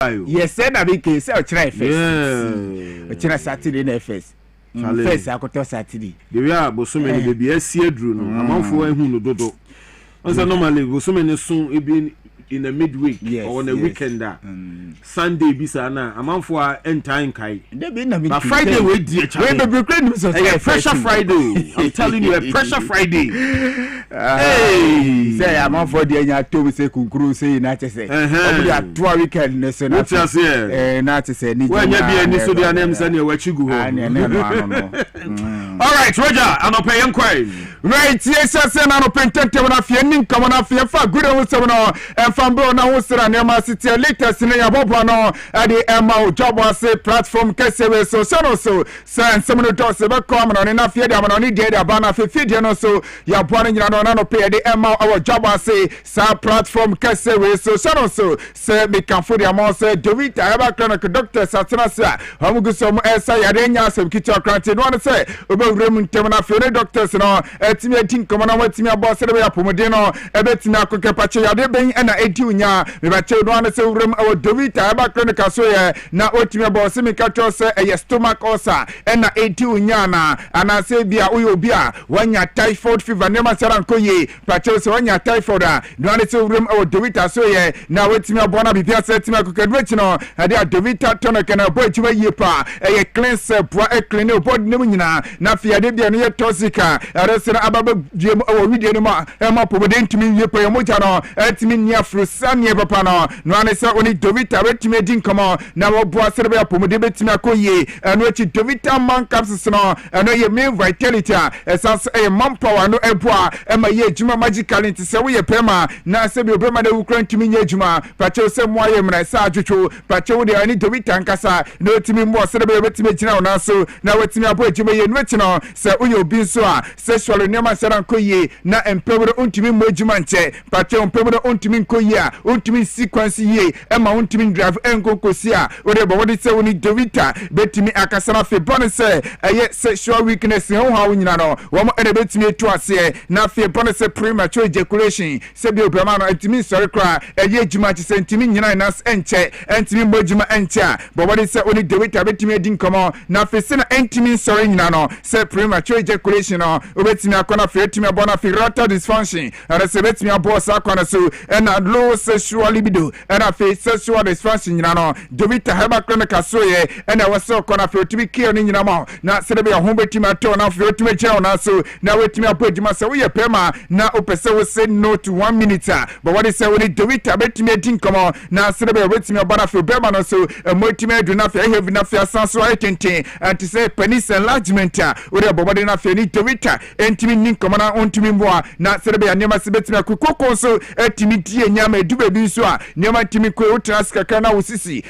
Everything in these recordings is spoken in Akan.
Yes, said I make a sell try first. A china Saturday in first. First, I could tell Saturday. The are but so many baby, a seer drew, among for who do. Also, normally, was so many soon been in the midweek or on a weekend. Sunday, Bisana, among for end time kai. But Friday, wait, dear child. A pressure Friday. I'm telling you, a pressure Friday. Hey, say I'm on for the anya to say Kunkuru say not to say. We are 2 weekend, not to say. Not to say. When you be any so their names and what you go. All right, Roger, and I'll pay inquiry. Right, yes, I said, I'm open to one of your name, come on, if you're for good on seminar, and from Bona Hostel and Yama City, latest in your Bobano at the MO Dwaboase platform, Kessewe, so so, send some of the dogs about common on enough yet, I'm on the Abana 50, and also you're born in your no pay the MO our Dwaboase, sa platform, Kessewe, so say, me can for the amount, say, do it, I have a clinical doctor, Satanasa, Homogusum, Esa, Yarena, some kitchen granted, want to say, about Raymond Temana, doctors, and all. Etimi tin komana watimi aboss de ya pomode no ebetina kokepache ya de ben na ediunya me ba che no an se wurem awo dovita eba clinical so ye na otimi aboss me ka cho se e stomach ulcer na ediunya na ana se bia uyo bia wanya typhoid fever ne ma sara nkoye pa che se wanya typhoid a no an se wurem awo dovita so ye na watimi abona bibia se etimi kokedwechi no ade dovita tono kana bo etimi ye pa e cleanse bro e clean o body ne nyina na fia de bia no ye toxica ababa diem o video no ma e ma pobode ntimi ye pa ye moja no etimi nia frusa ne papa no ane se oni dovita betimi din komo na wo bo asere be pomode betimi akoye eno echi dovita man capsules no eno ye main vitality essence e man power no eboa e ma ye juma magical nti se wo ye pema na se be obema de wukran ntimi nya juma pa che se mo aye mra sa adwetwo pa che wo de ani dovita nkasa na otimi mo asere be betimi gina ona so na wetimi abo juma ye no echi no se wo ye obi so a sexual nema sara nkoye na empewro ontimi mojuma nche pache empewro ontimi nkoye a ontimi sequence ye ema ontimi drive enkonkosi a ode bo wodi se woni dovita betimi akasana fe bone se eye sexual weakness ho ha wonyina no wo mo ene betimi etu ase na fe bone se premature ejaculation se bi obama no entimi sorry kra eye juma chi se entimi nyina na enche entimi mojuma enche a bo wodi se woni dovita betimi edin komo na fe se na entimi sorry nyina no se premature ejaculation no obetimi akona fe etimi abona fe erectile dysfunction and se betimi abosa akona so and low sexual libido and fe sexual dysfunction nyina no dovita heba clinical so ye and was akona fe etimi care ni nyina ma na se be ho betimi ato na fe etimi gel na so na wetimi abodima se wo ye pema na opese wo say no to 1 minute but what is say when dovita betimi edin komo na se be wetimi abona fe bema no so motimi edu na fe heavy na fe asanso ayetenten and to say penis enlargement we dey bobody na fe ni dovita entimi nin komana ontimi mboa na serebe ya nyama sibetimi akukoko so etimi die nyama edube bi so a nyama timi ko utras kaka na osisi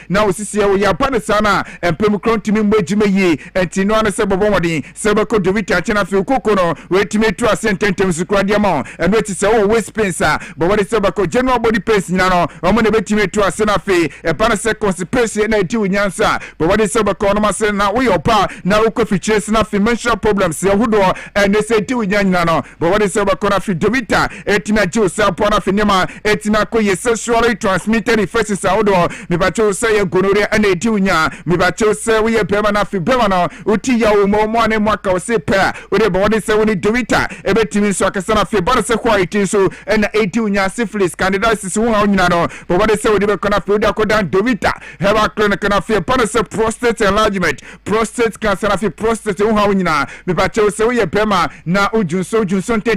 e ya bane sana empem krontimi mbojime yi entino an se bobo modin sebe ko dovita chena fe kokoko no wetimi tu asententem sukura dia ma eno eti se wo waist pains bobo de sebe ko general body pains nyina no omo ne betimi tu asena fe e bane se constipation na eti unyansa bobo de sebe ko no ma se na wo yopa na ukofichire na fe menstrual problems ya hudo ene se eti unyanya no but what is about kona fi dovita etina jo sa pona fi nyama etina ko ye sexually transmitted infections awodo me ba cho say ye gonorrhea and eti unya me ba cho say we ye pema na fi pema no uti ya wo mo ane mo aka o se pa we dey but what is say we dovita ebetimi so akasa na fi but say quality so and eti unya syphilis candidiasis wo ha unya no but what is say we dey kona fi da ko dan dovita heba clinic na fi pona say prostate enlargement prostate cancer na fi prostate wo ha unya me ba cho say we ye pema na ujunso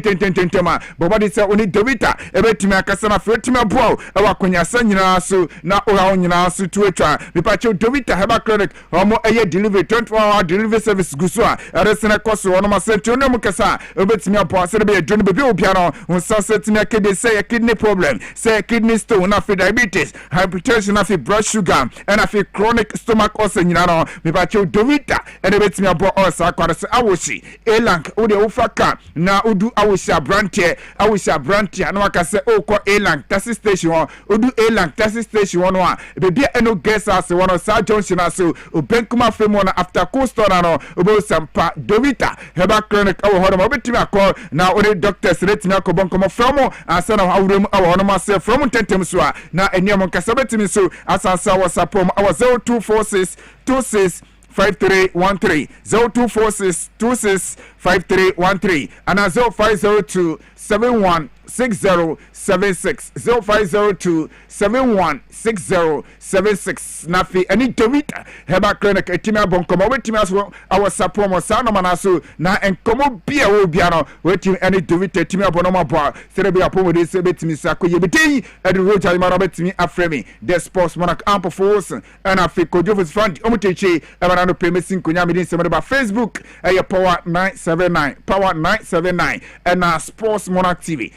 tentententema bobadi se oni dovita ebetimi akasa na fetimi abo awakonya sanyina so na oha onyina so tuetwa bipache dovita heba clinic omo eye delivery 24-hour delivery service gusua eresene koso ono masenti ono mukasa ebetimi abo asere be dwene bebi obia no unsa setimi akede say kidney problem say kidney stone na fe diabetes hypertension na fe blood sugar and na fe chronic stomach ulcer nyina no bipache dovita ebetimi abo ulcer kwara se awoshi elank ode ufaka na udu awusha brantie na wakase okọ elang taxi station odu elang taxi station no a bebia eno guest house one sa junction aso obenkuma femo na after coastal no obo sampa dovita heba clinic awo hono obetimi akọ na ore doctors retimi akobon komo from asana awurem awo hono ma se from tentem so a na eniam nkasa betimi so asansa wasapom awo 0246 26 5313 0246 26 5313 and 0502 716076 0502 716076 nafi any Twitter heba clinic etimi abonkomo wetimi aso our sapom sa no manaso na enkomo bia wo bia no wetimi any Twitter etimi abono mabo serebi apomo de se betimi sakoye betei edi roja mara betimi afremi the sports monarch ample force and afi kojo fund omutechi eba no premesin konya medin se ba Facebook power 979 and sports monarch TV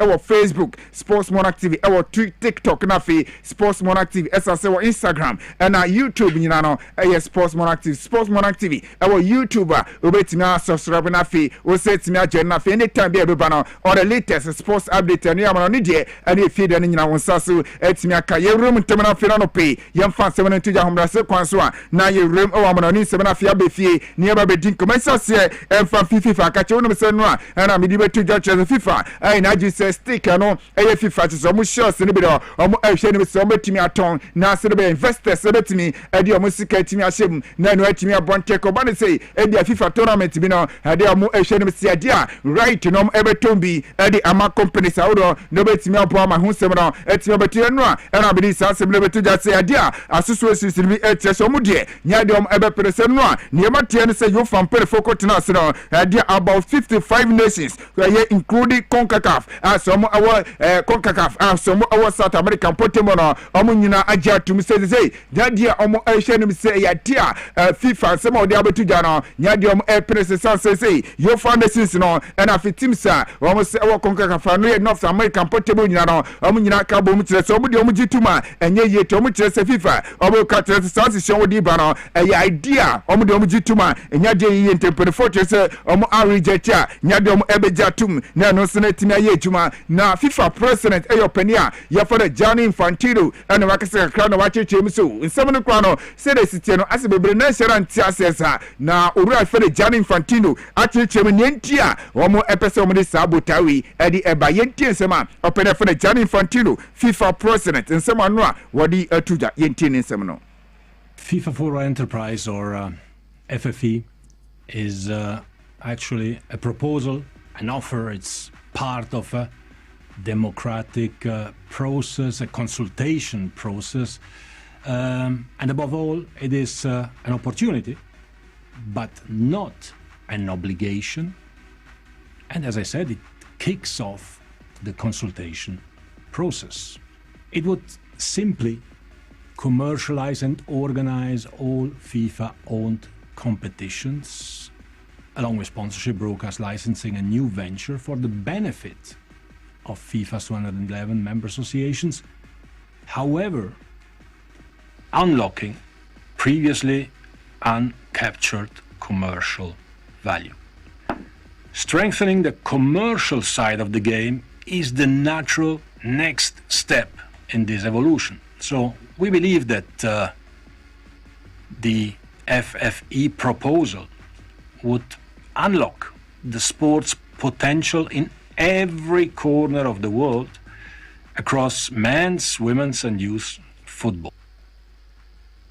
our Facebook sports monarch TV our TikTok na fi sports monarch TV SSA our Instagram and YouTube nyina no sports monarch TV our YouTuber obetimi subscribe na fi o setimi agye na fi anytime be ebe no or the latest sports update and yamano ni de and e feed nyina wonsa so etimi aka ye room ntem na fi na no pe yem fan 72 ja homra se kwan so na ye room o amano ni 7 na fi abefie ni eba be din commercial se fan FIFA aka che wonu se no a na me di betu ja che FIFA ai na ji se stick no FIFA so mo shares ni be do omo ehwe ni so betimi aton na se be investors betimi edi omo sika etimi ahyem na no etimi abonte ko ba ne sei edi FIFA tournament bi no edi omo ehwe ni se adi a right no ebetombi edi ama companies awodo no betimi abo ama hu sem no etimi betimi no a na be di sa sem le betu ja se adi a asusu esisi bi etie so mo de nya de omo ebe pere sem no a ne ma tie ne se you fan pere focus na se no adi about 55 nations including CONCACAF as our CONCACAF as our South American Potemon omo nyina agya tum say that dia omo ehwe nim say ya dia FIFA some of the abetu ja no nya dia omo president say you found the since no and afi team sa omo say our CONCACAF no North American Potemon nyina no omo nyina ka bo mu tire so omo de omo gituma enye ye to omo tire say FIFA omo ka tire say so di ba no idea omo de omo gituma enya de ye ntempene forte say omo reject ya nya de omo ebeja tum na no senate aye juma na FIFA president eyopenia ya for the Gianni Infantino and wakase kra na wacheche mi so nsem no kwa no se de sitie no ase bebre na share ntia asesa na owura for the Gianni Infantino acheche mi ntia omo epese omo de sabotawi edi eba yentie nsema openia for the Gianni Infantino FIFA president nsem anu a wodi atuja yentie nsem no. FIFA for Enterprise or FFE is actually a proposal, an offer. It's part of a democratic process, a consultation process, and above all, it is an opportunity, but not an obligation. And as I said, it kicks off the consultation process. It would simply commercialize and organize all FIFA-owned competitions, along with sponsorship, broadcast licensing, a new venture for the benefit of FIFA's 211 member associations, however, unlocking previously uncaptured commercial value. Strengthening the commercial side of the game is the natural next step in this evolution. So we believe that the FFE proposal would unlock the sport's potential in every corner of the world across men's, women's and youth football.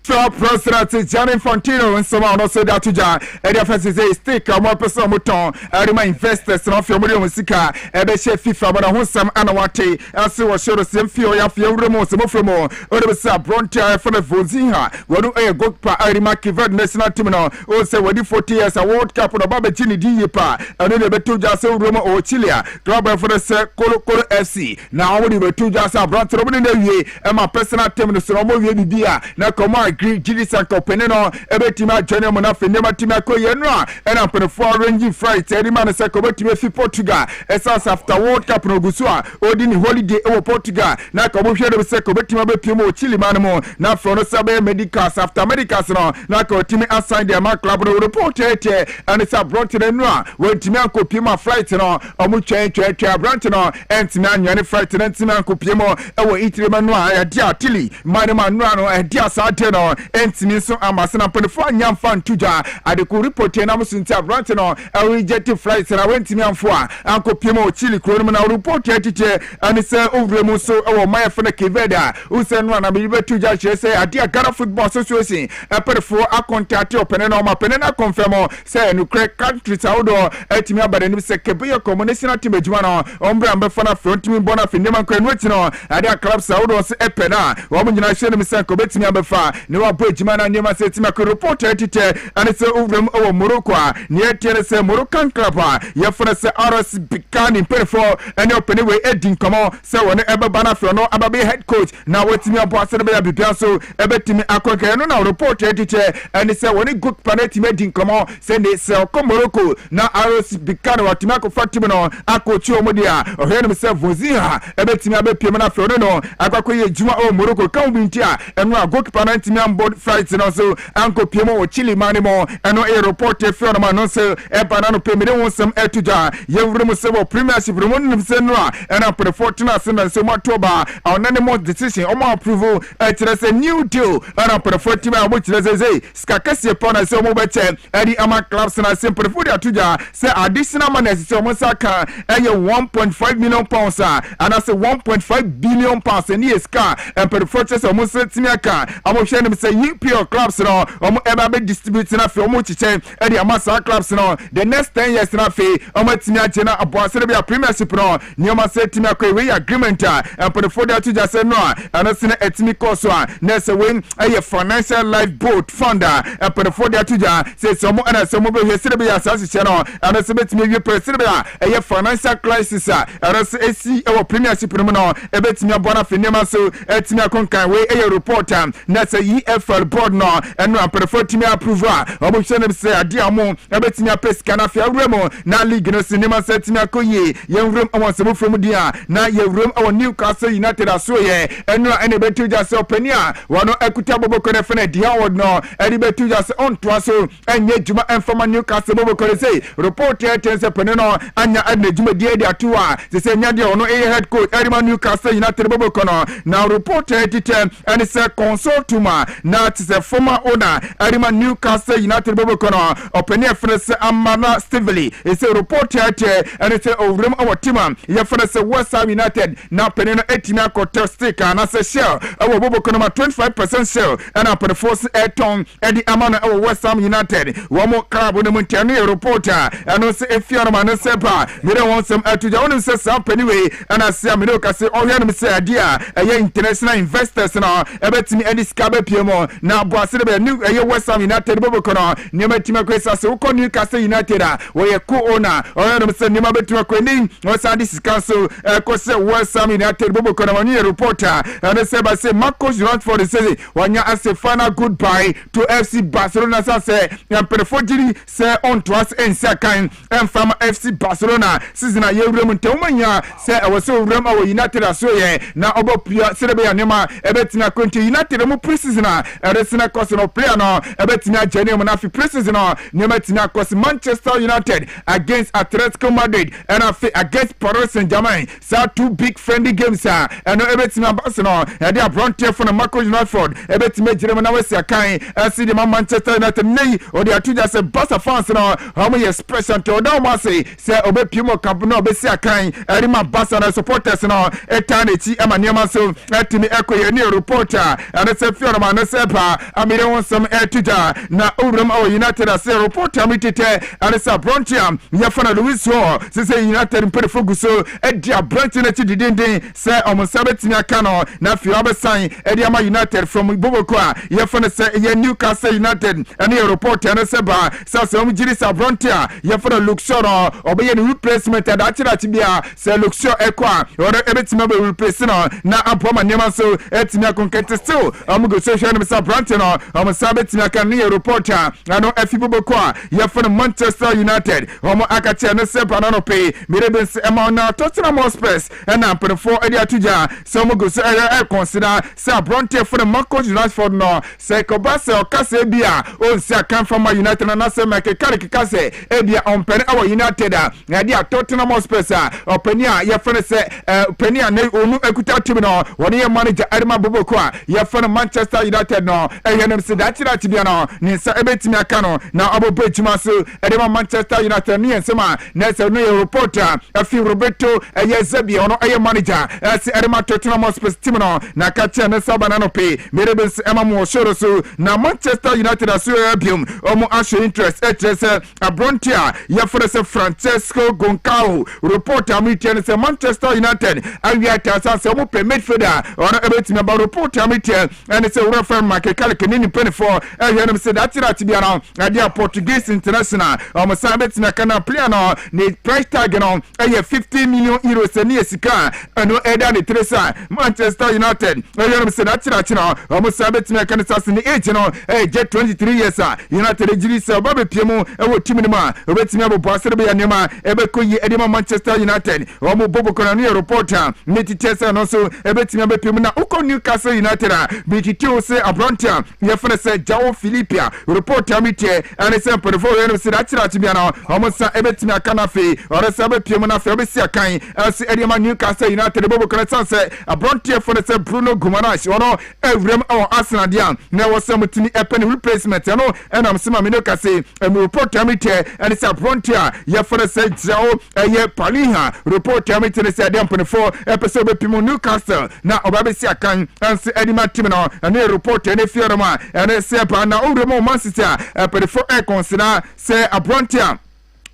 President Gianni Infantino and someone also that to ja and the first say stick more person muton rema investors no fi omo de sika e be she FIFA but ho sam anawate ase wo show the same fio ya fi remo so mofremo o de say brontia for the vozinha wodu e gopa rema kivad national team no o say wodi 40 years a world cup no baba chini di yepa and de be to ja say remo o chilia Dwaboase for the say kolo FC na wo de be to ja say brontia omo de wie e ma personal team no so omo wie bibia na come agree Jidisa Kopenino ebetima journey mo na fenema tima ko yenra and ampenfo range flight eri man se ko betime fi Portugal esas after World Cup no gusua odi ni holiday e Portugal na ko bo hwede se ko betima be pimo Chile man mo na fro no sabe medicals after medicals no na ko timi assign their mark club no report ete and it's a brought to the no we timi anko pimo flight no omu twen branch no entimi anwane flight no entimi anko pimo e wo itire man no a dia tili man no e dia sade no entimi so amase na penfo anya mfa ntuja ade ko report na musunti branch no e reject flight na wentimi anfo a anko pimo Chile kro no na report ete and say overemu so e wo my fene keveda usen no na be tuja say adia Ghana Football Association e perfo a contact open na ma pene na confirm say no crack country saudo etimi abade ni se kebe community team ejuma no ombra mbefa na front mi bona fi ndema kwa nweti no adia club saudo se epena wo mo nyina hye ni se ko betimi abefa ni wa bo ejuma na ndema se timi ko report etite and say overem o Morocco ni etiere se Moroccan club ye fona se RS Bikani perfo ene open we edin komo se woni ebeba na fro no ababe head coach na wetimi abo ase be ya bibia so ebetimi akoke no na report etite and say woni good penalty edin komo se ne se ko Morocco na RS Bikani watimi akofati no akochi omodia ohene se Vozia ebetimi abepiem na fro no akwakoye juma o Morocco kan bintia eno agok penalty mi on board flight no so anko piem o Chile manimo eno e report e fro no no se e banano pemire wonsam etuja yewremu se bo premiership remo nim se no a ena pre 14 se na se October onane mo decision o mo approve e se new deal ena pre 14 a mo kire se skakase pona se mo beche edi ama clubs na se pre 40 atuja se additional money se mo saka eye 1.5 million pounds and I say 1.5 billion pounds ni eska and pre 40 se mo se timiaka amo hwe nim se UPL clubs no omo eba be distribute na fe omo chiche edi ama sa clubs no the next 10 years na fe omo timiaje na aboase be premiership no nioma se timiaka we agreement and pre 40 atuja se no and se na etimi course na se we eye financial life boat funder and pre 40 atuja se somo ana somo be hwe se be ya sa chiche no and se betimi we president be eye financial crisis and se esi e premiership no ebetimi abona fe nioma so etimi akonkan we eye report na se EFL board no eno approve timi approve obo hwe se ade amo ebetimi apeska na fe awremo na league no sinema se timi akoye yewrem awon from dia na yewrem awon Newcastle United aso ye eno ene betuja se openia wono ekuta boboko ne fene dia word no ene betuja se on to aso enye juma enfama Newcastle boboko se report ye se pene no anya ene juma dia dia tuwa se nya dia ono head coach erima Newcastle United boboko no na report ye tite ene se consultuma na se former owner erima Newcastle United boboko no openia fene se amana Stevely se report ye ene se owrem awotima ye fene se West Ham United na pene no etimi akotel stick na se share awo boboko no ma 25% share and upon the force eton edi amana awo West Ham United womo club no mutiano reporter and se efiano ma no sepa mere won sem atuja won se sam anyway and ase me no ka se ohia no se adia eye international investors na ebetimi edi skabe piemo na boase be new eye West Ham United boboko no nema tima kwesa se uko Newcastle United we ye co-owner ohia no se nema betima kweni o sa dis council ko se West Ham United boboko no ni reporter and se ba se Marcus Rashford say wanya as a final goodbye to FC Barcelona say and perfojiri say on to us en second and from FC Barcelona season a yewrem ntemanya say I was so rem our United aso ye na obopia serebe ya nema ebetina konti United mu preseason a resina course no player no ebetina jene mu na fi preseason no nema tina course Manchester United against Atletico Madrid and against Paris Saint-Germain so two big friendly games and ebetina Barcelona and they are brought here from Marcus Rashford ebetima jene na wesi akan see the Manchester United nei or they atuja se Barca fans no how many expression to Dwaboase say obepimo camp no obesi akan erima Barca na supporters no etanichi emaniama so etimi ekoye ni reporter and say fiona man say pa amire won some etuja na Urem our United say reporter mitete and say Brontiam yafana Luis Ho say United mpere foguso edia Brontiam na chidindin say omosabetimi akano na fiabe sign ediama United from Boboko yafana say ye Newcastle United and the reporter and say ba say omjiri sa Brontiam yafana Luxor obeye ni replacement and actually bia say Luxor ekwa or ebetima be replace no na apoma nema so etimia konkete still amugo social hwɛ no sa brante no ɔmo sa betina kan ne reporter ano afiboboko a yɛfɔ Manchester United ɔmo akache no se banano pay merebens ɛma na Tottenham Hotspur ɛna mpɛfo ɛde atuja sɛ ɔmo go so consider sɛ brante for Marcus Rashford no sɛ kɔbase ɔkasa bia onsi akan from United na sɛ mekekare kekase ebia ɔmpɛne awɔ United a ɛde Tottenham Hotspur a ɔpɛni a yɛfɔ sɛ pɛni a ne onu ekuta team no wɔne yɛ manager Adama Boboko a yɛfɔ Manchester United no ɛyɛnem sɛ dakyira tibia no ne nsa ebetimi aka no na ɔbɔbɔ ejuma so ɛde Manchester United ne nsɛm a na sɛ no yɛ reporter afi Roberto ɛyɛ Zabia ɔno ɛyɛ manager ɛsɛ ɛde Tottenham Hotspur team no na kakyɛ ne saba na no pe merebens ɛma mo shoro so na Manchester United aso abiom ɔmo asho interest ɛkyerɛ sɛ abronte a yɛfrɛ sɛ Francesco Goncalves reporter amitiɛ ne sɛ Manchester United awia tasa sɛ ɔmo pɛ midfielder ɔno ɛbɛtumi aba reporter amitiɛ ɛne sɛ wura fɛn makekale kenini penifo ɛhwɛ no sɛ dakyira tibia no ɛde a Portuguese international ɔmo san bɛtumi aka na player no ne price tag no ɛyɛ 50 million euros ɛne sika ɛno ɛda ne tresa Manchester United ɛhwɛ no sɛ dakyira no ɔmo san bɛtumi aka ne sase ne age no ɛyɛ 23 years a United gyiri sɛ ɔba bɛpie mu ɛwɔ team no mu a ɔbɛtumi abɔbɔ asɛre bɛyɛ nneɛma ɛbɛkɔ yi ɛde ma Manchester United ɔmo bobo kɔna ne reporter ne titɛ sɛ no so ɛbɛtumi abɛpie mu na wokɔ Newcastle United a bititiw sɛ abrante a yɛfrɛ sɛ João Felipe a reporter amitiɛ ɛne sɛ mpɛrɛfo yɛ no sɛ dakyira bia no ɔmo nsa ɛbɛtumi aka no afei ɔre sɛ bɛpie mu no afei ɔbɛsi akan ɛsɛ ɛde ma Newcastle United bobo kɔna san sɛ abrante yɛfrɛ sɛ Bruno Guimaraes ɔno ɛwuram ɛwɔ Arsenal deɛ a na ɛwɔ sɛ motumi ɛpɛ ne replacement ɛno ɛnam sɛ ma me no kase reporter amitiɛ ɛne sɛ abrante a yɛfrɛ sɛ João ɛyɛ Paliha reporter amitiɛ ne sɛ ɛde mpɛrɛfo ɛpɛ sɛ ɔbɛpie mu Newcastle na ɔba bɛsi akan ɛnse ɛde ma team no ɛne reporter ne fie no ma ɛne sɛ pa na ɔwuram Man City a mpɛrɛfo ɛkɔnsena sɛ abrante a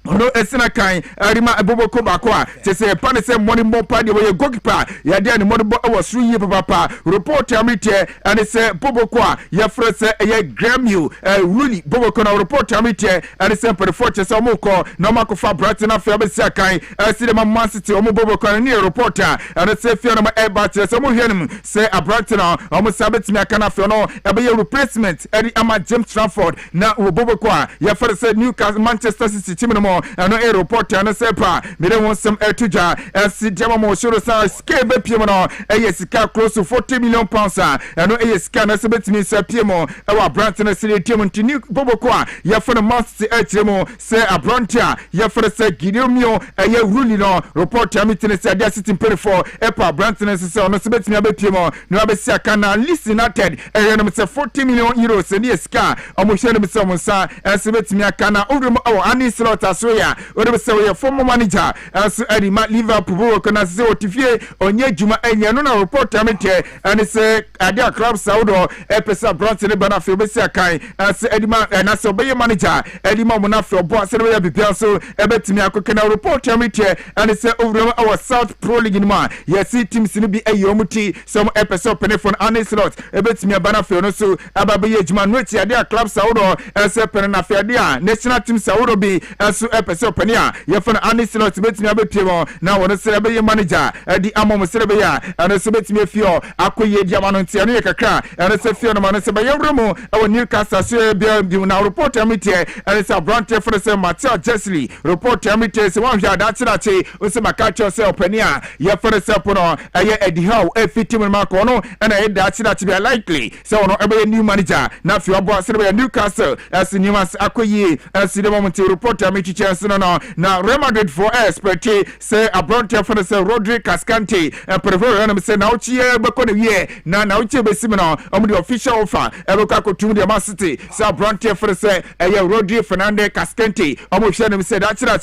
ono esina kan arima Boboko bako a tese pa ne se money mo pa de we goalkeeper ya de ne money bo e was ruye papa report amite and se Boboko a ya frɛ se ye Gremio really Boboko na report amite and se perform se mo ko na makofa Brighton afia be sia kan se de Man City o mo Boboko ne reporter and se fia na e ba se mo hwenem se Brighton o mo sabetimi aka na afia no e be replacement e ama James Trafford na wo Boboko a ya frɛ se Newcastle Manchester City team no ano a reporter and say pa me dey want some etuja si jama mo shoro sa scale be piem no sika close to 40 million pounds ano sika na se betimi sa piem e wa Brighton na se team ntini Boboko a ya for the must etremo say abrante a ya for say Gideonio ruli no reporter meeting say dia city for e pa Brighton na se ono se betimi abepiem no abesi aka na list united no say 40 million euros ne sika omo hwe no se mo sa se betimi aka na odum ani slot aso ya ode se we former manager as Edima Liverpool wo na se otifie onye juma enya no na report amete and se adia club saudo epesa Brighton ne bana fe besi akan as Edima na se obeye manager Edima mo na fe obo se we bibia so ebetimi akokena report amete and se over our South Pro League no ma yes teams no bi ayomuti some epesa penefon ani slot ebetimi bana fe no so ababe juma no ti adia club saudo as pen na fe adia national team saudo bi as epesa opania yefana anisino tibetimi abepie mo na wona serebe ye manager di amom serebe ya ana sebetimi afio akoye di amano ntia no kakra ana se fio no ma no se bayewremo e Newcastle so bia na report amite ana se Brante for se Matthew Jesley report amite se wan hwa dachidachi o se makacho se opania yefana se pono eye Edihow fitim ma ko no ana e dachidachi be likely se wono ebe new manager na fio bo serebe Newcastle as Newcastle akoye as the moment report amite no na Real Madrid for expertise say abronte for say Rodri Cascante prefer na say na uchi beko ne wie na uchi besim no the official offer ebeko akotum de Man City say abronte for say Rodri Fernandez Cascante hwe na say da chira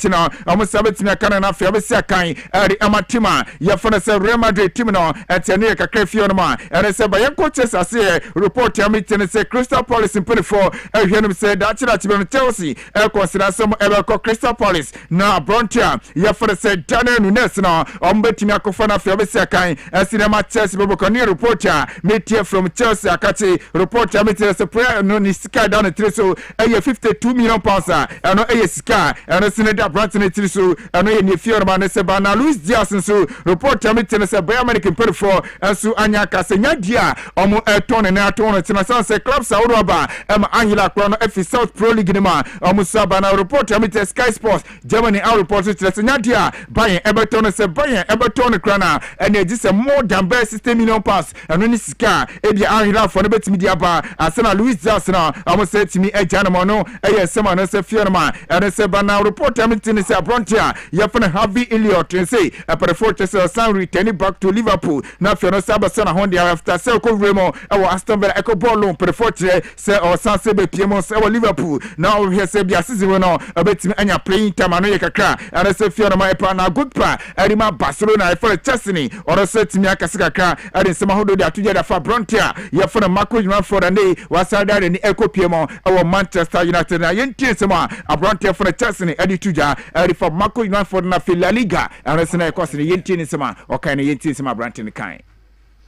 no sabetimi aka na afia be sia kan amatima ya for say Real Madrid team no etene kakra fio no ma say bayan coaches say report amite say Crystal Palace in 24 hwe na say da chira no Chelsea consider some ebeko Crystal Palace na Brontia ya for the Daniel Nunes na ombetimi akofana fe obesi akan cinema Chelsea bobokoni reporter metie from Chelsea akati reporter metie se prayer no ni sika down the three so 52 million pounds no sika no Senator Branton three so no ye nefior man se bana Luis Diaz so reporter metie se Bayern Munich imperi for so anya kasenya dia omo eton na aton tina say club Saudi ba Angela Crono F South Pro League ni ma omo sabana reporter metie Sky Sports Germany our report to senya dia Bayern Everton se Bayern Everton krana and they just more than 60 million pounds and when sika e bia Angela for no betimi dia ba asena Luis Diaz na omo say timi ejanamo no sema no se fiorma and se bana reporter metie se Brontia ya fana Harvey Elliott say perforce se San returning back to Liverpool na fiona sabasana honde after se ko remo e Aston Villa e ko ball perforce se o San Sebe Piemo se Liverpool now here se bia season no betimi anya playing time no ye kakra and se fiorma e pa na good pa erima Barcelona e for Chelsea or se timi akasika kakra and se mahodo de atuja da fa Brontia ya fana Marco Junior for and wasada ni e ko Piemo e Manchester United na yentie se ma Brontia for Chelsea e di tuja e for Marco Junior for na La Liga and se na e ko se yentie ni se ma o kan yentie se ma Brontia ni kan.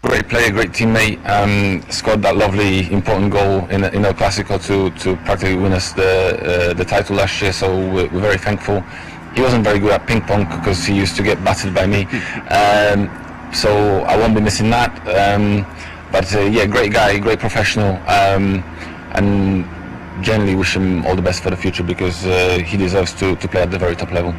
Great player, great teammate. Scored that lovely, important goal in El Clasico to practically win us the title last year. So we're very thankful. He wasn't very good at ping pong because he used to get battered by me. So I won't be missing that. But yeah, great guy, great professional, and generally wish him all the best for the future because he deserves to play at the very top level.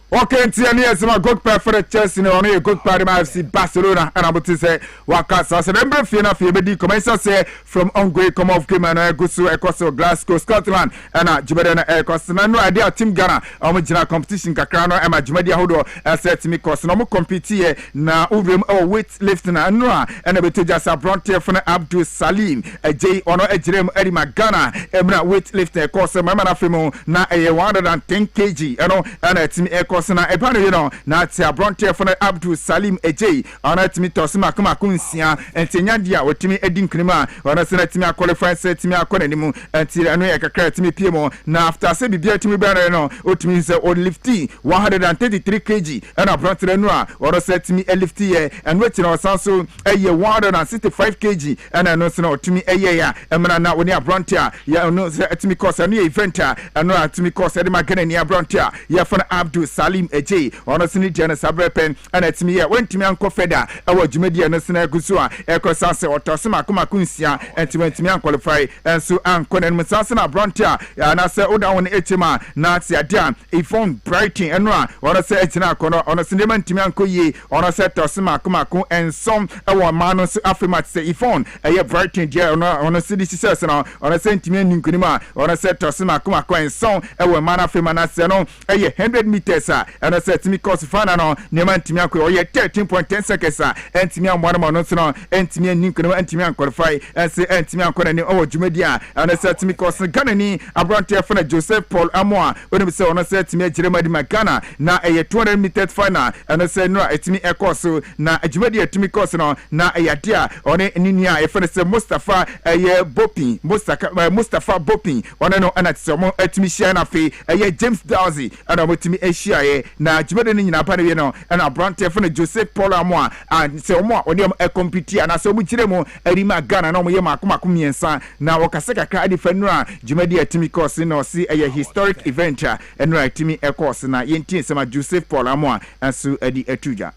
Okay, Tiani as my goalkeeper for the Chelsea, no, only a goalkeeper FC Barcelona, and I'm about to say, Wakasa, so remember, Fiona Fiebedi, commence say from Hungary, come off game and Gusu, Ecosso, Glasgow, Scotland, and Jibedana Ecos, and no idea, Team Ghana, original competition, Kakrano, and my Jimedia Hodo, said to me, cause no more compete here, now, Uvim, or weight lifting, and Noah, and a bit just a bronte from Abdul Salim, a J, or a Jerem, Eddie Magana, Emra weight lifting, of course, my man of him, now a 110 kg, you know, and it's me, Echo. Na epano you know na tia bronte for Abdul Salim Ejay ona timi tosima kuma kunsia entenya dia otimi edin krima ona se na timi qualify se timi akona nimu enti anu e kakra timi piemo na after se bibia timi bana no otimi se o lifti 133 kg na bronte no a ona se timi lifti ye and wetin o sanso eye 165 kg na no se na otimi eye ya emna na oni bronte ya no se timi course anu event anu timi course de magana ni bronte ya for Abdul Salim Ejay honestly Jana Sabrepen and it's me went to me uncle Feda our Jumedi and Sena Gusua Eco Sanse or Tosima Kumakunsia and to went to me qualify and so Uncle and Musasana Brontia and I said Oda on Etima Naxia Dam a phone brighting and one or I said Etina Kono on a cinnamon Timianko ye on a set Tosima Kumaku and some our manos affirmat say phone a year brighting dear on a city says on a sentiment in Kunima on a set Tosima Kumaku and some our man affirmana seno a 100 meters and I said to me cause fan no neman timi akọ o ye 13.10 seconds and timi amwara no so no and timi aninko and timi qualify and say and timi akọ na o dwumadia and I said to me cause Ghana ni abrante for Joseph Paul Amoa when we say on said timi Jeremy Magana na a 200 meters final and I said no etimi ekoso na dwumadia timi cause no na a dia on ninia e for say Mustafa Bopi Mustafa Bopi on no and at some etimi share na fe James Dawsey and obetimi Asia na jibede ni nyina pa ne no and abrante for Joseph Paul Amoa and se omo oni e compete na se omo kiremu erima Ghana na omo ye makomako miensa na wakase kakra ade fanu a jimedi atimi course no si a historic event and right timi e course na yentin sema Joseph Paul Amoa ansu adi etuja.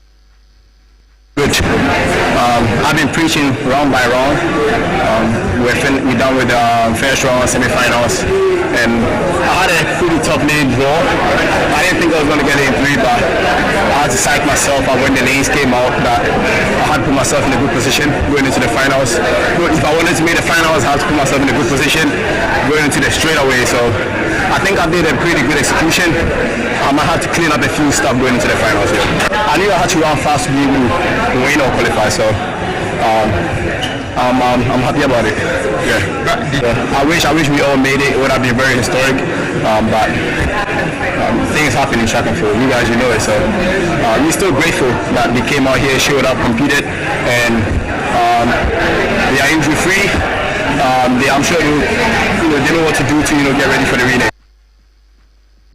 Good. I've been preaching round by round. We're done with the first round, semi-finals, and I had a pretty tough lane draw. I didn't think I was going to get in 3, but I had to psych myself out when the lanes came out that I had to put myself in a good position going into the finals. If I wanted to make the finals, I had to put myself in a good position going into the straightaway. So I think I did a pretty good execution. I might have to clean up a few stuff going into the finals. I knew I had to run fast to be able to win or qualify, so I'm happy about it. Yeah. I wish we all made it. It would have been very historic, but things happen in track and field. You guys, you know it. So we're still grateful that they came out here, showed up, competed, and they are injury free. I'm sure they know what to do to get ready for the relay.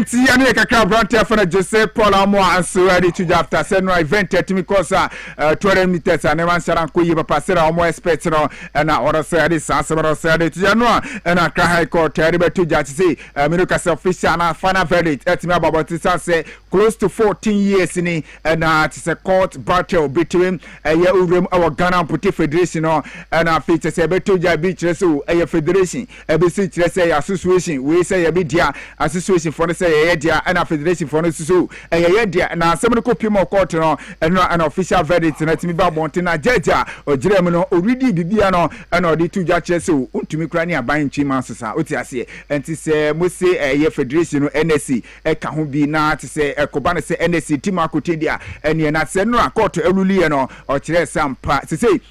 Tia ne kakra brante for Jose Paul Amo anso ready to after send event at me cause 20 meters and never saran ko yiba passer Amo expect no na order say this answer say to January and a high court terrible to judge say America's official na final verdict at me about say close to 14 years in and it's a court battle between our Ghana Puti Federation and feature say beto ja beach so a federation e be say association we say be dia association for say dia and a federation for so dia na some ko pimo court no and an official verdict na timi ba bonte na jaja o jirem no oridi bibia no and odi to ja kire so untumi kra ni aban twi man sesa oti ase enti say mo say federation no NSC e ka ho bi na te say ekoba na say NSC team akote dia ene na say no court eluli no o kire sampa say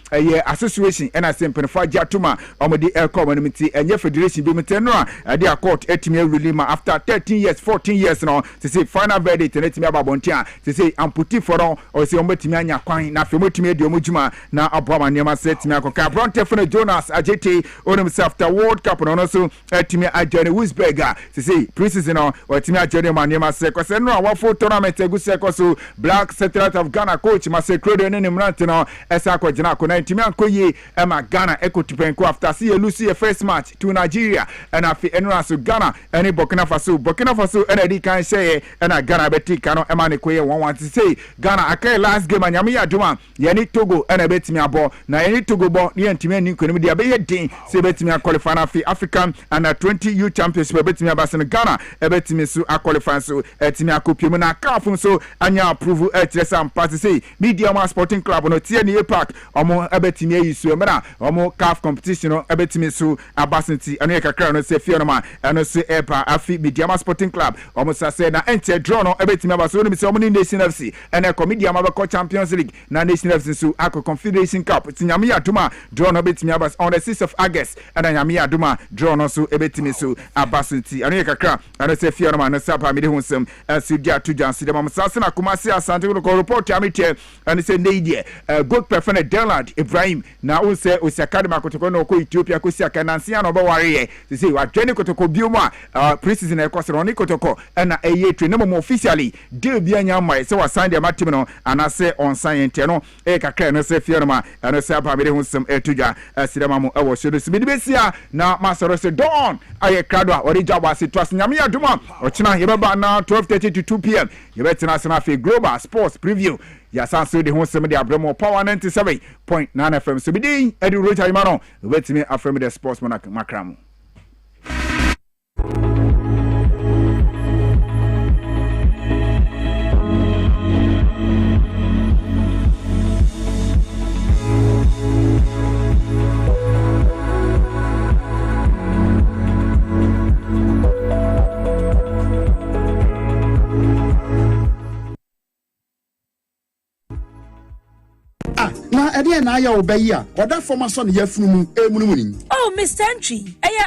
association and a simple for Jatuma omodi community and federation be meteno ade a court etimi eluli ma after 13 years 14 years no to say final verdict and etimi ababontia to say amputi for o say ometimi anya kwan na fe motimi ade omujuma na aboma nema setimi akoka bronte for Jonas Ajete on himself after World Cup no so etimi ajone Wisberger to say preseason no etimi ajone manema se ko se no awafo tournament eguse ko so Black Satellite of Ghana coach Masekredo ne nimrante no esa ko gina ko na etimi ankoye ema Ghana ekotipenko after see you lose your first match to Nigeria and afi enura so Ghana and Burkina Faso and edi kan say and Ghana beti kano ema ne koye 1-1 to say Ghana akai last game anyame ya duma ye ni Togo and betimi abo na ye ni Togo bo ni entimi ani ko ni dia be yedin say betimi qualify na African and 20 U championship betimi abasen Ghana e betimi so qualify so etimi akopiem na kafun so anya approve etresa party say Media Sporting Club no tie ni park omo ebetimi ayi so mera omo CAF competition no ebetimi so abasenti eno kakra no se fie no ma eno so epa afi Media Sporting Club omo say na ente draw no ebetimi abaso no se omo ni Nation FC ene Media Mabako Champions League na Nation FC so akọ Confederation Cup tinyame aduma draw no ebetimi abas on the 6th of August and nyame aduma draw no so ebetimi so abasenti eno kakra eno se fie no ma no sapa me de honsem asidia to jansi de ma sase na Kumasi Asante ko report amite and say neidie good performance Delad Ibrahim na o say Osakadema kotoko no ko Ethiopia ko sia kanansia no ba ware say say wa dwene kotoko bioma preseason e kwasero ni kotoko na eye twe no mo officially deal bi anya mai say wa sign the matim no ana say on sign ente no kakra no say fie no ma ana say aba be de honsem etudwa sidema mo e wo so so bi besia na masoro say don aye krado a ori Dwaboase twas nyame aduma o china ye baba na 12:30 to 2 p.m. ye betina sana fe Global Sports Preview ya sanso de ho sem de abramo Power 97.9 FM so bidi edi rocha imano wetimi afrem de sports makram. Na ede na ya obayi a oda forma so ne yafunu emunumuni. Oh Mr. Entry eye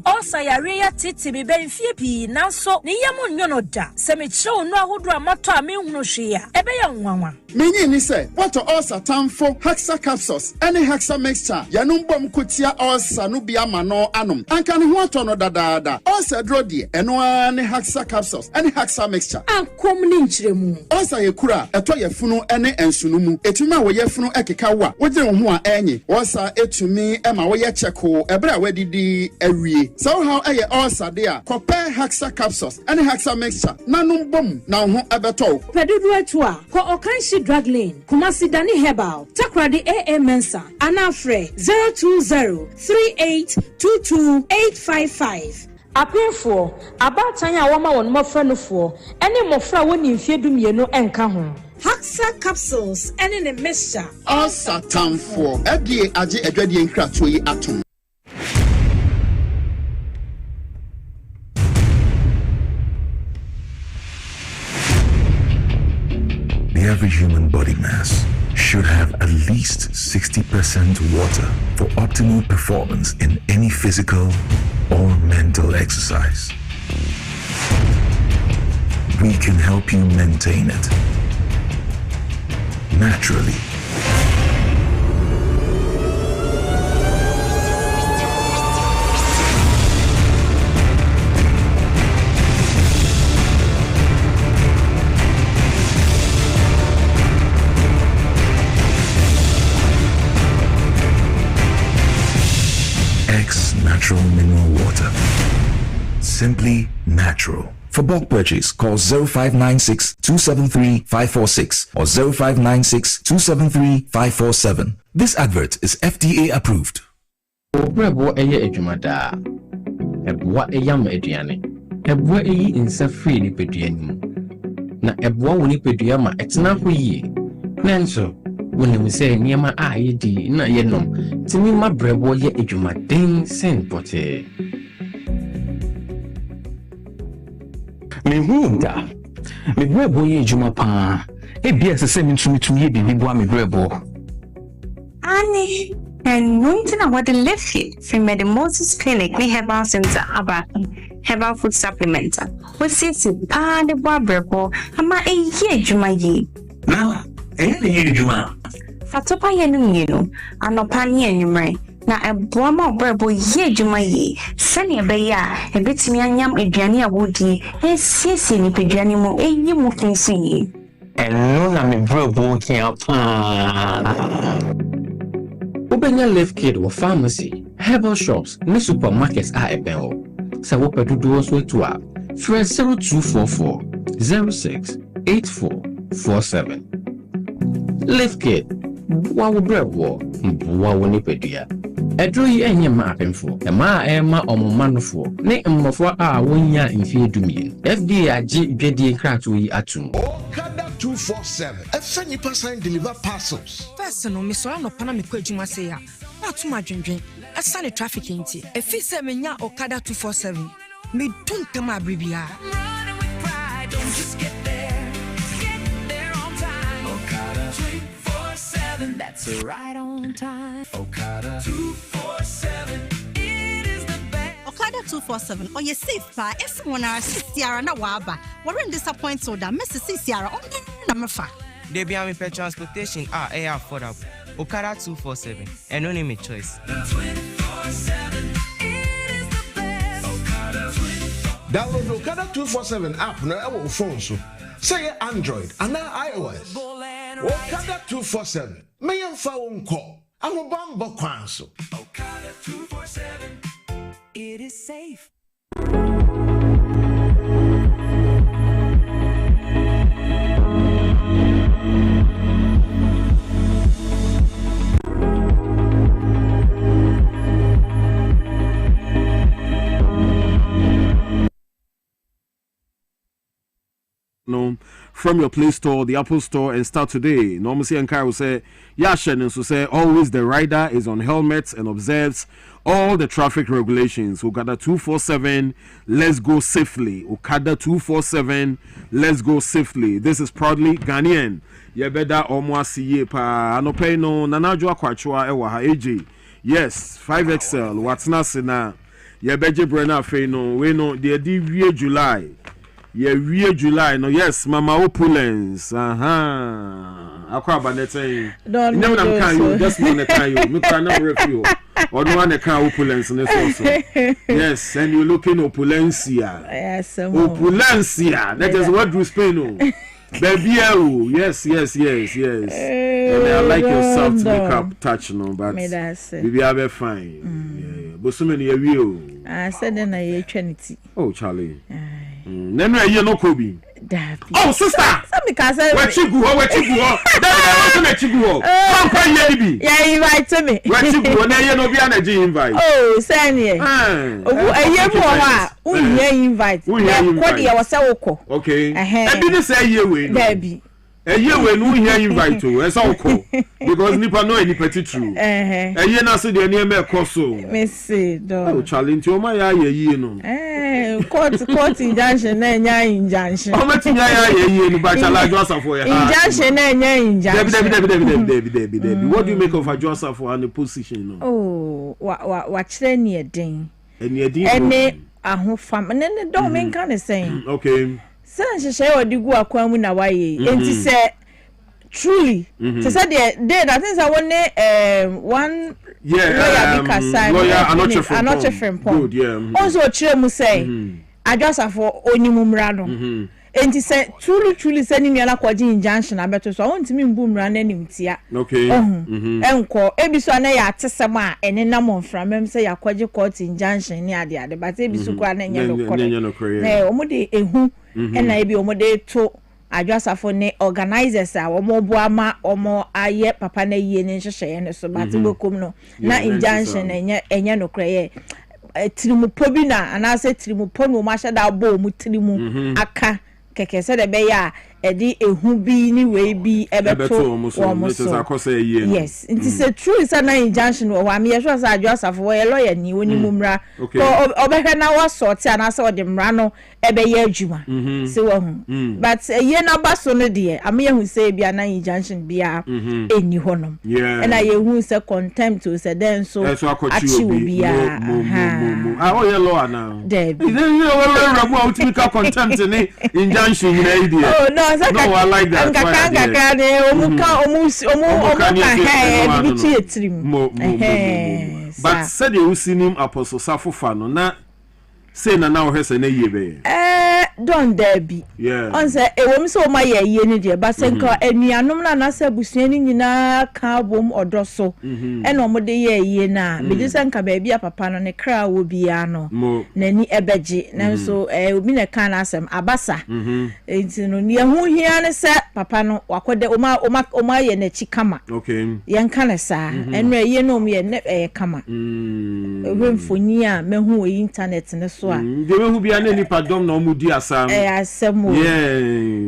also yare ya titi be benfie pi nanso ne yam nyono da se me kire onu ahodo amato a me hunu hwe a ebe ya nwanwa. Menyi ni se what also tamfo Hexa capsules any Hexa mixture yanum bom kotia also no bia ma no anom anka ne ho ato no dadaada also dro de eno ne Hexa capsules any Hexa mixture ankom ni nchiremu also yekura eto yafunu ene ensunumu etuma wo yafunu ekeka wa wogire ho a enye also etumi ema wo ye cheko ebra wadidi awie so how eye also de a kope Hexa capsules any Hexa mixture nanum bom na ho ebeto pedudu etu a ko okanshi drug lane Kumasi Dani Herbal Takradi AA Mensa Anafre 02038228855 Apefo abatanya woma won mofranofo ene mofra woni mfiedumienu enka ho Hexa capsules ene ne mixture also tamfo edie age adwadie nkratoyi yi atom. The average human body mass should have at least 60% water for optimal performance in any physical or mental exercise. We can help you maintain it naturally. X Natural Mineral Water. Simply natural. For bulk purchase, call 0596 273 546 or 0596 273 547. This advert is FDA approved. Brebo eye edwumada. Ebwa eyam eduane. Ebwa eyi insa free ni peduanim. Na ebwa woni pedua ma etena ho yie. Nanso, woni mi say niema a yedi na yenom. Timi ma brebo ye edwumaden sen pote. Me hunda. Me brebo ye edwuma pa. Ebia se mi ntumi ye bibi bo me brebo. Ani and winter na what the left here from the Moses Clinic ni Herbal Center aba herbal food supplement. We see pa de bo brebo ama ye edwuma yi. Na ye edwuma. Fatopa ye no anopa ni enwumre. Na eboa ma brebo ye edwuma yi. Sane ebe ya ebetimi anyam eduane a wodi esiesie ni peduane mu eyi mu kinsi yi. Eno na me brebo kian pa. Ubenya Left Kid or pharmacy, herbal shops, ni supermarkets a ebeo. Sa wo pedudo so to a 0244 06 8447. Left Kid, wa wo brebo, wa wo ni pedua. Edro yi enye ma apemfo, e ma ema omomanofo, ne mmofo a wonya mfie dumie. FDA agi dwedie krato yi atum. 247. Efenyi person deliver parcels. Personal me so no pana me kwadwuma say ya. Na to ma dwendwen. Asane traffic nti. Efi se menya Okada 247. Me duntam abribia. Don't just get there. Get there on time. Okada 247. That's right on time. Okada 247. It is the best. Okada 247. Oh, you safe pa. Everyone are 60 na waba. We're disappointed so that Mr. CCR on number 5. They be having pay transportation air affordable. Okada 247. And no name choice. 247. It is the best. Okada 247. Download Okada 247 app na our phone so. Say Android and iOS. Okada 247. Me and fa unko. I'm bambo kwanso. Okada 247. It is safe. No, from your Play Store, the Apple Store, and start today. Normally, and Kai will say, Yashen, so say, always the rider is on helmets and observes all the traffic regulations. Okada 247, let's go safely. Okada 247, let's go safely. This is proudly Ghanaian. Yebeda Omwasiye pa anope no nanajwa kwachwa ewa ha AJ. Yes, 5XL. What's nasina? Yebeje brena fe no we no the wie July. Ye July no yes mama opulence akwa banete no never can you just want to can you me can not review or no one can opulence in also yes and you looking opulencia yes opulencia that is what we Spain baby yes and I like your soft makeup touch no but baby I be fine but so many you I said then I eternity oh Charlie Nenu eye no kobi. Oh sister. Because we chigu ho. That na chigu ho. Come kwa ye bi. Yeah, invite me. We chigu ho na ye no bia na ji invite. Oh, send ye. Owu eye mo ha. Unye invite. Ko de ya wasa woko. Okay. E bi ni say ye we no. Baby. Eye we no here invite o. E say woko. Because nipa no any petty true. Eye na so de na e so. Me see do. Oh, challenge o ma ya ye no. Court injunction na nya injunction. O ma tinya ya ye no ba chala Joseph for ya. Injunction na nya injunction. Debi. What do you make of a Joseph for the position no? Oh, wa kire ni edin. Eni edin. Ene ahofam. Ne don men kan say. Okay. San hye odi gu akwan mu na waye. Enti say truly. So say there that things I want one lawyer another friend. Good, yeah. Also kire mu say. Adwasafo onimumra no. enti se truly se ni nua kwaji injunction abeto so won timi mbu mra na nim tia okay enko ebiso na ya atesem a ene na monframem se yakwaji court injunction ni ade but ebiso kwa na nya no kore na omude ehu ena ebi omude to adwasafo ne organizers a omo boama omo aye papa na yie ne nhyehyeye ne so but bokom no na injunction enye no kore tirimupo bi na anase tirimupo no ma hyeda bo mu tirimu aka keke se de be ya edi ehu bi ni we bi ebeto omo so yes it is a true is an injunction o wa me yesho sa adwasafo we lawyer ni woni mumra ko obehwe na wa sort anase o de mra no ebe ye adwuma se wo hu but ye na baso no de am ye hu se bia na injunction bia eni honom na ye hu se contempt o se den so achi bia o ye law na de you rabu out me ka contempt ni injunction ni idea oh no I like that but said you seen him apostle Safofa no na say na now hese na yebe don there be on say e wo mi so ma ye ni de ba se nka anuanom na na se busua ni nyina ka bom odoso e no mo de ye na be di se nka ba bia papa no ne kra wo bia no na ni ebeje na so obi na ka na asem abasa enti no ne hu hia ne se papa no wakode oma ye na chi kama ye nka ne sa eno ye no mo ye ne kama mfoni a mehu o internet ne so a de mehu bia na nipa dom na omudi asam asem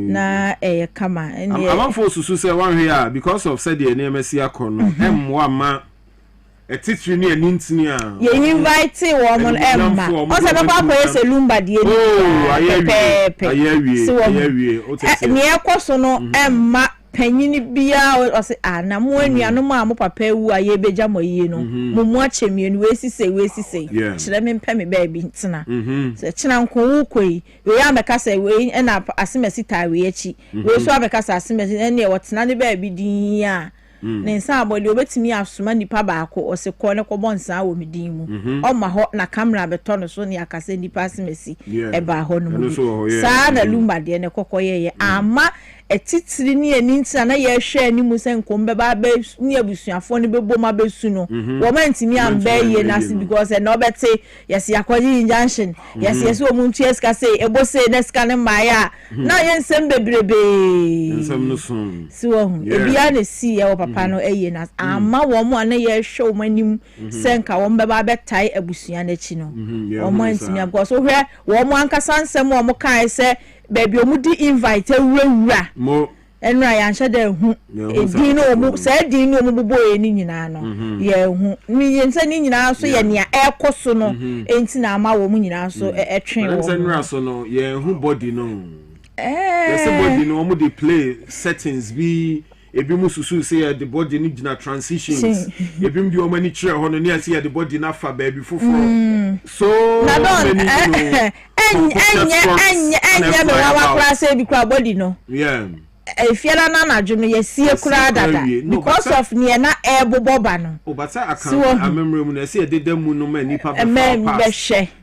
na kama amamfo susu se wan hwe a because of said the name si akono emwa ma etitri ni anintini a ye invite woman emma o se papa ko ese lumba die ni ayewie o te ni ekoso no emma panyini bia o se na mo anuanom a mo papa ewu a ye beja mo yie no mo mo achemienu we sise kire me mpa me ba bi ntina se kina nko wo koi we ameka se we na asemesi ta we achi we so ameka se asemesi ene wo tena ne ba bi din a ne nsa abodi obetimi asoma nipa baako o se ko ne ko bonsa wo medin mu o ma ho na camera beto no so ne akase nipa asemesi e ba ho no sa na lumba de ne kokoye ama etitiri ni eninti na ye hwe animu se nkombe ba ba ni abusuafo ne bebo ma besu no wo ma ntimi amba ye na si because no bete yes yakwaji injunction yes wo muntu eska se ebo se na ska ne maya na ye nsem bebrebe nsem no so si wo hu ebia na si ye wo papa no eye na ama wo mo na ye hwe wo manim se nka wo mbeba betai abusua na chi no wo ma ntimi because wo hwe wo mo ankasa nsem wo mo kan se baby omudi invite ewura mo enra ya nche de hu edin no mu se din no mu boboye ni nyina no ye hu ni yense ni nyina so ye ne ekoso no enti na ama wo mu nyina so etwen wo se nra so no ye hu body no yes body no mu dey play settings bi ebi mu susu say the body ni gina transitions ebi mu di o mani kire ho no ne say the body na fa baby foforo so enya me wa kura say bi kura body no efiela na na dwom ye sie kura dada because of ne na eboboba no o bata account amemre mu na say dedam mu no ma nipa be fa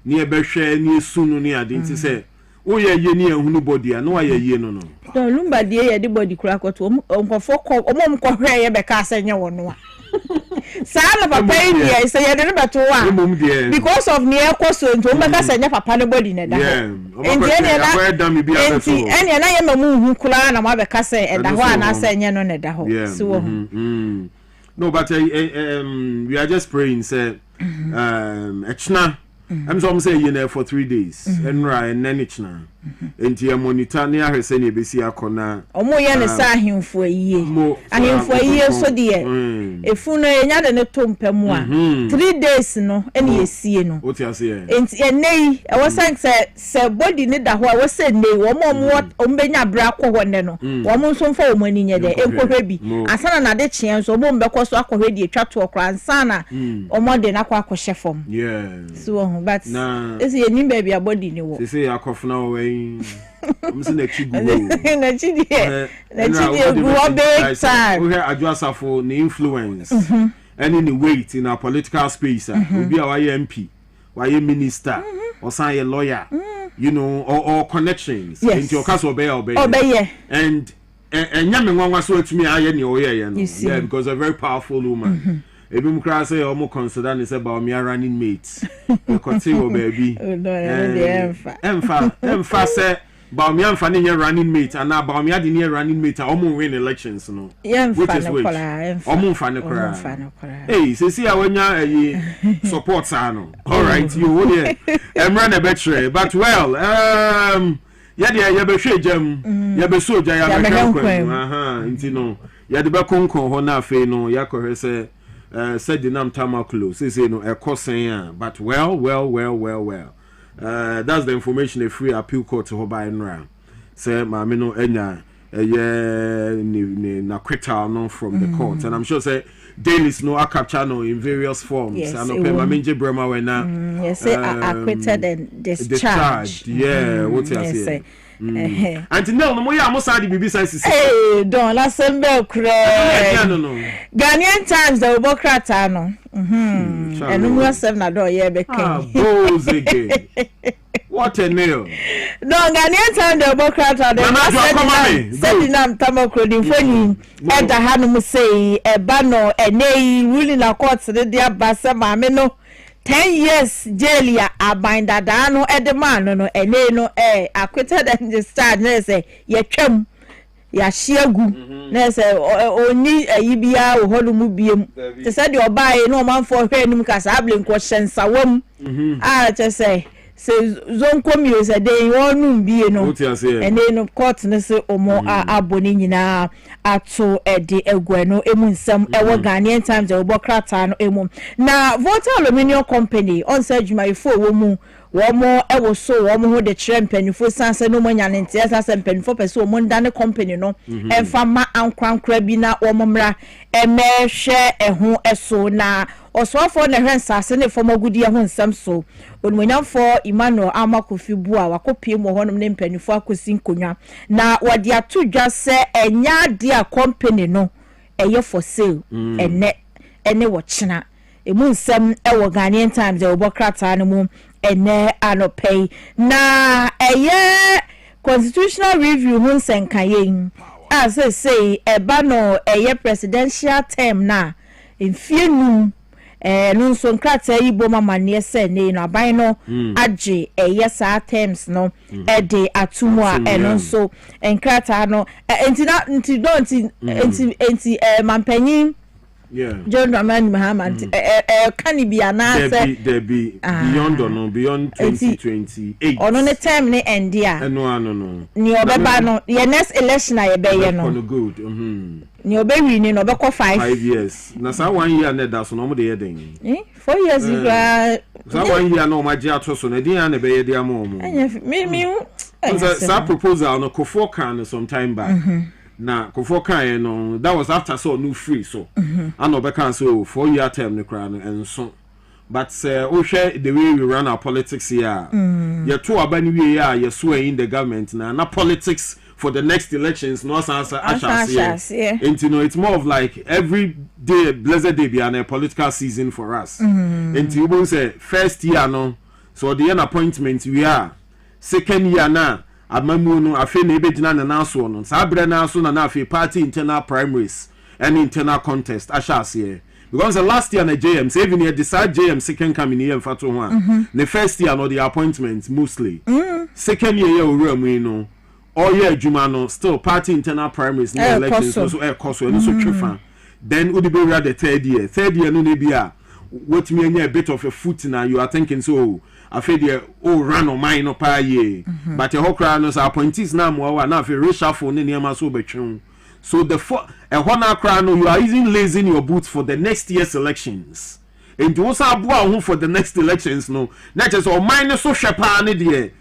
ne e behwe ne esunu ne ade nti say o ye ye ne ehunu body a no wa ye ye no no don lumba de ye de body kura kwato onkofo ko omom ko hwe ye be ka asanye wono a sana papa ni say ye de beto wa because of ne ekoso nto o be ka asanye papa ne body ne da enti ene na ye mamu hu kura na ma be ka say e da ho na asanye no ne da ho so wo no but we are just praying say echna I'm so say you know for 3 days enra and nenichna enti e monitor ne ahwese ne besi akona omo ye ne sa ahemfo ayiye so de efu no enya de ne tompam a 3 days no ene yesie no otiase enti enei e wo sank se body ne da ho a wo se nei wo mo benya bra akọ ne no wo mo nso mfa wo mani nye de enkohwe bi asana na de chien so mo mbekọ so akọhwe de atwa to okra ansana omo de na akọ shefom so but ese ye nim baby body ne wo say akofna we mse na chigu na chidi go big time we hear adwasafo ne influence any the weight in our political space obi a why MP why minister or say lawyer you know, or connections into your castle obey. And Yamangwa so to me, I yeah, because a very powerful woman. Ebim kra say omo consider ni say ba me running mates. Continue baby. Emfa say ba me amfa ni running mate and ba me ade ni running mate omo win elections no. Which is which? Omo mfa ne kra. Hey, see awanya support sa no. All right, you wo there. Emra na betre, but well, ya be hwe jam, ya be so ja ya be kan. Nti no, ya de be konkon ho na afi no, ya kohwe say said the name Tamaklo, say no a cosin, but well. That's the information a free appeal court to Hoba and Ram. Say Mamino Enya na quita no from the court. And I'm sure say dailies no a capture no in various forms. Yes, and okay, Maminje Brema when yes, say acquitted and discharged. Yeah, what you say. And now no more almost had the BBC. Hey, don't last Sunday cry. Ghanaian Times the Obokrata no. And no more 7 na do ye be king. What a nail. No Ghanaian Times the Obokrata the said nam Tamakro din foni e da hanu say e ba no enei ruling na court de dia basa ma me no 10 years jail ya abinda da no edema no ene no acquitted and discharged na say ye twam ya hyiagu na say oni ayibia wo holu mu biem te say de obae no manfo hwe nim kasa able nko hyensa a che say zonko mi o say dey wonu bie no ene no court ne say omo aboni nyina ato de egweno emu nsam ewo Ghanaian Times e Obokrata no emu na Volta Aluminium Company on say jumaifo wo mu wo mo ewo so wo mo ho de trempanifo sanse no manya ne ntia sanse mpanifo pese wo mo ndane company no emfa ma ankrankra bi na wo mo mra emehwe eho eso na osofo na hwen sase ne fom agudi eho nsam so onmonyamfo Emmanuel Amakofi bua wakopie mo honom ne mpanifo akosi nkonwa na wode atodwa se enya de a company no eye for sale ene wo chena emu nsam ewo Ghanaian Times e Obokrata no mu ene anopay na eye constitutional review hun senkayen as I say eba no eye presidential term na mfienu no so nkrata ibo mama ne se ne no aban no age eye sa terms no de atumu a eno so nkrata no enti mampanyin John Dramani Mahama can be an answer beyond 2028 ono ne time ne endia no ni obeba no your next election aye be ye no good ni obewi ni no be ko 5 years na sa 1 year na da so no mo de ye den 4 years sa 1 year no ma je ato so na din na be ye de amomo me sa proposal no Kofo kan some time back na Kofo kan no that was after so no free so and obeka so 4 year term ne kra no enso but we share the way we run our politics here you two abani we here you so in the government na politics for the next elections no answer ashas and you know it's more of like every day blessed day be a political season for us and you will say first year no so the end appointment we are second year na amamu no afi na ebegina na naso no sabre na so na afi party internal primaries and internal contest ashas here because the last year na JM even here decide JM second coming here mfato ho a the first year no the appointments mostly second year owura mu no all year adwuma no still party internal primaries no elections so coso no so twifa then would be rather third year no na bia what me anya a bit of a foot now you are thinking so afi there run on mine no pa ye but the whole crowd no appointees na mo na afi reshuffle ne niam so betwem so the honor crowd no you are even lazing your boots for the next year's elections and you also aboa for the next elections no not just or mine so shepa ne there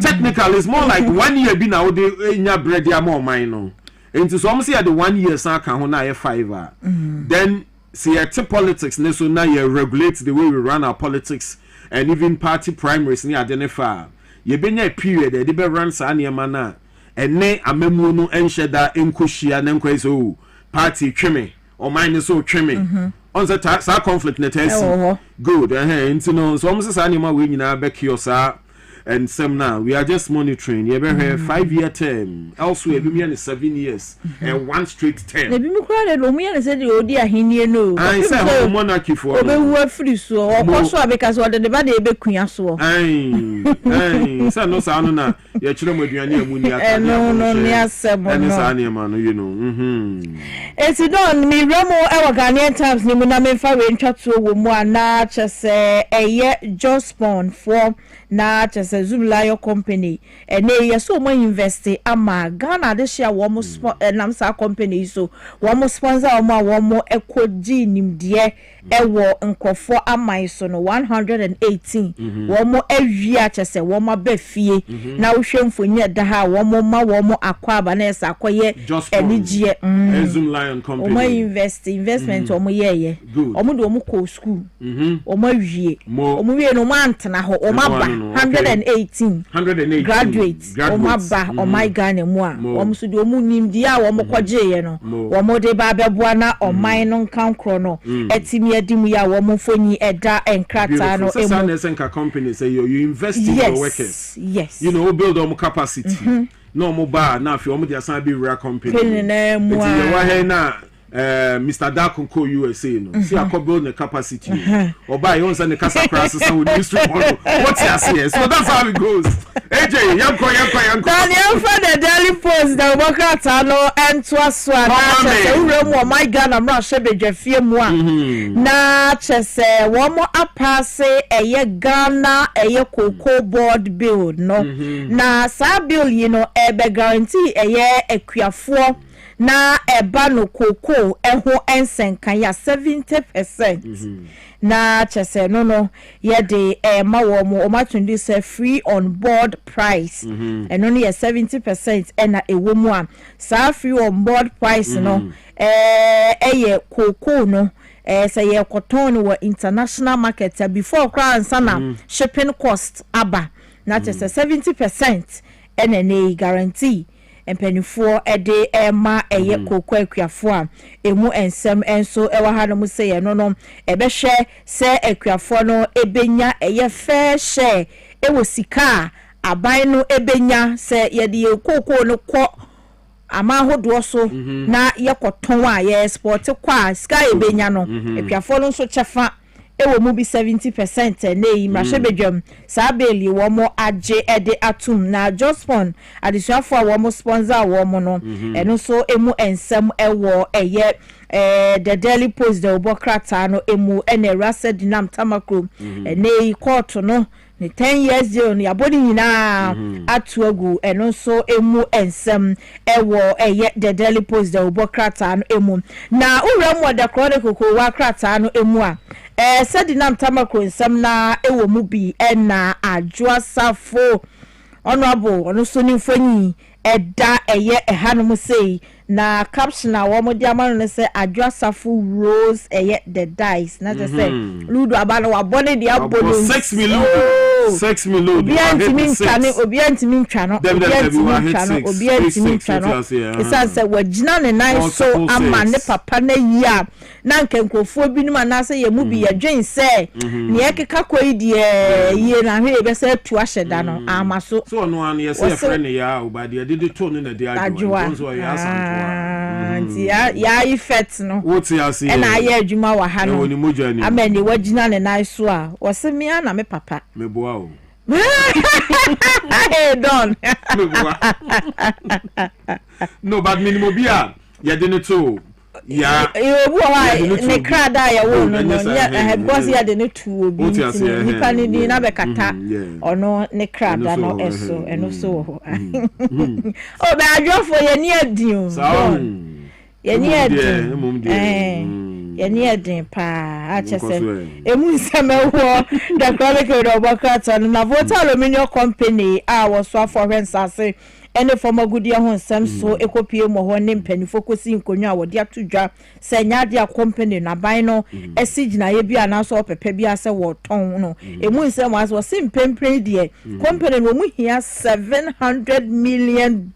technically it's more like 1 year be now the nya bread ya more mine no and so almost say the 1 year san kan ho na ye 5 then see at politics ne so now you regulate the way we run our politics and even party primaries ni identify ye benya a period e be run sa niema na ene amemu no enhyeda enkohia na nkwa so party tweme or mine so tweme on that sa conflict na test good into no so almost sa niema we nyina be kio sa and some now we are just monitoring. You ever heard 5-year term? Elsewhere, we mean 7 years and 1 straight term. The people cried no me and said the Odia Hinia no. I said monarchy for over free so also because what the bad be queen so. Aye, so no sound na your children with you no near seven. And it's any man, you know. It's done me Ramo our Ghanaian times ni muna me fa we ntwa to wo mu ana chese eye Jospon for na chese Zumlayo company ene ye so mo invest ama Ghana de share wo mo namsa company so wo mo sponsor wo mo ekoji nimde ewo nkofo amai so no 118 wo mo awia chese wo ma ba fie na wo hwemfonye da ha wo mo ma wo mo akwa aba na esa akoye enigye Zumlayo company o mo investment o mo yeye o mo do mo ko school o mo wie o mo wie no mantena ho o ma ba 118 graduates o ma ba o my Ghana mu a o mo so do mo nimdi a wo mo kwaje ye no wo mo de ba beboa na o man no nkankro no etimi adim ya wo mo foni eda enkrata no emu Senka company say you invest in your workers you know build on capacity no mo ba na afi o mo dey asan be real company na Mr. Dakonko USA no see I build the capacity or buy on the casa prices with history what's your so that's how it goes AJ yanko Daniel for the Daily Post the worker no and twaswa na chese uremu my Ghana mra shebedwe fie mu a na chese wo mo apase eye Ghana eye cocoa board bill no na sa bill you know ebe guarantee eye ekuafo na eba no koko eho ensenkan ya 70% na chese no ye de ma wo mo o matundi say free on board price and only a 70% na ewo mu a sa free on board price no eye koko no say ye cotton wo international market before crown sana shipping cost aba na chese 70% na guarantee empenifo ede ema eye kokwa akuafo a emu ensem enso ewa ha no say ye no ebehwe se akuafo no ebenya eye fair share ewo sika aban no ebenya se ye de kokko no kɔ ama hodo so na ye kɔton a ye export kwa sika ebenya no akuafo no so chefa ewo mu bi 70% na yi mrahwe bedwam sa beli wo mo age ede atum na Jospon adisuafo a wo mo sponsor wo mo no eno so emu ensem ewo eye the Daily Post the obokrata no emu ene rasa dinam tamakro na yi court no ni 10 years deal ni abodi nyina atuagu eno so emu ensem ewo eye the Daily Post the obokrata no emu na uwra mu da chronicle ko wa krata no emu a sedinam tamakro nsem na ewo mu bi na adwoasafo honorable ono so ni mfonyi eda eye ehanom sei na caption a wo mo di amano ne se adwoasafo rose eye the dice na just say ludo abano wa bone di abono 6 million 6 million obi antimi ntwa no obi antimi ntwa no isa se wagina ne nan so ama ne papa na yia na nkenkofuo binum anase ye mu bi ye dwen se ne ekeka koidi ye na hwe be se tu ahyeda no ama so no an ye se friend ya obade de to no na de adwo so ya asanto anti ya effect no woti ase e na ya adwuma wa ha no amani wagina ne nan so a wo se me na me papa me boa o hey don no but minimum bia ya de ne to ya ebu wa ne krada ya wo no ya because ya de ne to obi nipa ni di na be kata ono ne krada no eso eno so ho o be adwofo ye ni adin o ye ni adin yeni edin pa achese emu nsemewo the chronicle of Bokata na Vota Aluminium Company a was so for hensase ene former goodie ho nsem so ekopie mo ho ne mpanifo kosi nkonwa wode atodwa se nyade a company na ban no esigina ye bia na so pepe bia se wo ton no emu nsem as was simpempren die company no mu hia $700 million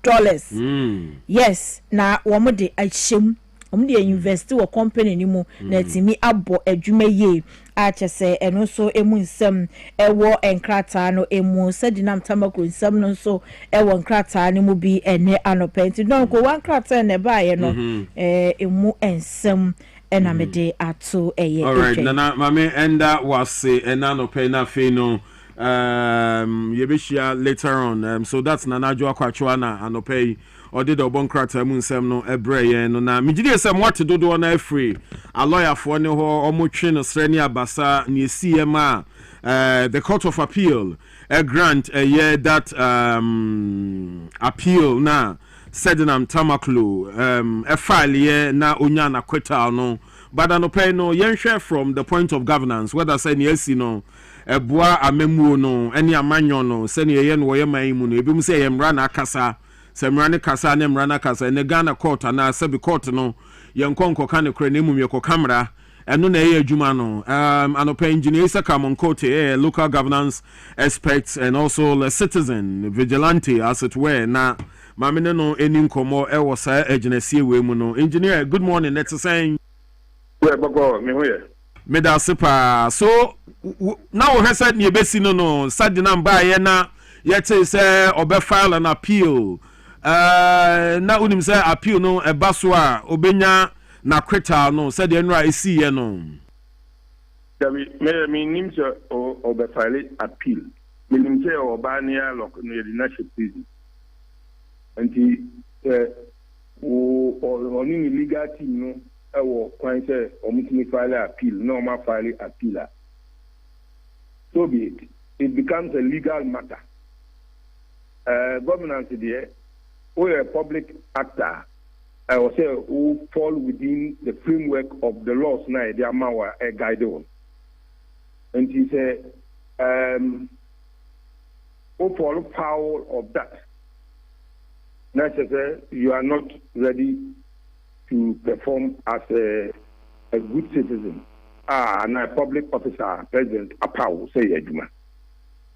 yes na wo mo de ahyem omde invest wo company ni mu na timi abo adwuma ye achese eno so emu nsem ewo enkrata no emu sedinam tamako nsem no so ewo enkrata ne mu bi ene anopenti don ko wan krata ne ba ye no emu ensem ena mede ato eye alright nana mame enda wase enanope na fe no yebeshia later on so that's nana jo akwachwa na anope odi do bon krata mu nsem no ebreye no na migide sem what dodo na free a lawyer for ne ho omotwe no srani abasa ne CMA the court of appeal a grant a year that appeal na Sedinam Tamaklu a file ye na unyana kweta no but anope no yenhwe from the point of governance whether say yes no ebua amemu no eni amanyo no se ne ye no ye man mu no ebim se ye mra na akasa se mra ne kasa ne mra na kasa ne Ghana court na se be court no yenkonko ka ne kra ne mu yeko camera eno na ye adwuma no anope engineer Sakamon Kote local governance experts and also a citizen vigilante as it were na mamene no eni nkomo e wo sa agency we mu no engineer good morning let's saying yeah bako me hoye me da sepa so now we said ni ebesi no sadina mba ye na yete say obe file an appeal na unim say appeal no e baso a obenya na kweta no said the nra esi ye no me nim say obe file appeal me nim say oba nia lock no ye na prison anti o ni legal team no ewo kwan say omutimi file appeal no ma file appeal so be it becomes a legal matter governance there or a public actor I will say who fall within the framework of the laws na they are a guide on and he said who fall foul of that necessary you are not ready to perform as a good citizen. And a public officer, President Apau, say Eduma.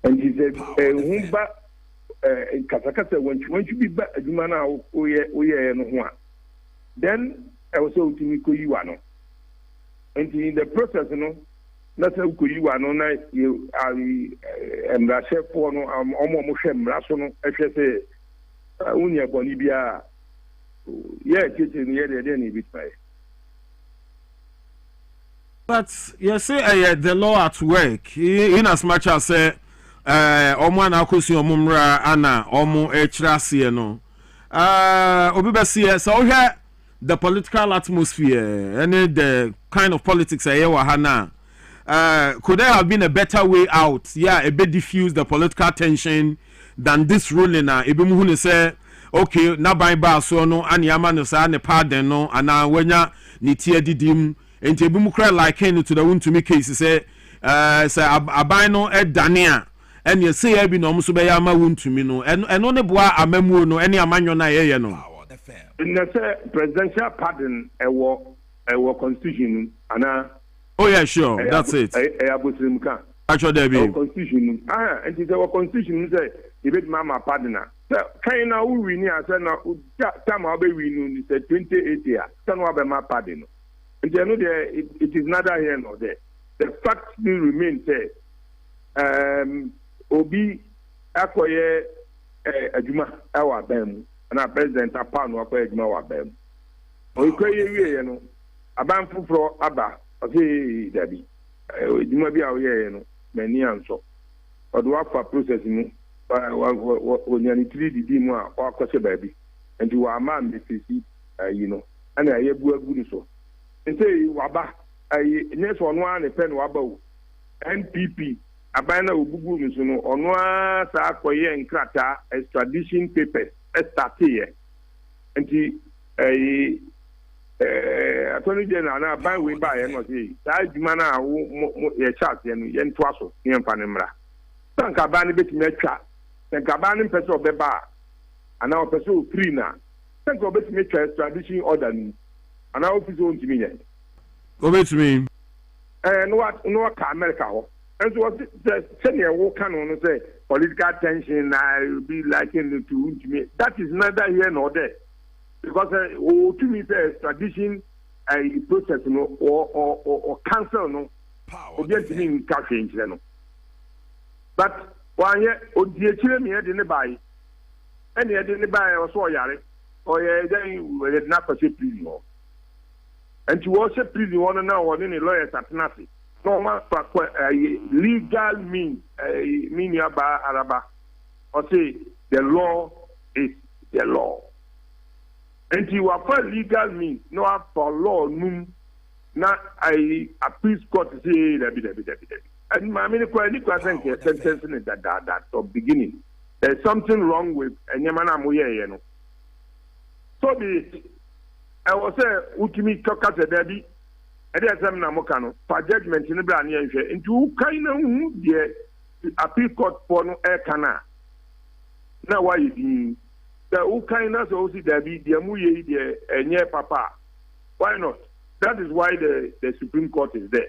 And he said, Humba, Kasakasa, when you be back, Eduma now, then I was so to Mikuano. And in the process, you know, that's how Kuyuano, you are and the chef for no, I'm almost rational, I should say, Unia Bonibia. Yeah, kitchen yeah, they bit by. But you say the law at work in as much as say omo na akosi omumra ana omo echrasie no obi be see so here the political atmosphere and the kind of politics here wa hana could there have been a better way out a bit diffuse the political tension than this ruling na ebi mu hu say okay na ban ba so no ani ama no sa ne pardon no ana wanya ni tie didim enti ebi mu kra like to the wontumi case say aban no edane a ene say e bi no so be ya ama wontumi no eno ne boa amamuo no ene amanyo na ye no in the presidential pardon ewo constitution ana oh yeah sure that's it actually there be constitution and it our constitution say e be mama pardon kind na we win as na time we win is 28 years can we be my pardon and you know it is neither here nor there the fact still remains obi akoye adwuma awa bam na president apanu akoye adwuma wa bam o ikoye wie no aban fufuro aba o say dabi adwuma bi awo ye no mani anso odo afa process mu onyani 3D mu a akose baabi enti wa ma mbefisi ana yebu agu ni so enti waba nyeso ono a ne pen waba o NPP abana ogugu mi so no ono a sa akoye nkrata extradition papers start here enti attorney general na ban we ba ye no say sa adwuma na ye chat ye no ye nto aso ye mfa ne mra sanka ba ne betimi atwa sanka ba ne pese obeba ana o pese o free na sanka obetimi atwa extradition order ni ana office on timi ye obetimi no ka America ho and so senior wo kan no say political tension na be likened to me that is neither here nor there because to me say extradition process no or cancel no obi ntimi nka hwe nkyerɛ no but wanyɛ odi akyire me yɛde ne bae ɛne yɛde ne bae ɔso ɔyare ɔyɛ dan yɛde na kɔhyɛ prison hɔ nti wɔhyɛ prison hɔ no na wɔne ne lawyers atena ase na wɔma fa legal means mean aba araba ɔse the law is the law nti wafa legal means na wafa law num na appeals court say dabi and I mean sentence in that of beginning there's something wrong with enyamana moye no so be it I was say ultimate kaka se dabi e dey asem na moka no for judgment ni bra na nhwe nti u kan na hu de appeal court for no e kana na why you the u kan na so si dabi de amuye de enye papa why not? That is why the Supreme Court is there.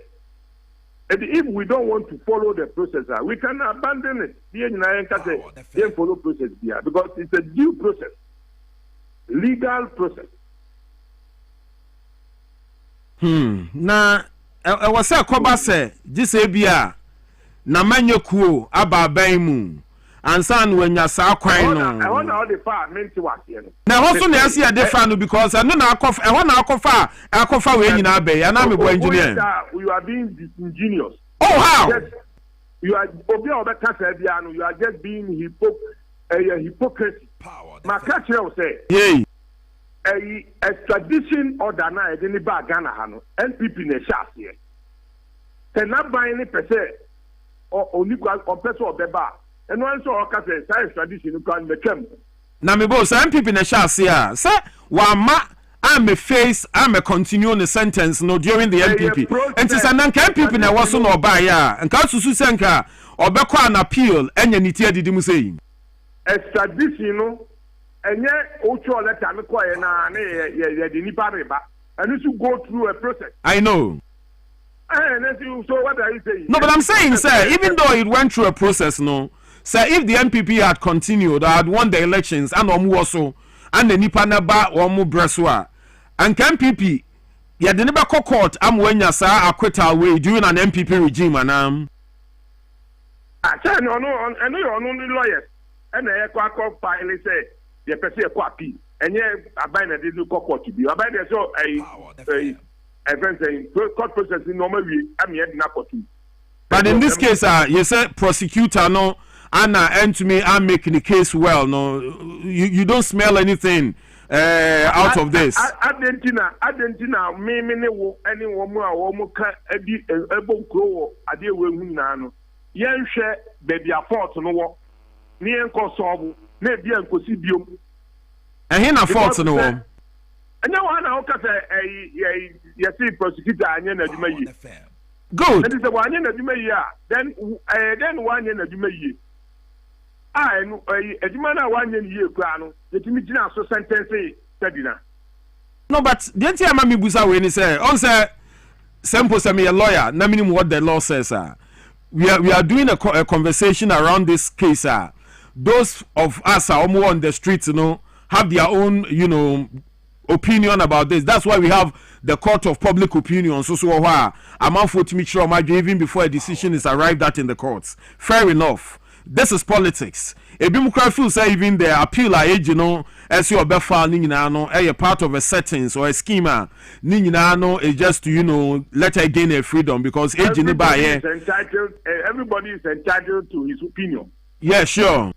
And if we don't want to follow the process, we can abandon it. Don't follow process here because it's a due process, legal process. Na I was a Kwabase, Gisabia, na manyokuo aba baimu. Ansan when ya sa kwan no I want all the far meant to work here na ho so na asi ade fa no because I no na akofa we nyina be ya na me boy engineer you are being disingenuous. Oh how you are obi obeka say bia no you are just being hypocrisy ma catch you say a extradition order na e ni ba Ghana ha no NPP na sha ase te na ban ni pese o onikwa opeso obeba and one so okay say tradition can become na me bo say MPP na sha ase a say wa ma am a face am a continue the sentence no during the MPP and say na MPP na was no oba ya nka susu se nka obekọ an appeal enya niti adidi mu say extradition no enye ocho letter me ko ye na ye de nipa reba and you go through a process. I know. So what are you saying? No, but I'm saying, sir, even though it went through a process, no, sir, if the NPP had continued, or had won the elections, and also, and the Nipanaba or Mubreswa, and NPP, yeah, the never court, I'm when you say acquittal way during an NPP regime, and I know you're only lawyers, and I quack finally say, the person a quacky, and yeah, I bind a little court to be. I bind a so a court process in normal way, I'm yet not to. But in this case, you said prosecutor, no, and to me, I'm making the case well, no, you don't smell anything out of this. Argentina, me, any woman, or able crow, I deal with Nano. Yen share, baby, a fault no near Kosovo, maybe Uncle Sibium. And he not fault no one. And now I see prosecutor and you good. And it's a 1 year that you may then 1 year that you may I know a demand 1 year crown, that you may so sentence Tedina. No, but the entire Mammy Busa when he said, on say, Sample send me a lawyer, no meaning what the law says, we are doing a conversation around this case, those of us are more on the streets, you know, have their own, you know, opinion about this. That's why we have the court of public opinion. So I'm out for to make sure even before a decision is arrived at in the courts. Fair enough. This is politics. A Bimukra feel say even the appeal age, you know, as you are a part of a settings or a schema. Ninano is just to, you know, let her gain her freedom because age in the everybody is entitled to his opinion. Yeah, sure.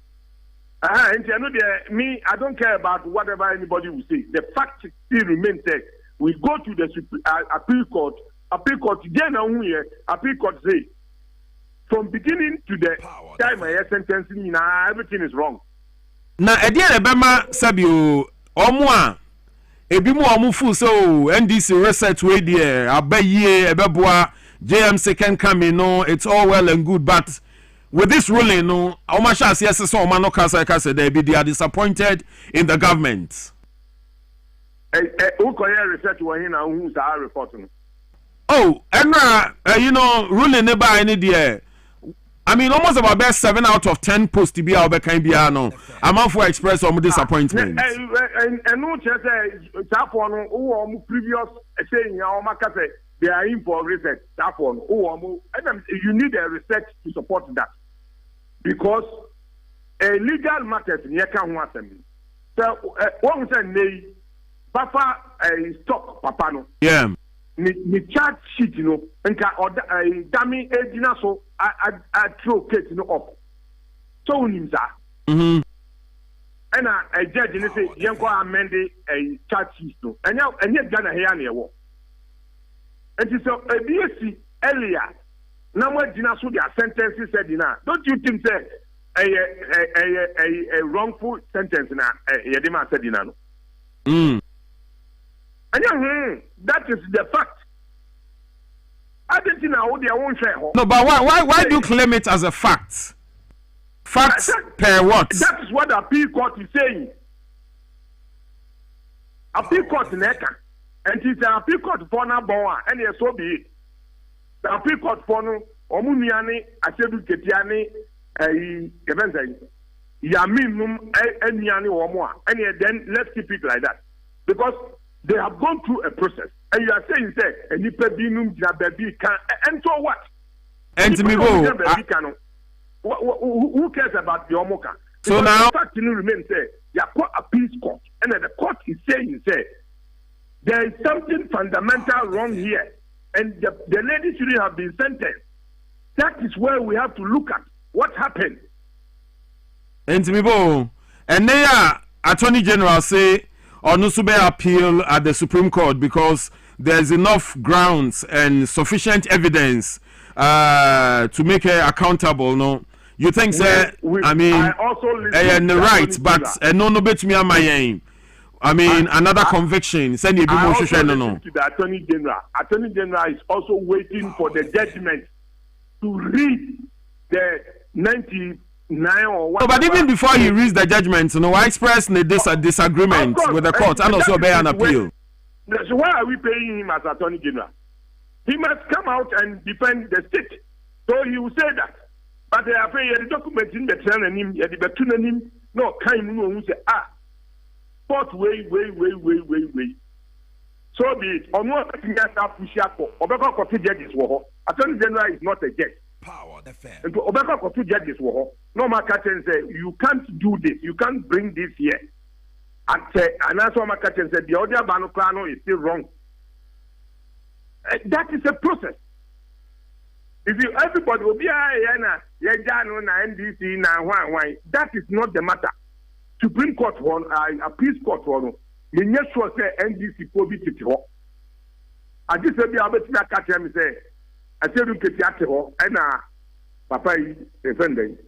And you know, me, I don't care about whatever anybody will say. The fact still remains that we go to the appeal court. Appeal court, appeal court say, from beginning to the time I sentencing, everything is wrong. Now, Eddie Ebema Sabio, Omwa, Ebimu Omufu, so NDC research way there, Abaye, Ebeboa, JMC can come in, no, it's all well and good, but with this ruling, no, Omasha yes, so Mano Kasa they are disappointed in the government. Research who's our reporting. Oh, and you know, ruling never any day. I mean, almost about best 7 out of 10 posts to be our kind piano. I'm out for express some disappointment. And no chance, previous saying, they are in for research. That one, and you need a research to support that because legal matters in Yaka Wassam. So, one said, nay, Papa, stop, Papa, no. Yeah. Me charge sheet, you know, and dummy agina so I throw case, you know, up. So, mm-hmm. And I judge and say, Yanko amended a charge sheet, no. And yet, Ghana here near war. And so, a BSc earlier, now what Gina so their sentences said, don't you think that a wrongful sentence in a Yadima said, no? And that is the fact. I didn't know their own share. No, but why do you claim it as a fact? Facts per what? That is what the appeal court is saying. Appeal court in Eka. And it's an appeal court for Naboa, and yes, so be it. The appeal court for no, Omuniani, Asebu Ketiani, Yaminum, and Yani or more. And then let's keep it like that. Because they have gone through a process. And you are saying, say, and you pay binum, and so what? And to me, who cares about the Omoka? So now, the fact remains, say, you have got a peace court, and the court is saying, say, there is something fundamental wrong here, and the lady shouldn't have been sentenced. That is where we have to look at what happened. And to me, and they are Attorney General say, or no appeal at the Supreme Court because there's enough grounds and sufficient evidence to make her accountable. No, you think, sir? I also and the right, but no bet me on my aim. I mean, another conviction. Send you to the Attorney General. Attorney General is also waiting for the judgment to read the 99 or what. No, but even before he reads the judgment, I expressed a disagreement with the court and also bear an appeal. So why are we paying him as Attorney General? He must come out and defend the state. So he will say that. But they are paying the document in the train and him, the him, no, kind who say, but wait. So be it. On one thing that Obeka Kofi judges were. Attorney General is not a judge. Power defense. And to Obeka Kofi judges were. No Makachen say you can't do this. You can't bring this here. And that's what Makachen said. The other Banokrano is still wrong. That is a process. If everybody will be NDC why that is not the matter. Supreme Court one, appeals court one. You make sure say NDC will be titi. I just said be able to catch him say. I said you get at ho and papa is defending.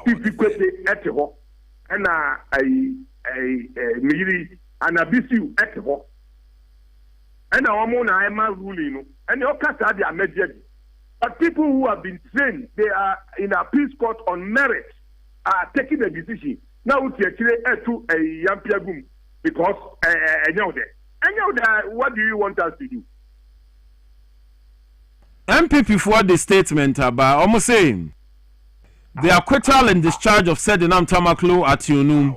Fifty kwete at ho and miri and a BC at ho. And our mona Emma ruling and your cast are their measure. But people who have been trained, they are in a peace court on merit, are taking a decision. Now it's actually to a Yampia boom because what do you want us to do? MPP for the statement about almost saying the acquittal and discharge of Sedinam Tamaklo at Yunum,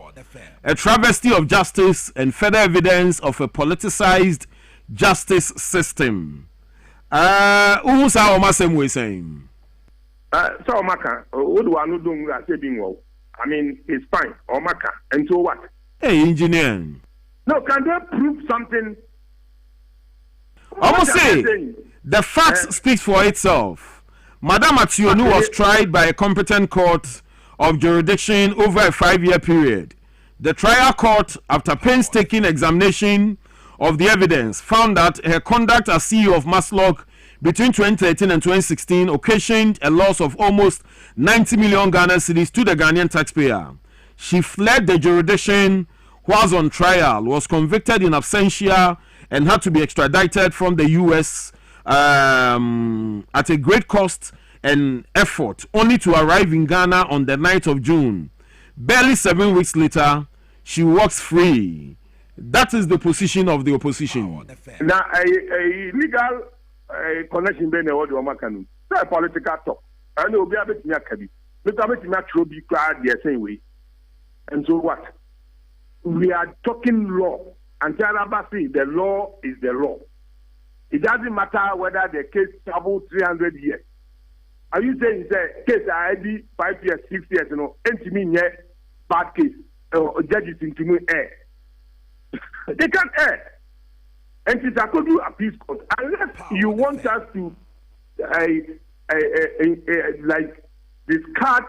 a travesty of justice and further evidence of a politicized justice system. Who's our Masem way saying? So Maka, what do I know doing that saving well? I mean, it's fine. Or Maka, and so what? Hey, engineer. No, can they prove something? Almost say the facts speak for itself. Madame Ationu was tried by a competent court of jurisdiction over a 5-year period. The trial court, after painstaking examination of the evidence, found that her conduct as CEO of Maslog between 2013 and 2016 occasioned a loss of almost 90 million Ghana cedis to the Ghanaian taxpayer. She fled the jurisdiction whilst on trial, was convicted in absentia, and had to be extradited from the U.S. At a great cost and effort, only to arrive in Ghana on the 9th of June. Barely 7 weeks later, she walks free. That is the position of the opposition. Now, a legal connection between the world and a political talk. I know we are betting Yakabi. Look at it, natural be crowd the same way. And so what? We are talking law. And Tarabasi, the law is the law. It doesn't matter whether the case traveled 300 years. Are you saying the case already 5 years, 6 years, you know, and to me, bad case, judges into me air. They can't air. And it's a could do appeal court. Unless you want us to like discard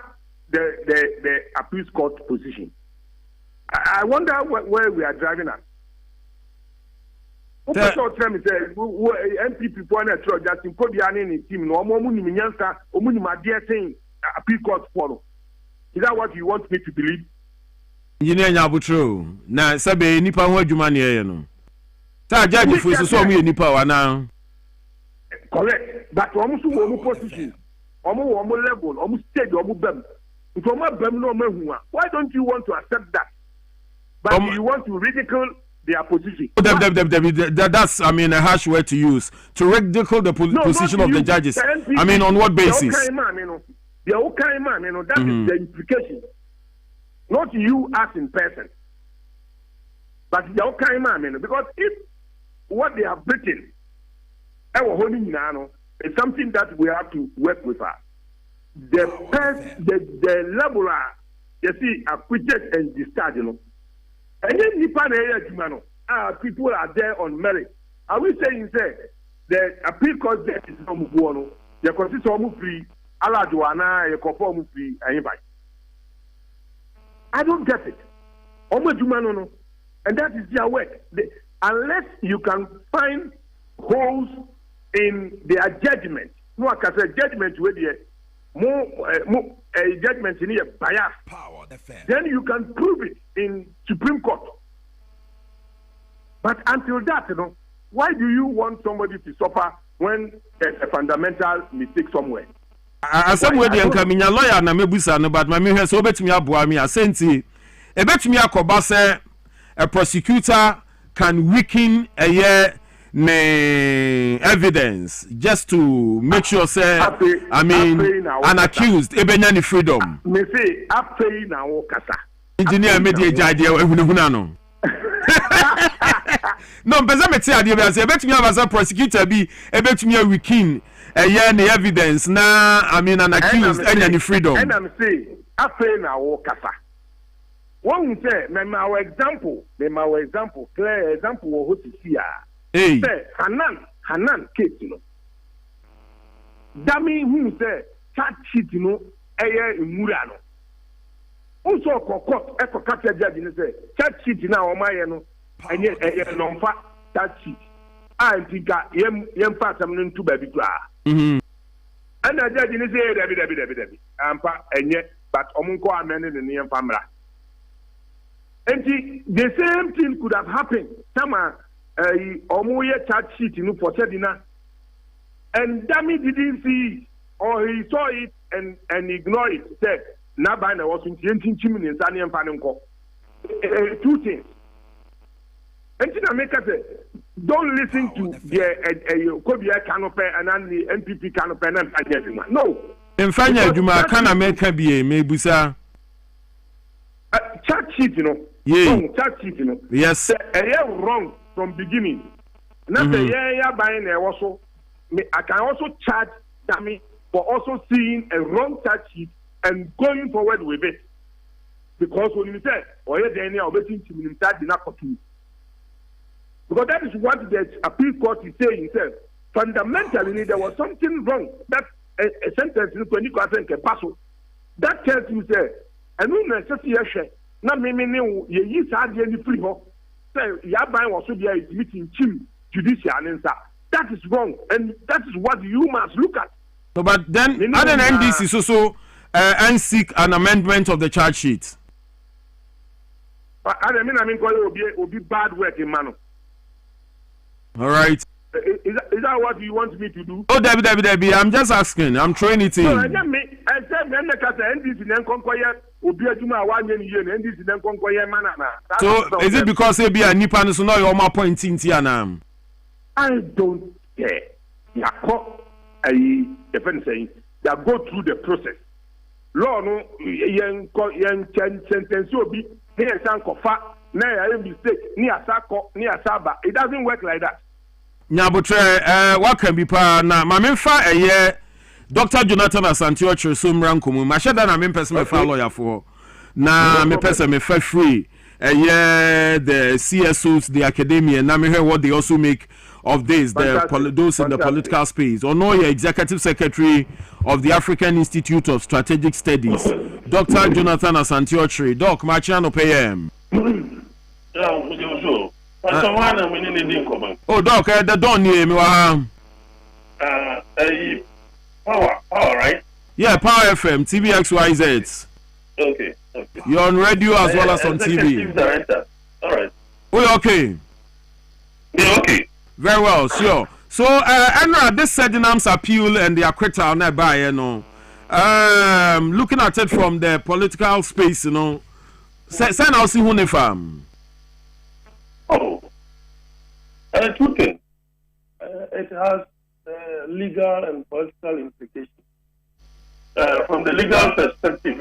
the appeal court position. I wonder where we are driving at. MPP point at Justin Kodiani team no more Munyansa or Munimadia saying appeal court follow. Is that what you want me to believe? Engineer Nyabutro. Na sabe nipa ho adwuma ne ye no. Ta judge fu so me nipa wa na. Correct. But almost one position. Almost one level, almost stage, almost bem. Why don't you want to accept that? But you want to ridicule their position. That's, I mean, a harsh word to use. To ridicule the position of the judges. I mean, on what basis? That's the implication. Not you as in person. But because if what they have written is something that we have to work with us. The level you see acquitted and discharged, you know. And then people are there on merit. Are we saying the appeal court there is no more? The constitution free, Alajuana, a conform free, anybody. I don't get it. And that is their work. Unless you can find holes in their judgment, no, I can say judgment with you. More judgment in a bias, then you can prove it in Supreme Court. But until that, you know, why do you want somebody to suffer when there's a fundamental mistake somewhere? Somewhere the enkaminya lawyer na mebusa no, but my me so betumi aboa me asenti e betumi akoba say a prosecutor can weaken a year evidence just to make sure say I mean an accused ebenya ni freedom me say afei na wo kasa engineer media jade ehunahuna no no pesa meti ade be say betumi abasa prosecutor bi ebetumi weaken year the evidence na I mean an accused enya ni freedom and I'm say afei na wo kasa one say me my example clear example wo ho tisia. Hey. Say Hanan case, you know. Dami who say chat sheet, you know, eye murano. Also court echo capture judge you say chat sheet now o my no and yet no fa chat sheet. I think yem fa some ntu baby kra. And the judge you say debi ampa enye but omunko amene ne yem famra. And the same thing could have happened. Sama Omuye chat sheet in for Sedina, and Dami didn't see it, or he saw it and ignored it. Said, Nabana was in Chimney and Sani and Panenko. Two things. And Tinameka said, don't listen to the Kobia Canopy and the MPP Canopy and Panyasima. No. In fact, Juma Canameka be Mebusa chat sheet, you know. Yeah. Chat sheet, you know. Yes. Wrong. From beginning. Now the buying also I can also charge Dami for also seeing a wrong charge sheet and going forward with it. Because when you say, or any are waiting to me did not continue. Because that is what the appeal court is saying itself. Fundamentally there was something wrong. That a sentence in 20% can pass. That tells you say, and we necessarily na me ye yi sa de ni free ho. Say Yabai was so there is meeting Chim judicial answer. That is wrong, and that is what you must look at. So, but then other than this is also and seek an amendment of the charge sheet. I mean, will be bad work in man. All right. Is that what you want me to do? Oh, Debbie, I'm just asking. I'm throwing it in. No, I said, NDC then conquer Obi Aduma 1 year, NDC then conquer Manana. So, is it because they be a Nipan so now you're my point in Tiana? I don't care. You call a defense saying that go through the process. Law no yen sentence obi here san kofa na ya mistake ni asako ni asaba. It doesn't work like that. Nyabotre what can be pa na ma memfa eye Dr. Jonathan Asante Ochre so mrankomu ma sheda na mempese me fa lawyer for na mempese me fa free the CSOs the academia na me hear what they also make of this those in the political space or no executive secretary of the African Institute of Strategic Studies Dr. Jonathan Asante Ochre doc ma chia no pay oh doc the don near me Power, right? Yeah, Power FM, TVXYZ. Okay. You're on radio as well as on TV. Director. All right. Oh, okay. Yeah, okay. Very well, sure. So, this Sedinam's appeal and the acquittal nearby, looking at it from the political space, send out see who farm. Oh, two things. It has legal and political implications. From the legal perspective,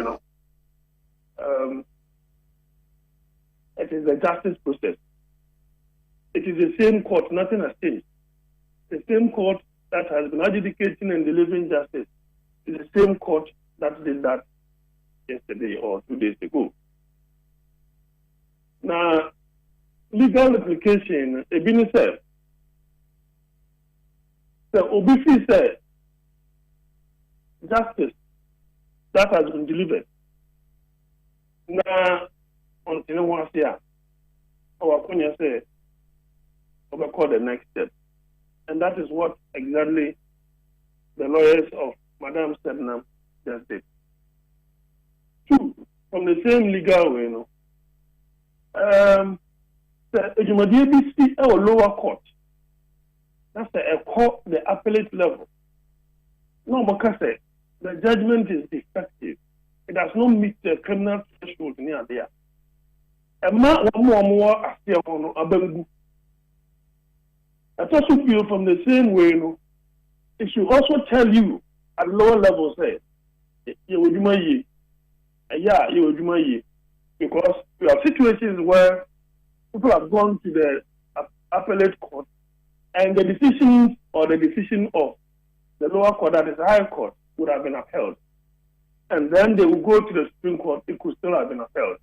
it is a justice process. It is the same court, nothing has changed. The same court that has been adjudicating and delivering justice is the same court that did that yesterday or 2 days ago. Now, legal implication, Ebini said, the Obifi said, justice that has been delivered. Now, on Tinewasia, our Kunya said, we call the next step. And that is what exactly the lawyers of Madame Sednam just did. Two, from the same legal way, the ABC or lower court. That's the appellate level. No, because the judgment is defective. It does not meet the criminal threshold near there. A man more as the Abengu. I also feel from the same way, it should also tell you at lower level, say, you will do my ye. Yeah, you will do my ye. Because we have situations where people have gone to the appellate court and the decision of the lower court, that is the high court, would have been upheld. And then they will go to the Supreme Court, it could still have been upheld.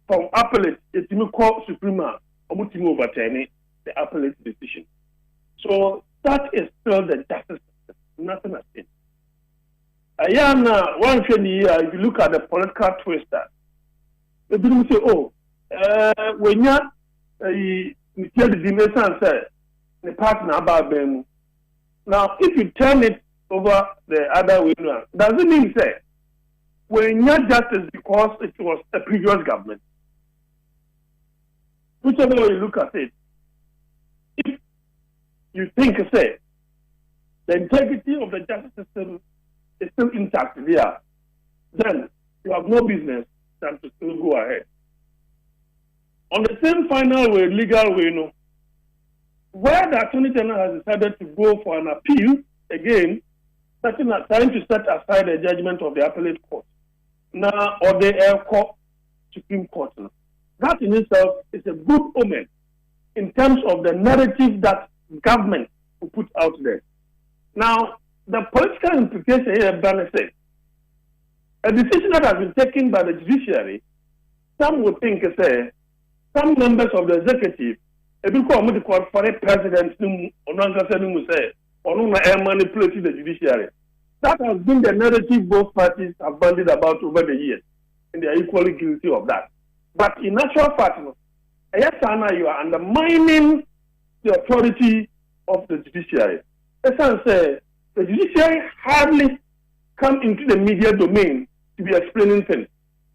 From appellate, it's called Suprema, overturning the appellate decision. So that is still the justice system. Nothing has changed. One year, if you look at the political twister, they didn't say, when you the partner about them. Now, if you turn it over the other way around, doesn't mean say when you're justice because it was a previous government. Whichever way you look at it, if you think say the integrity of the justice system is still intact there, then you have no business than to still go ahead. On the same final way, legal way, where the Attorney General has decided to go for an appeal, again, trying to set aside the judgment of the appellate court, now, or the court, Supreme Court. That in itself is a good omen in terms of the narrative that government will put out there. Now, the political implication here, Bana said, a decision that has been taken by the judiciary, some would think, say, some members of the executive, if you call the court for a president, or manipulating the judiciary. That has been the narrative both parties have bandied about over the years, and they are equally guilty of that. But in actual fact, yes, Anna, you are undermining the authority of the judiciary. As I say, the judiciary hardly come into the media domain to be explaining things.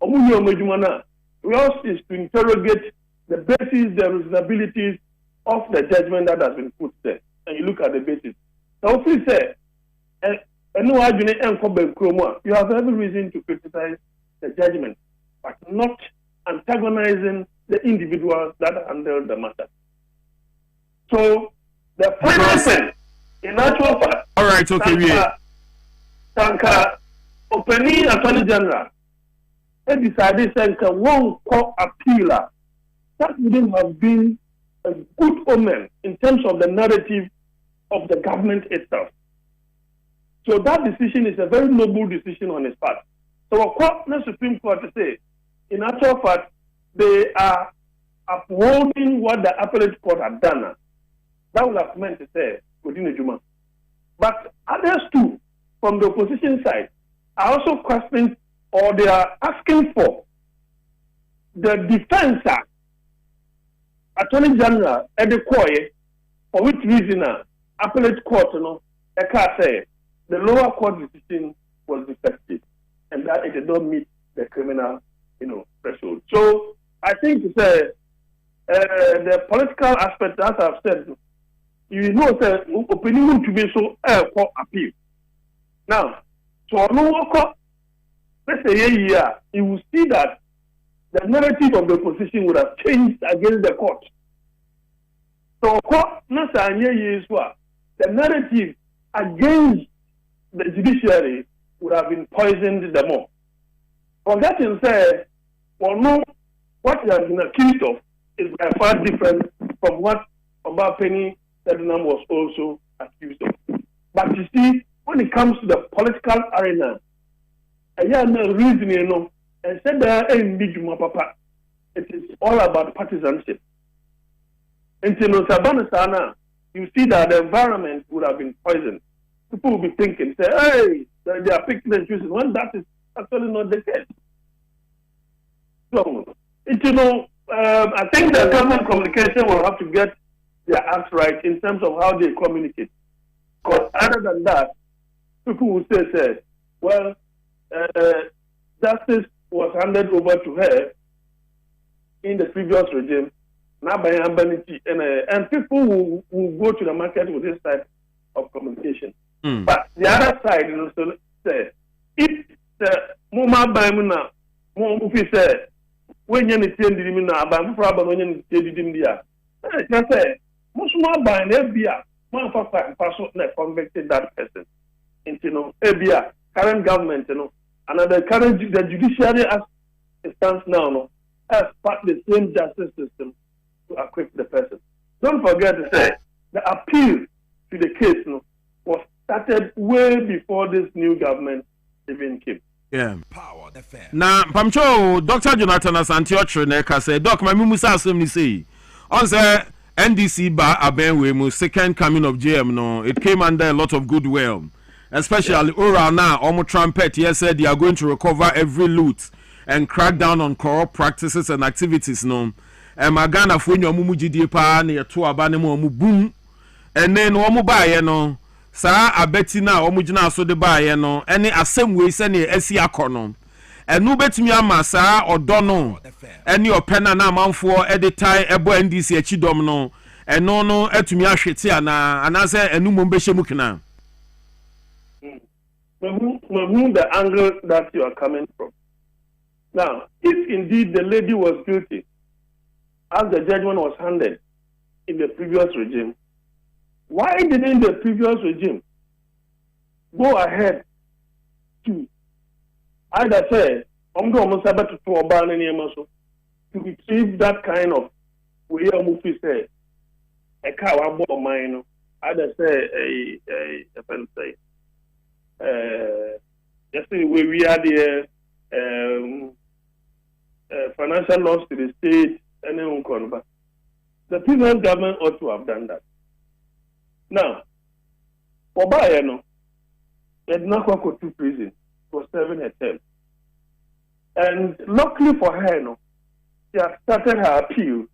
We also is to interrogate the basis, the reasonabilities of the judgment that has been put there. And you look at the basis. Now, if you say, you have every reason to criticize the judgment, but not antagonizing the individuals that handle the matter. So, the final thing, in actual fact, all right, okay, Tanka, opening Attorney General, they decided to one court appealer. That wouldn't have been a good omen in terms of the narrative of the government itself. So that decision is a very noble decision on his part. So what the Supreme Court to say, in actual fact, they are upholding what the appellate court had done. That would have meant to say, Godin Juma. But others too, from the opposition side, are also questioning or they are asking for the defense Attorney General Edekoye, for which reason appellate court, say the lower court decision was defective and that it did not meet the criminal, threshold. So I think to say the political aspect, as I've said, opinion to be so for appeal. Now, so let's say you will see that the narrative of the opposition would have changed against the court. So, the narrative against the judiciary would have been poisoned the more. Forgetting said, what he has been accused of is by far different from what Obafemi Ferdinand was also accused of. But you see, when it comes to the political arena, I have no reason, and said there ain't big papa. It is all about partisanship. Until Sabanasana, you see that the environment would have been poisoned. People will be thinking, say, hey, they are picking and choosing, when that is actually not the case. So, I think the government communication will have to get their acts right in terms of how they communicate. Because other than that, people will say, well, justice was handed over to her in the previous regime, now by Ambanity, and people will go to the market with this type of communication. But the other side, so say, if the Muma Bamuna, Mufi said, when you need to do about problem when you did India, I say, Musuma by an FBA, Mafaka, convicted that person. Into FBA, current government, another current the judiciary as it stands now, has part the same justice system to acquit the person. Don't forget to say the appeal to the case was started way before this new government even came. Yeah. Now, Pamcho, Dr. Jonathan Asantiotre Neka said, Doc, my musa assembly say, on the NDC ba abenwe second coming of JM, no, it came under a lot of goodwill. Especially oral now, Omo Trumpet, yes, said they are going to recover every loot and crack down on corrupt practices and activities. No, and Magana Funyo Mumujidi pa near to Abanemo boom, and then Omo buy no, Sa Abetina Omujina so the buy no, any same way send a Esia corner. And no bet me a massa or dono, any or penna na man for editai ebo NDC chidomno, and no etumia shetiana, and as a numumbe mukina. The angle that you are coming from. Now, if indeed the lady was guilty, as the judgment was handed in the previous regime, why didn't the previous regime go ahead to either say, to retrieve that kind of way of movie say, a car mine, either say yesterday we had the financial loss to the state and then the previous government ought to have done that. Now, for Bayano, they did not go to prison for serving her term. And luckily for her, she had started her appeal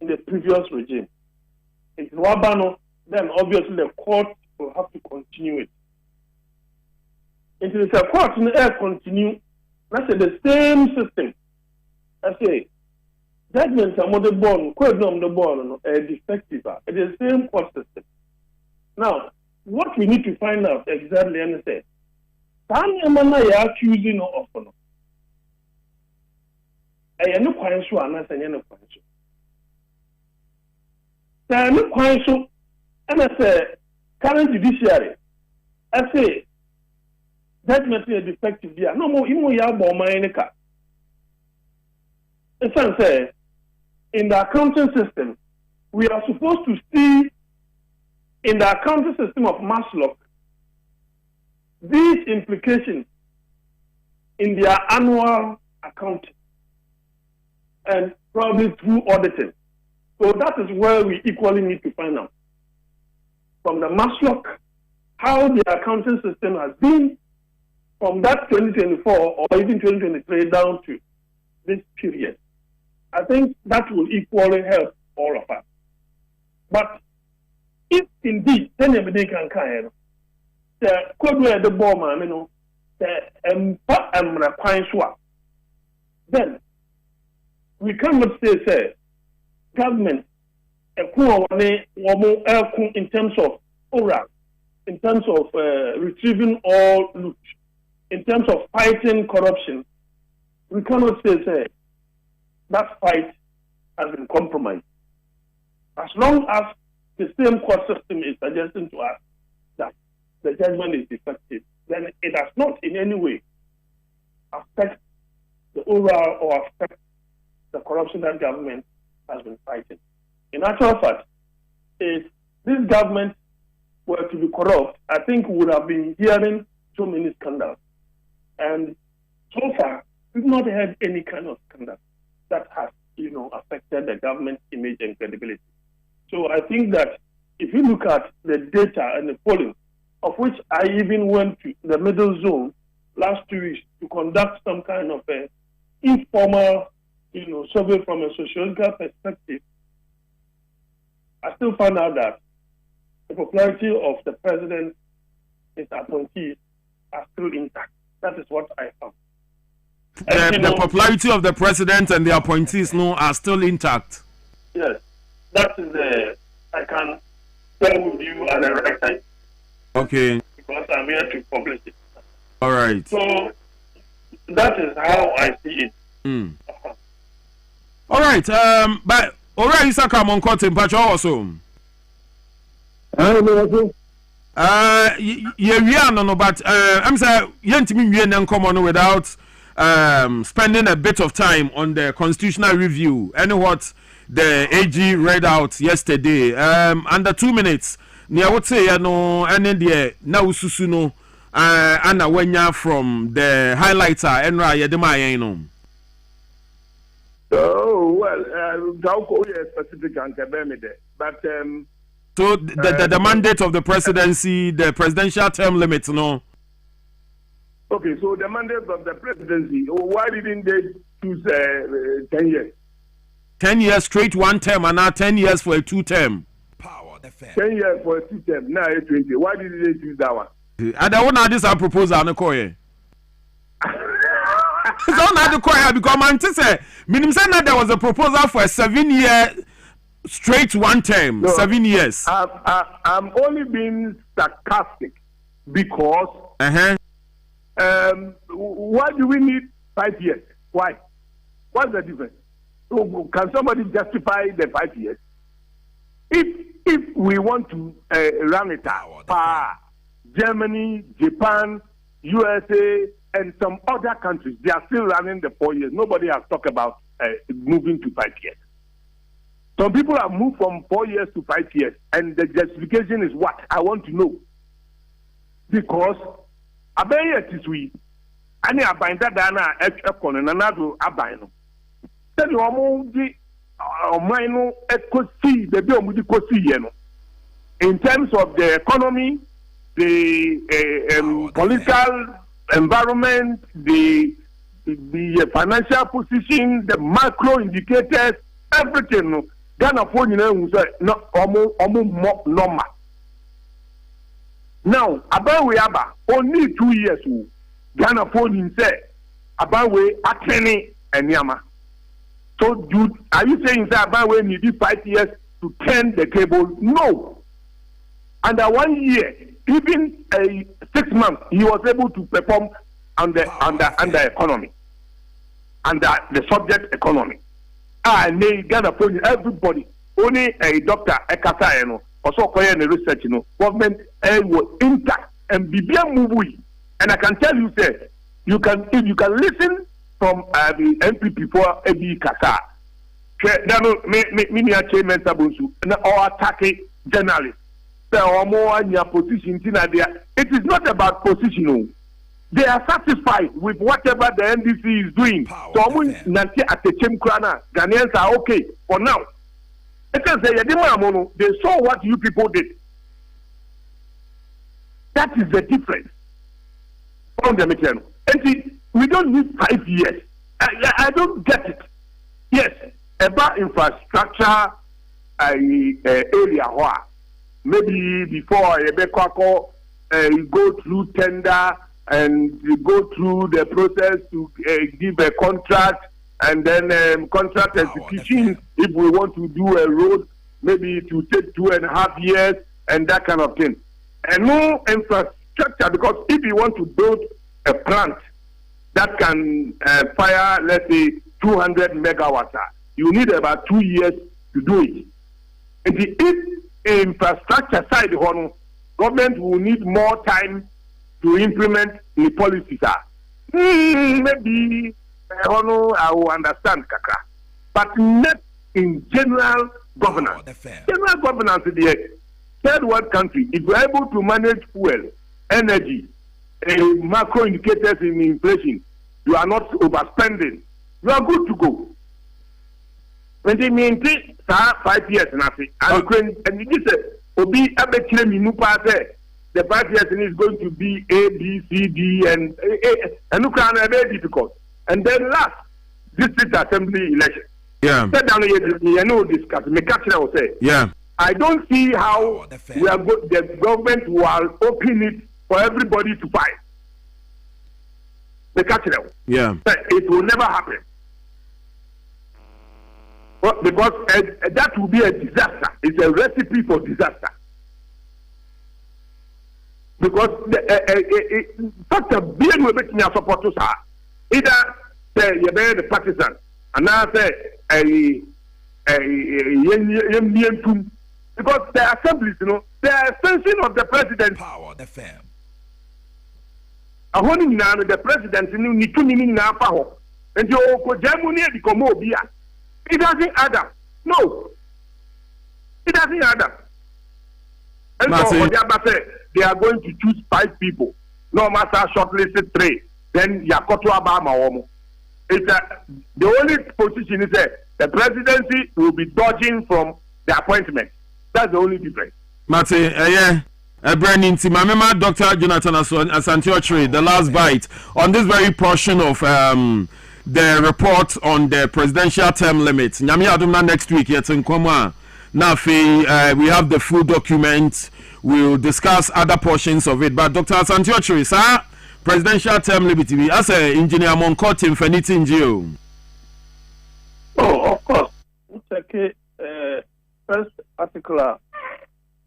in the previous regime. In Wabano, then obviously the court will have to continue it. Until the court in the air continue, that's the same system. I say, judgments are the born, question the born, defective. It is the same court system. Now, what we need to find out exactly, and say, Tanya you are accusing of no. I am no quite sure, and I say, no quite sure. I am not quite sure, and I say, current judiciary, I say, judgment is defective here. No more, you have more money. It's say, in the accounting system, we are supposed to see in the accounting system of Maslow these implications in their annual accounting and probably through auditing. So that is where we equally need to find out from the Maslow how the accounting system has been from that 2024 or even 2023 down to this period. I think that will equally help all of us. But if indeed anybody can kind the Kwabena the bomber, you know, the then we cannot say government in terms of oral, in terms of retrieving all loot, in terms of fighting corruption. We cannot say that fight has been compromised. As long as the same court system is suggesting to us that the judgment is defective, then it does not in any way affect the overall or affect the corruption that government has been fighting. In actual fact, if this government were to be corrupt, I think we would have been hearing so many scandals. And so far, we've not had any kind of scandal that has, affected the government's image and credibility. So I think that if you look at the data and the polling, of which I even went to the middle zone last 2 weeks to conduct some kind of a informal, survey from a sociological perspective, I still found out that the popularity of the president, his appointees, are still intact. That is what I found. The popularity of the president and the appointees are still intact. Yes, that is I can share with you at the right time. Okay. Because I'm here to publish it. All right. So that is how I see it. All right. But already Isaka Monkot in Pacho also. Yeah, no, but I'm saying you come on without spending a bit of time on the constitutional review and what the AG read out yesterday. Under 2 minutes, I would say and then the now susuno Anna Wenya from the highlighter and Yedema. Oh well, specific and but so the mandate of the presidency, the presidential term limits, no. Okay, so the mandate of the presidency, why didn't they choose 10 years? 10 years straight one term, and now 10 years for a 2-term. 10 years for a 2-term, now 20. Why did they choose that one? I don't know this proposal, no koye. Don't have to koye because man say, minimum say that there was a proposal for a 7-year straight one term, 7 years. I'm only being sarcastic because. Why do we need 5 years? Why? What's the difference? So can somebody justify the 5 years? If we want to run it out, Germany, Japan, USA, and some other countries, they are still running the 4 years. Nobody has talked about moving to 5 years. Some people have moved from 4 years to 5 years, and the justification is what? I want to know. Because abẹ́yẹ ti sùn yìí ẹni àbàyìn dáadáa náà ẹ̀kọ́ ní nanado àbàyìn no sẹ́ni ọmọ di ọmọ inú ẹ̀kọ́ sí bẹ̀bí ọmọ di kọ́ sí yẹn no in terms of the economy, the political environment, the financial position, the macro indicators, everything no Ghana for you know ọmọ normal. Now, Abawe Aba, only 2 years, Ghana phone say, Abawe Atene and Yama. So, are you saying that Abawe needed 5 years to turn the cable? No. Under 1 year, even 6 months, he was able to perform under economy, under the subject economy. And Ghana phone everybody, only a doctor, a Katayano. Also, research, government was intact and be movie. And I can tell you, sir, if you can listen from the MPP for ABE Qatar, me chairman Sabunsu or attacking journalists. So more in your position it is not about position. They are satisfied with whatever the NDC is doing. So at the Chimkrana, Ghanaians are okay for now. Because they saw what you people did. That is the difference. And we don't need 5 years. I don't get it. Yes, about infrastructure area, maybe before you go through tender and you go through the process to give a contract and then contract execution. If we want to do a road, maybe it will take 2.5 years and that kind of thing. And no infrastructure, because if you want to build a plant that can fire, let's say, 200 megawatts, you need about 2 years to do it. And if infrastructure side, government will need more time to implement the policies. Maybe I will understand, Kaka. But not in general governance. General governance is the third world country. If you are able to manage fuel, energy, macro indicators in inflation, you are not overspending. You are good to go. When they maintain 5 years, nothing. And it is Obi the 5 years is going to be A, B, C, D, and Ukraine very difficult. And then last, district assembly election. Yeah. Sit down here, discuss. will say. Yeah. I don't see how the government will open it for everybody to fight. Yeah. It will never happen. Well, because that will be a disaster. It's a recipe for disaster. Because such a being will make me support to her. Either say you bear the partisan, and now say because the assemblies, the extension of the president. Power the fam. Ahoning now the president need 2 minutes now power. And you go Germany the Comobia. It doesn't add up. No. It doesn't add up. And so they are going to choose 5 people. No matter shortlisted 3. Then Yakoto Abama. It's the only position is that the presidency will be dodging from the appointment. That's the only difference. Mate, Brennan Timamema, Dr. Jonathan Asante, the last bite on this very portion of the report on the presidential term limit. Nyami Adumna next week yet in Kwama. Now we have the full document. We'll discuss other portions of it. But Dr. Asante, sir, presidential term limit. As a engineer Monkot Infinity NGO. Oh, of course. Okay. First article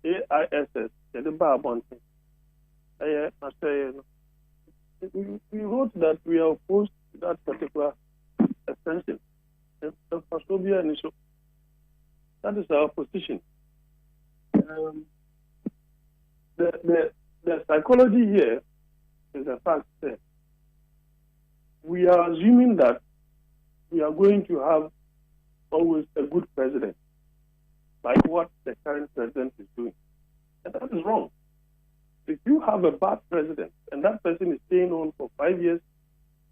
AISS. We wrote that we are opposed to that particular extension. That is our position. The psychology here is the fact that we are assuming that we are going to have always a good president, like what the current president is doing. And that is wrong. If you have a bad president and that person is staying on for 5 years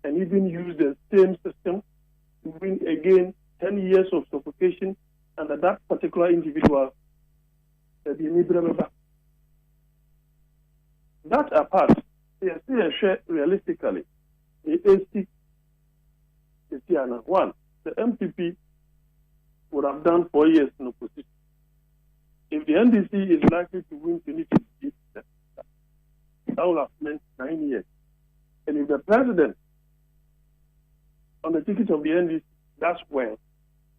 and even use the same system to win again 10 years of suffocation, and that particular individual, that apart, realistically, the AC is here now. One, the MPP would have done 4 years in opposition. If the NDC is likely to win 2050, that will have meant 9 years. And if the president on the ticket of the NDC does well,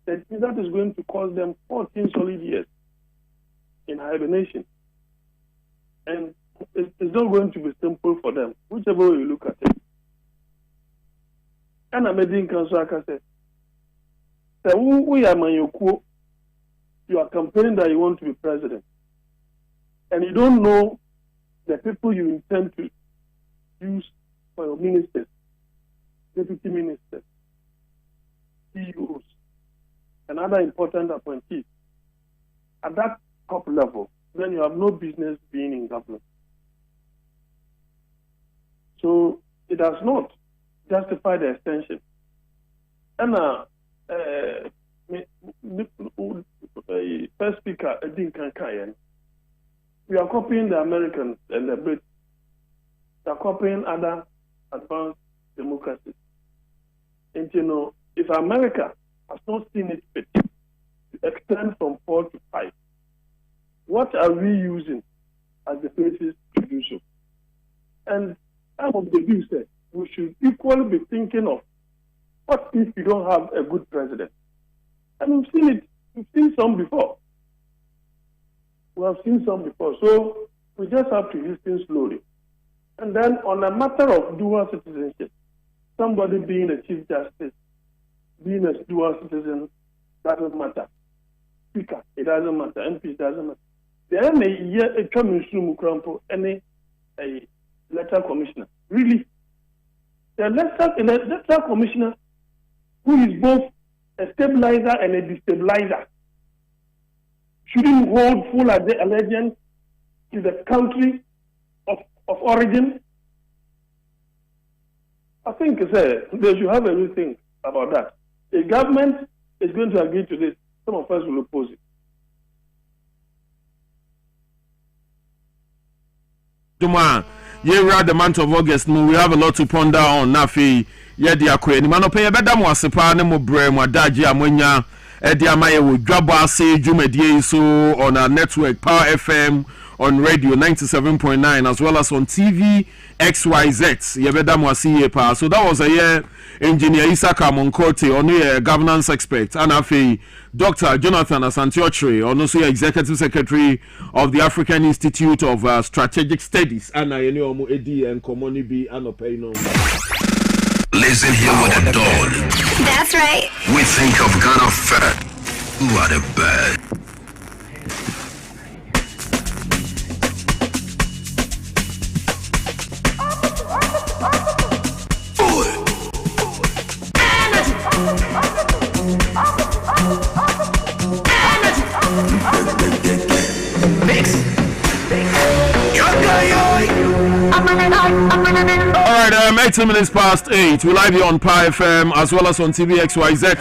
then that is going to cost them 14 solid years in hibernation. And it's not going to be simple for them, whichever way you look at it. And I'm making council, you are campaigning that you want to be president, and you don't know the people you intend to use for your ministers, deputy ministers, CEOs, and other important appointees at that top level, then you have no business being in government. So it does not justify the extension. And first speaker, Edin Kankayan, we are copying the Americans and the Brits. We are copying other advanced democracies. And you know, if America has not seen it fit to extend from 4 to 5, what are we using as the basis to do so? And some of the view said we should equally be thinking of what if we don't have a good president? And we've seen it. We've seen some before. We have seen some before. So we just have to listen slowly. And then on a matter of dual citizenship, somebody being a chief justice, being a dual citizen, doesn't matter. Speaker, it doesn't matter. MP, it doesn't matter. There may be a commission any a letter commissioner. Really? The letter commissioner who is both a stabilizer and a destabilizer shouldn't hold full allegiance to the country of origin. I think they should have a real think about that. The government is going to agree to this. Some of us will oppose it. Duma, yeah, the month of August, we have a lot to ponder on. Nafi, yeah, dear Queen, Manope, better more Sepana, more brain, more Daji, Amonia, Ediamaya with Dwaboase, Jumedie, so on our network, Power FM, on radio 97.9, as well as on TV XYZ. Yeah, better more CA. So that was a year. Engineer Isaka Monkote, only governance expert, and Afi, Dr. Jonathan Asantiotre, also Executive Secretary of the African Institute of Strategic Studies, and Edi and Komoni B and Openo. Listen here with a dog. That's right. We think of Ghana fat. Who are the bad? Alright, 18 minutes past 8. We'll live you on Pi FM as well as on TV XYZ.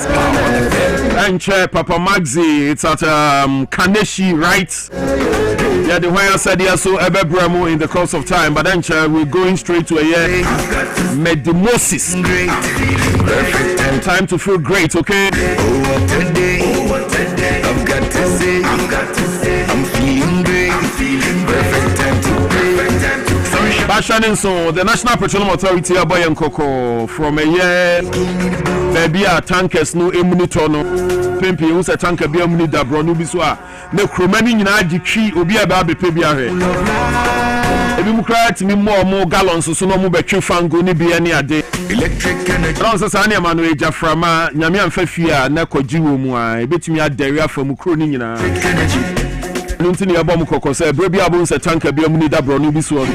And Chair Papa Magzi, it's at Kaneshi, right? Yeah, the way I said here, so ever Bremo in the course of time. But then, Chair, we're going straight to a year. Medimosis. Time to feel great, okay? I've got to say, I'm feeling great. Perfect time to Bashanin, so the National Petroleum Authority Abayan Coco from a year, baby, tankers no immunitono, Pimpi, who's a tanker be immunida, Bronubiswa, no crewmaning in IGP, Ubia Baby Pibia. If you cry to me more gallons, so no more betray fango, ni be any a day. Electric energy. Sanya Manu Jaframa, Yamian Fefia, Nako Jiwumwa, a bit me at Deria from Ukraine. Nuntini Abom Coco said, Baby Abons a tanker be immunida, Bronubiswa.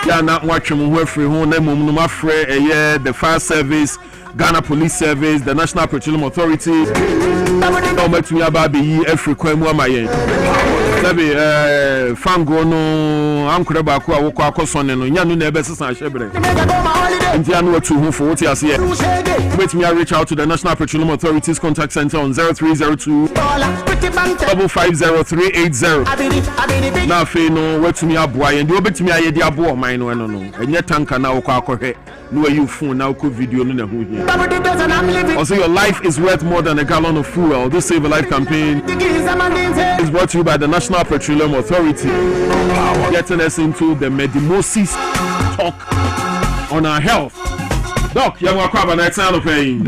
Yeah, not watching who free home, the fire service, Ghana Police Service, the National Petroleum Authority. No matter me about the every kwemu amaye. Sabi fango no ankure ba ko awoko akosone no nya no na ebe sesa shebre. Nti anu otu hu for what you see. Wait me reach out to the National Petroleum Authority's contact center on 0302 550-380. Na fe no wait me aboa ye ndi obetimi aye di aboa man no no. Enye tanka na woko akohwe. No you phone now could video no na hu here. Also your life is worth more than a gallon of fuel. This Save a Life campaign is brought to you by the National Petroleum Authority. Getting us into the Medimosis talk on our health. Doc, young Kwabena Prah pain.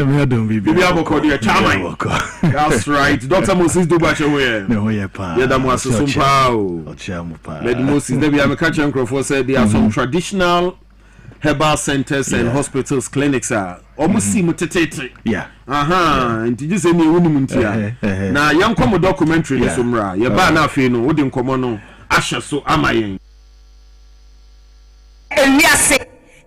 That's right. Dr. Moses Dubache where? No, yeah, pa. Yeah, that was some power. Medimosis, they have a catch and crowd said there are some traditional herbal centers and hospitals, clinics are almost simultaneously. Yeah. And did you say me unimuntia? Now, young come documentary, Sumra, your banner fino, wouldn't come on, Asha so am I. And yes,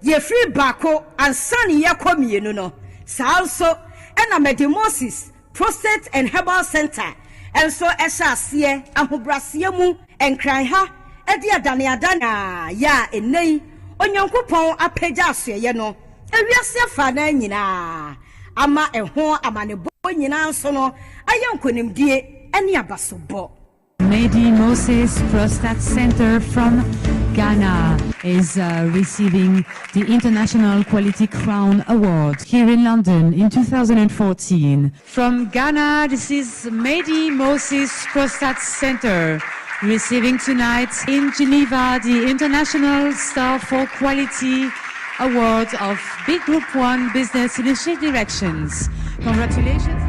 ye free bako and sunny ya come, you know. So, and a medimosis, Prostate and Herbal Center. And so Eshasie, Ahobrasiemu, and Cryha, Edia Dana, ya, and nay, Onyankopon apejase ye no. Ewiase fa na nyina. Ama eho amane bo nyina so no, ayonkonimdie ene abasobo. Medi Moses Prostate Center from Ghana is receiving the International Quality Crown Award here in London in 2014. From Ghana, this is Medi Moses Prostate Center receiving tonight in Geneva the International Star for Quality Award of Big Group 1 Business Initiative Directions. Congratulations.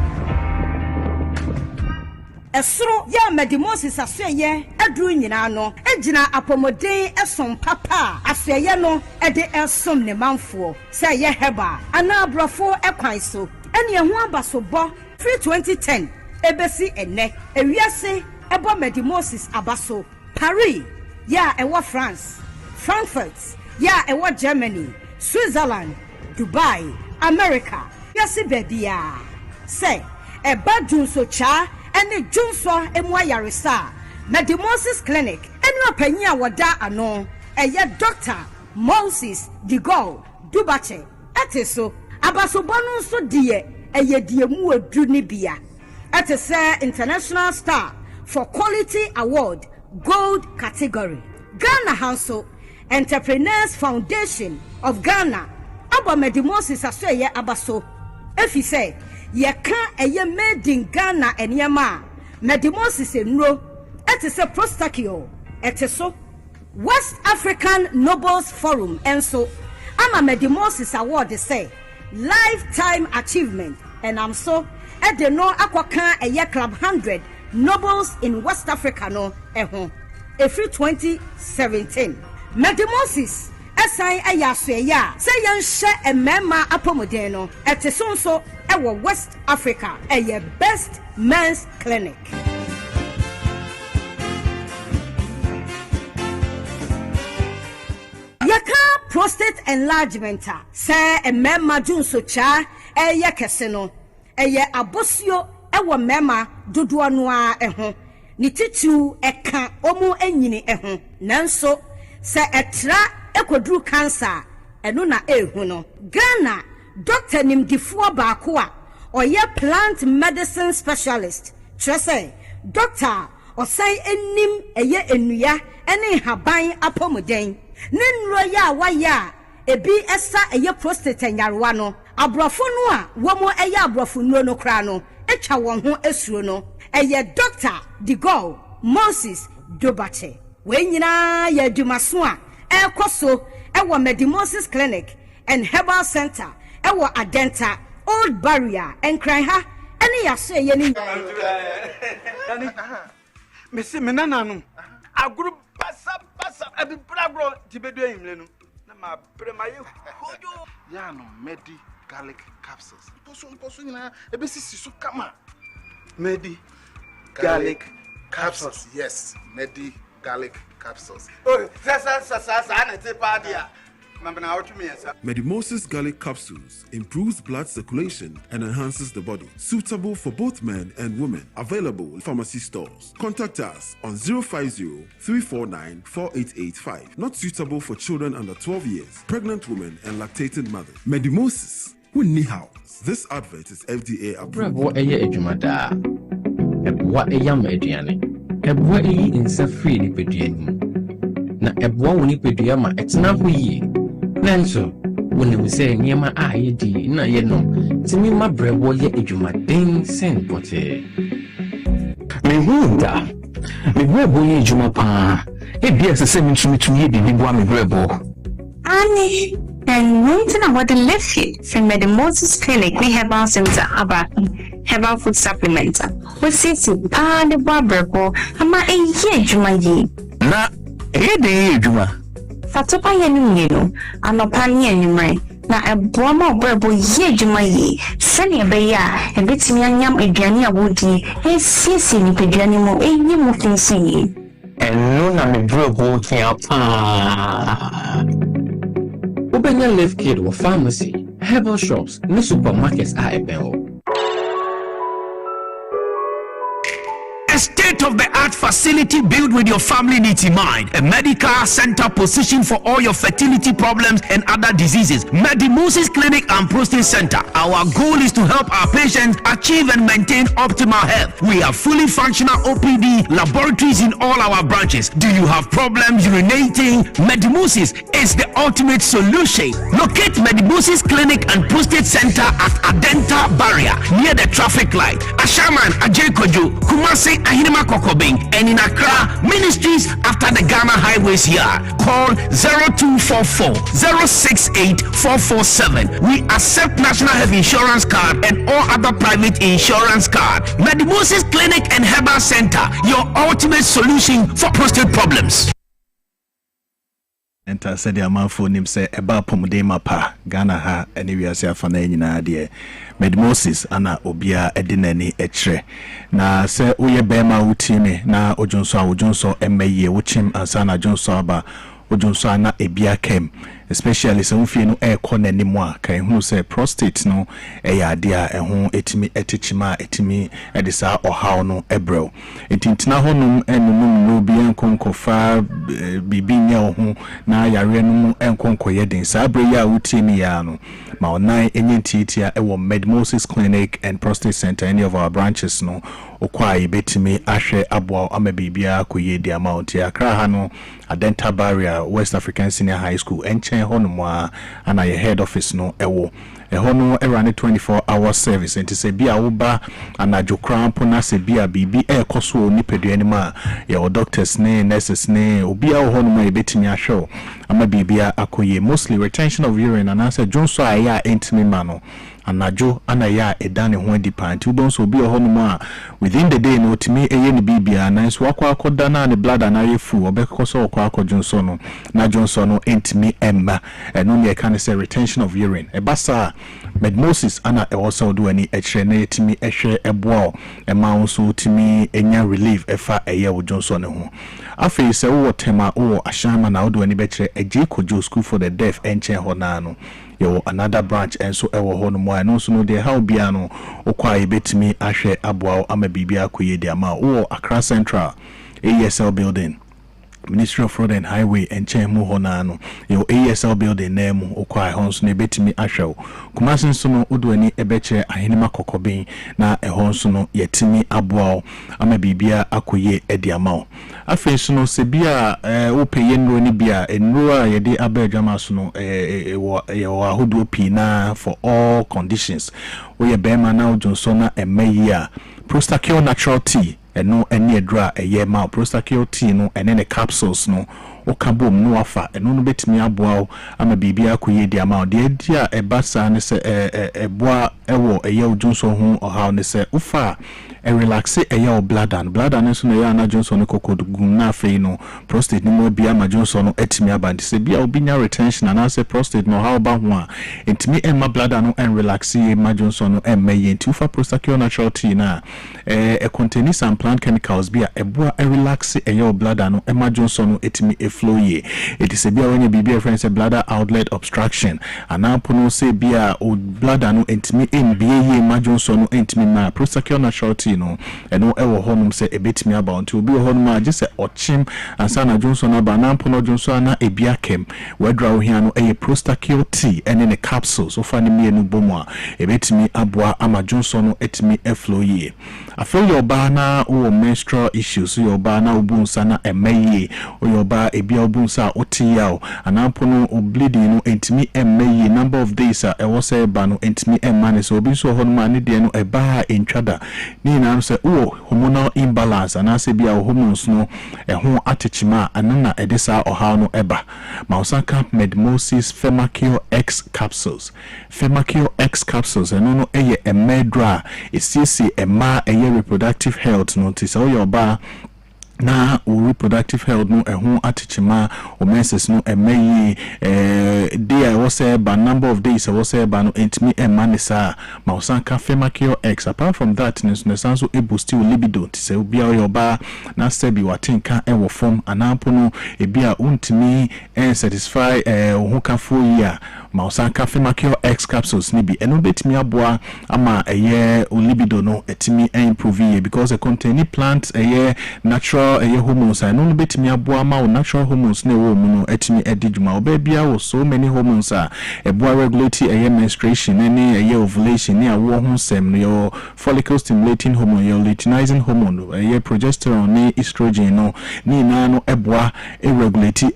Esro ya medimosis aseye edru nyina no egina apomoden esom papa aseye no ede esom ne manfo se ye heba ana brofo ekwan so ene ehu abasobo free 2010 ebesi ene ewiase ebo medimosis abaso Paris ya ewo France Frankfurt ya ewo Germany Switzerland Dubai America yasi bebia se eba junso cha ene junso emu ayaresa Medimosis Clinic enu apanyi awoda ano eye Dr. Moses Digol Dubache ateso abasobonu nso die eye die mu edu ni bia atese International Star for Quality Award Gold category Ghana Hanso Entrepreneurs Foundation of Ghana aba Medimosis asoye abaso efise ye kan eye made in Ghana enyama Medimosis enro etese prostakio eteso West African Nobles Forum enso ama Medimosis award say lifetime achievement and am so e de no akwakan eye club 100 nobles in West Africa no ehon efri 2017 Medimosis esan ayasoya say yenhye emema apomoden no etesonso ewo West Africa eye best men's clinic. Yaka prostate enlargement say emema junso cha eye kese no eye abosio ewo mema dodo no a eho ni titu eka omu enyini eho nanso se etra ekodru cancer eno na ehu no Ghana doctor nimdifuo baako a oye plant medicine specialist trese doctor osai enim eye enua ene haban apomoden ne nro ya waya ebi esa eye prostate nyarewa no abrofo no a womo eye abrofo nro no kra no etwa won ho esuro no eye Dr. Digol Moses Dubache we nyina ya dumaso a ekoso ewo Medimosis Clinic and Herbal Center ewo Adenta Old Barrier and Cryha ene ya so ye ni me se me nananu aguru basa abi bragro tibedu ehimle no na ma premaye hojo ya no Medi garlic capsules poso nyina ebesisi so kama Medi garlic capsules. Yes, Medi garlic capsules. Oh, Medimosis garlic capsules improves blood circulation and enhances the body. Suitable for both men and women. Available in pharmacy stores. Contact us on 050-349-4885. Not suitable for children under 12 years, pregnant women and lactating mothers. Medimosis. This advert is FDA approved. Ebwa eyam eduane ebwa eyi insa free ni peduani na ebwa woni pedua ma etena ho yi nanso woni we say niema a yedi na ye no timi ma brebo ye edwumaden sen pote me hunda me brebo ye edwuma pa e bia se mitumi ye bibi me brebo ani and waiting about the left feet from Medimosis Clinic we have our center about herbal food supplement. We see the Dwaboase ama eye juma yi. Na de juma. Fatopa ye ni no anopa ni enwumre na eboa ma obrebo ye juma yi. Sani ebe ya ebetimi anyam aduane awodi esiesi ni peduane mo enyi mo finsi yi. Eno na me brebo kia pa. Kwabena Left Kid or pharmacy, herbal shops, no supermarkets are ebel. A state-of-the-art facility built with your family needs in mind. A medical center positioned for all your fertility problems and other diseases. Medimosis Clinic and Prostate Center. Our goal is to help our patients achieve and maintain optimal health. We have fully functional OPD laboratories in all our branches. Do you have problems urinating? Medimosis is the ultimate solution. Locate Medimosis Clinic and Prostate Center at Adenta Barrier near the traffic light. Ashaman Ajekojo, Kumasi Ahinema Kokobing, and in Accra, Ministries after the Ghana Highways here. Call 0244 068 447. We accept National Health Insurance Card and all other private insurance card. Medimosis Clinic and Herbal Center, your ultimate solution for prostate problems. Enter said the amount for him say about Pomodema Pa, Ghana ha, and we are say for na idea. Medimosis ana obia edinani etre. Na say uye bema utime na ojonso emeye wuchim ansana jonso aba ojonso ana ebia kem. Especially some of you know air corner anymore. Can who say prostate no a idea and who etimi etichima etimi edisa or how no ebro. Intina honum and no be unconco far bibinia who na yarenum and conco yedin sabria utimiano. Mao 9 titia ewo Medimosis Clinic and Prostate Center any of our branches no okwai betimi ashe abwa amebibia kuye di amount ya krahano Adenta Barrier West African Senior High School enchen honumwa ana ye head office no ewo hono erane 24-hour service enti se bia woba anajo krampo na se bia bibi ekoso ni peduanima ya doctors ne nurses ne obia honuma ye betimi ahwe ama bibia akoye mostly retention of urine and answer jonso aya entimi mano anajo anaya edane ho depend ubonso obi honuma within the day no timi eye ni bibia na so akwa akoda na ne blood anaye fu obekoso akwa akojonso no na jonso no entimi emma eno ne can say retention of urine ebasa Medimosis ana also do any echrene timi ehwe ebo ema so timi enya relief efa eye wo jonso ne ho afi se wo tema wo ashama na do any betre eje kojo school for the deaf enche ho na no yo another branch and so ewo ho no mo no so no de how bia no okwa ebetimi ahwe aboa ama bibia koye de ama wo Accra Central ASL building Ministry of Road and Highway and Chemu Honano, your ASL building name, Okwai Hons, Nebetimi Asho, Kumasin Suno Udweni Ebeche, Ahinima Kokobin, na a Honsuno, Yetimi Abuao, Amabibia Akuye Ediamao. Afe Suno Sebia, Upe Yenro Nibia, and Nua Yedi Abe Jamasuno, Hudu Pina for all conditions. We Bema now Johnsona and Meya, Prostacure Natural Tea. And no any dra a year ma prostacure tea no and then the capsules no okabom no afa and no betimi aboa ama bibia koye di ama de dia e basa ne se boa ewo eya Johnson ho o how ne se ufa e relax eya bladder ne so no ya na Johnson no kokodu na fe no prostate ni mo bia ma Johnson no etimi abandi se bia obinya retention and say prostate no how ba ho a etimi emma bladder no and relax ma Johnson no emmeye nti ufa prostacure natural tea na e contain some plant chemicals bia eboa e relax eya bladder no emma Johnson no etimi flow ye. It is a beer when you be reference a bladder outlet obstruction. And now puno say beer or bladder no intimi in be ye majonso no intimi na prosecure na shorty no and no ever honum say a bit me about to be honuma just a ochim and sana Johnson aba na puno Johnson na a beer kem where draw here no a prosecure tea and in a capsule so funny me no bomwa a bit me abwa ama Johnson no etimi e flow ye. I feel your bana or menstrual issues your bana ubunsana a meye or your bar a beer bunsa otiyao and ampono o bleeding no entimi emmeye number of days a was a bano entimi emmane so obi so honma ne de no e ba entwada ni na say hormonal imbalance and ase bia hormones no e ho atechima anana edesa o how no eba ma osanka Medimosis Femacure X capsules and no eye emedra esisi ema eye reproductive health no tisa o your ba na reproductive health no ehun atichima o menses no emeyi dia was say by number of days was say by no intimi emanisa ma osanka Femacure X apart from that nesanso e boost your libido ti say obi your ba na sebi watinka e wo form anampo no e bia untimi satisfy ohukafo ya Mausanka Femakio X capsules nibi eno betimi aboa ama eye libido no etimi improve because it contain plants natural hormones and no betimi aboa ma natural hormones ne wo mu no etimi edijuma obebia wo so many hormones eboa regulate menstruation any ovulation ne awo ho sem no your follicle stimulating hormone your luteinizing hormone progesterone ne estrogen no ni na no eboa regulate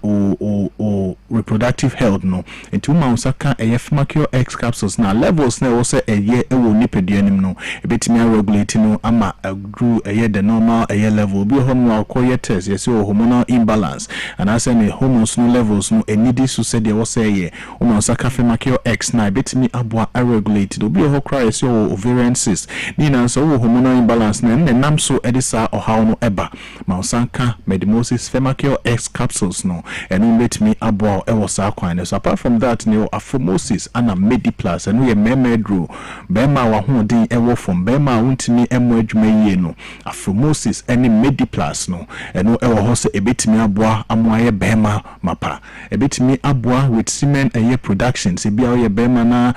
o reproductive health no into Mausaka Femakio X capsules na levels na wo se ewo nipaduanim no ebetimi regulate no ama agru the normal level bi hormone akoye test yes hormonal imbalance and as any hormones no levels no enidi so said they was say Mausaka Femakio X na ebetimi aboa regulate obi ho cry yes ovarian cyst ni na so hormonal imbalance na nam so edisa ohaw no eba Mausaka Medimosis Femakio X capsules no enu betimi aboa ewo sa kwan so apart from that ne Afromosis and a Mediplus and we memedro bema wa hoden ewo from bema wuntimi emo adwuma yie no Afromosis any Mediplus no eno ewo ho se ebetimi aboa amoaye bema mapa ebetimi aboa with semen productions ebia ye bema na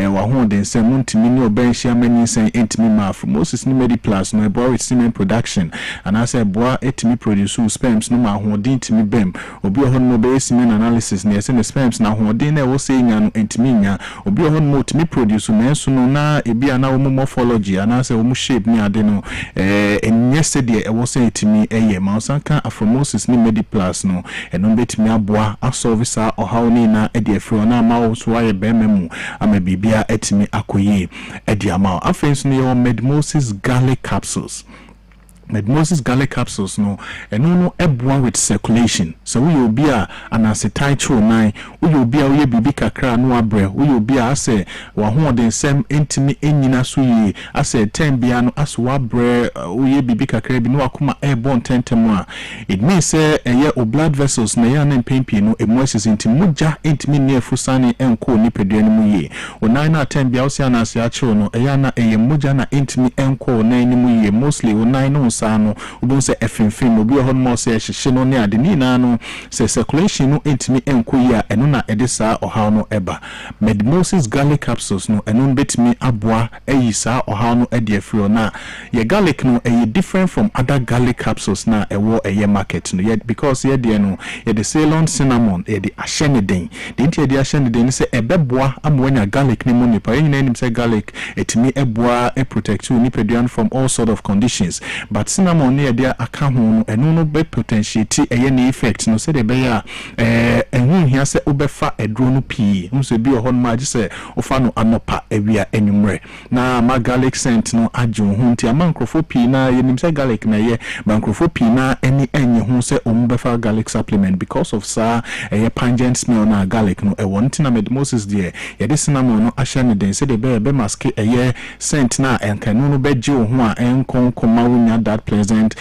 wa hoden se muntimi ne obenhia mani sen entimi ma Afromosis ni Mediplus no eboa with semen production and as eboa etimi produce sperms no ma hoden timi bem obi ho no be semen analysis ne se sperms na hoden na wo se nya no entimi nya obi ho no timi produce na so no na ebia na wo morphology and as wo shape ni ade no enye se de wo se etimi Mausanka Afromosis ni Mediplus no eno betimi aboa asolve sa ohaw ni na ede afro na ma wo so aye bememu ama bibia etimi akoye ede ama afenso no your Medimosis garlic capsules Medimosis garlic capsules no no eboa with circulation so we will be an acetylcholine nine we will be a bibi kakra no abre we will be a say wa ho den sem entimi enyina so yi ase 10 bia no aso abre we bibi kakra bi no akoma airborne tentem a it means say o blood vessels na ya na pempi no emotions intimuja entimi ne afusane enko ni peduane mu yi o 9 na 10 bia o se na ase acho no ya na muja na entimi enko na enimu yi mostly o 9 no sano ubon se efenfen obi ho mo se hyehye no ne ade ni na no se circulation no entimi enko yi a eno na edisa ohaw no eba Medimosis garlic capsules no eno betimi aboa eyisa ohaw no ede afro na ye garlic no different from other garlic capsules na ewo market no yet because ye de no ye the Ceylon cinnamon ye the asheneden didn't ye the asheneden say ebeboa amwanya garlic ni mo nipa yin nim say garlic etimi eboa protect you nipaduan from all sort of conditions but cinnamon ne dia aka ho no eno no be potentiate ne effect no say de be ya ehun hia se obefa edro no pii nso bi ohon ma je se ofa no anopa ewia enwumre na ma garlic scent no ajo ho nti amankrofo pii na yenim se garlic na ye mankrofo pii na eni enye ho se ombefa garlic supplement because of sa pungent smell na garlic no nti na Medimosis de ye de cinnamon no ahya ne den se de be mask scent na enkanu no be je ho a enkon koma wunya that pleasant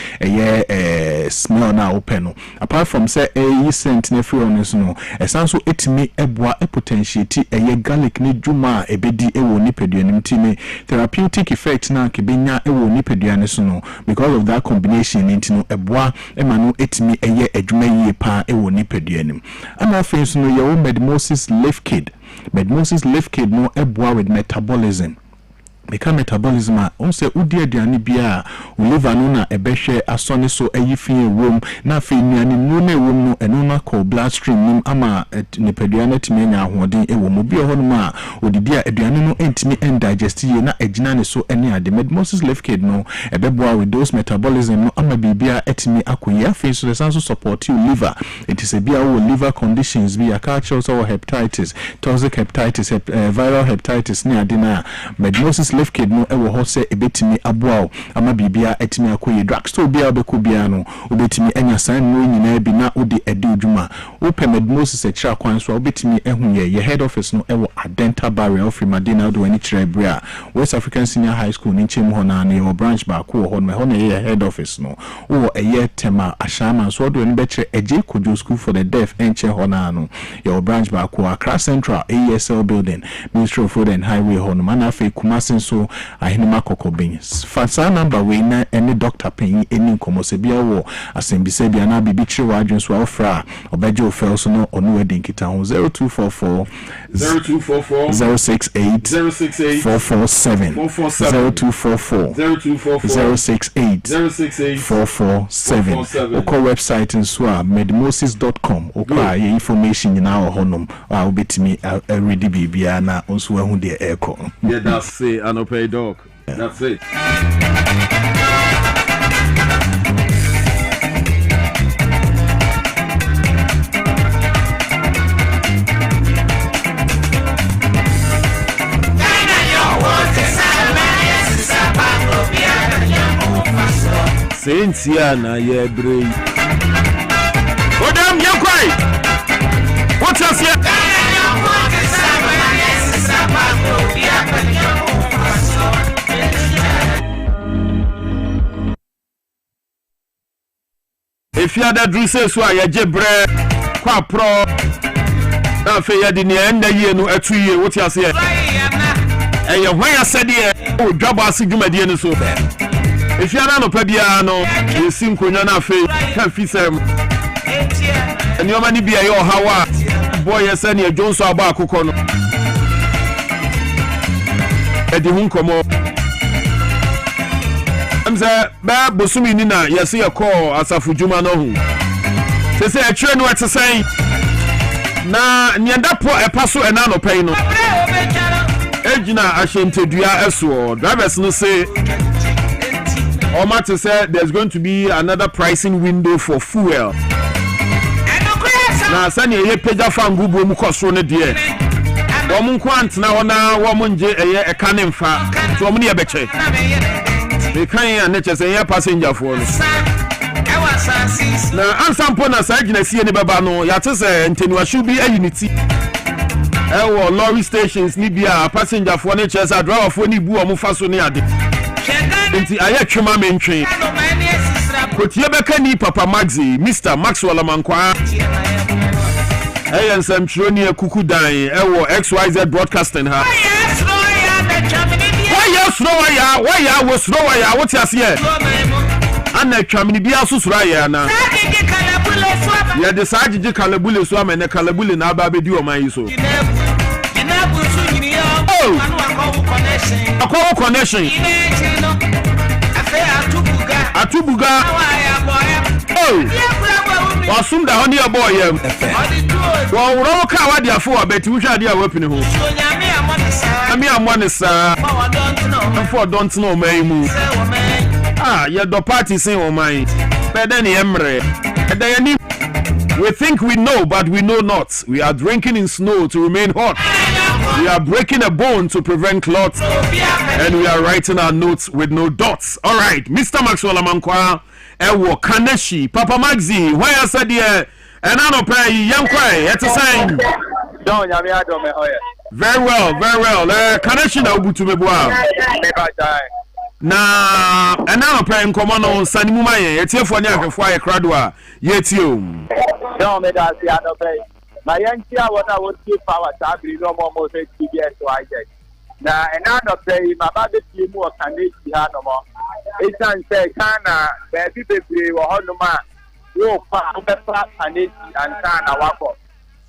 smell na open no apart from say scent na free on no esanso etimi eboa potentiate garlic ni dwuma ebedi ewo nipaduanim time therapeutic effect na kebenya ewo nipaduane so no because of that combination into eboa ema no etimi adwuma yie pa ewo nipaduanim ama afenso no your Medimosis leaf kid no eboa with metabolism become metabolism onse udi aduane bia liver no na ebehwe asone so ayifin ewom na afi nuane nu na ewom no eno na call bloodstream nim ama nipaduane timenya ahoden ewom obi ho no ma odidi aduane no entimi indigest ye na agina ne so ene ade Medimosis leaf kid no ebeboa with those metabolism no ama bibia etimi akoye afi so the sense support you liver it is a bia wo liver conditions bia culture so hepatitis toxic hepatitis viral hepatitis ne ade na Medimosis leaf kid no ewo ho se ebetimi aboa ama bibia etimi akoye drugstore bia obeko bia no obetimi enya san no nyina bi na odi edi odwuma open Medimosis ekira kwan so obetimi ehu ye head office no ewo Adenta Barrier of Madina do ani kire bria West African Senior High School ni chemu ho na ne branch ba ko ho no ye head office no wo tema ashama so do ni be kire eje kojo school for the deaf enche ho na no your branch ba ko Accra Central ASL building Ministry of Road and Highway ho no mana fe Kumasi nso ahenema kokobin fa saa number we na any doctor pay any komose bia wo asembise bia na bibi chire wa adwen so ofra obeje ofel so no onu wedding kita ho 0244 068 447 0244 068 447 oko website nso a medmosis.com oko a information na honum a obetimi ready bibia na onso ahu de eko. Yeah, that's it. I no pay dog. That's it. Cynthia na ye brave. Odam yakwai. What's up here? If you ada dresse so ya jebre kwa pro na fe ya di ne enda ye no atuye what you say eh when ya said here o Dwaboase dwumadie no so if you ada no pa bia no ye sinkonya na fe kan fisem enioma ni bia ye hawa boy ye say ne Johnson aba akokọ no edi hu nkomo amza ba bosumi ni na yesi ye call asafu juma no hu se e tire no etesen na nienda po epaso ena no pay no ejina ahentedua eso drivers no say or matter say there's going to be another pricing window for fuel na sani ye peja fangu bo mu kosoro ne de wo kwant na wona wo nje eye eka ne mfa to mo ne ye beche they can na che say passenger for no na ansampo na sa gina sie ne baba no ya te say nteniwa should be a unity ewo lorry stations ni bia passenger for ne che say driver for ni bu o mo fa so ne ade enti aye twema mentwe kotie beka ni papa Maxi Mr Maxwell Amankwa nsam troni ekuku dan ewo XYZ broadcasting ha why ya wo slow ya what you say ana twamini bia susura ya na ya de sajiji kalabule so amene kalabule na aba bedi o man yi so akwa connection atubuga wasum da honi boy yam wo woro ka wade afo abeti wo hwade a wapini ho ami amonesa for don't know me mu ya do party sin o man better ni emre we think we know but we know not. We are drinking in snow to remain hot. We are breaking a bone to prevent clots, and we are writing our notes with no dots. All right, Mr. Maxwell Amankwa ewo Kaneshi Papa Maxi where I said here and I no pay yankwa it's a sign. Don't yami ado me hoye. Very well. Kaneshi na ubutu mebua. Na ena open nkomo no sanimu maye etiefo ne ahwefo aye krado a yetio no me da si ado pay na yantia wona woti power tabri no mo se TBS YZ na ena do pay baba be tie mu o Kaneshi ha no mo etan say kana be bebre wo hono ma wo pa be pa Kaneshi anta na wako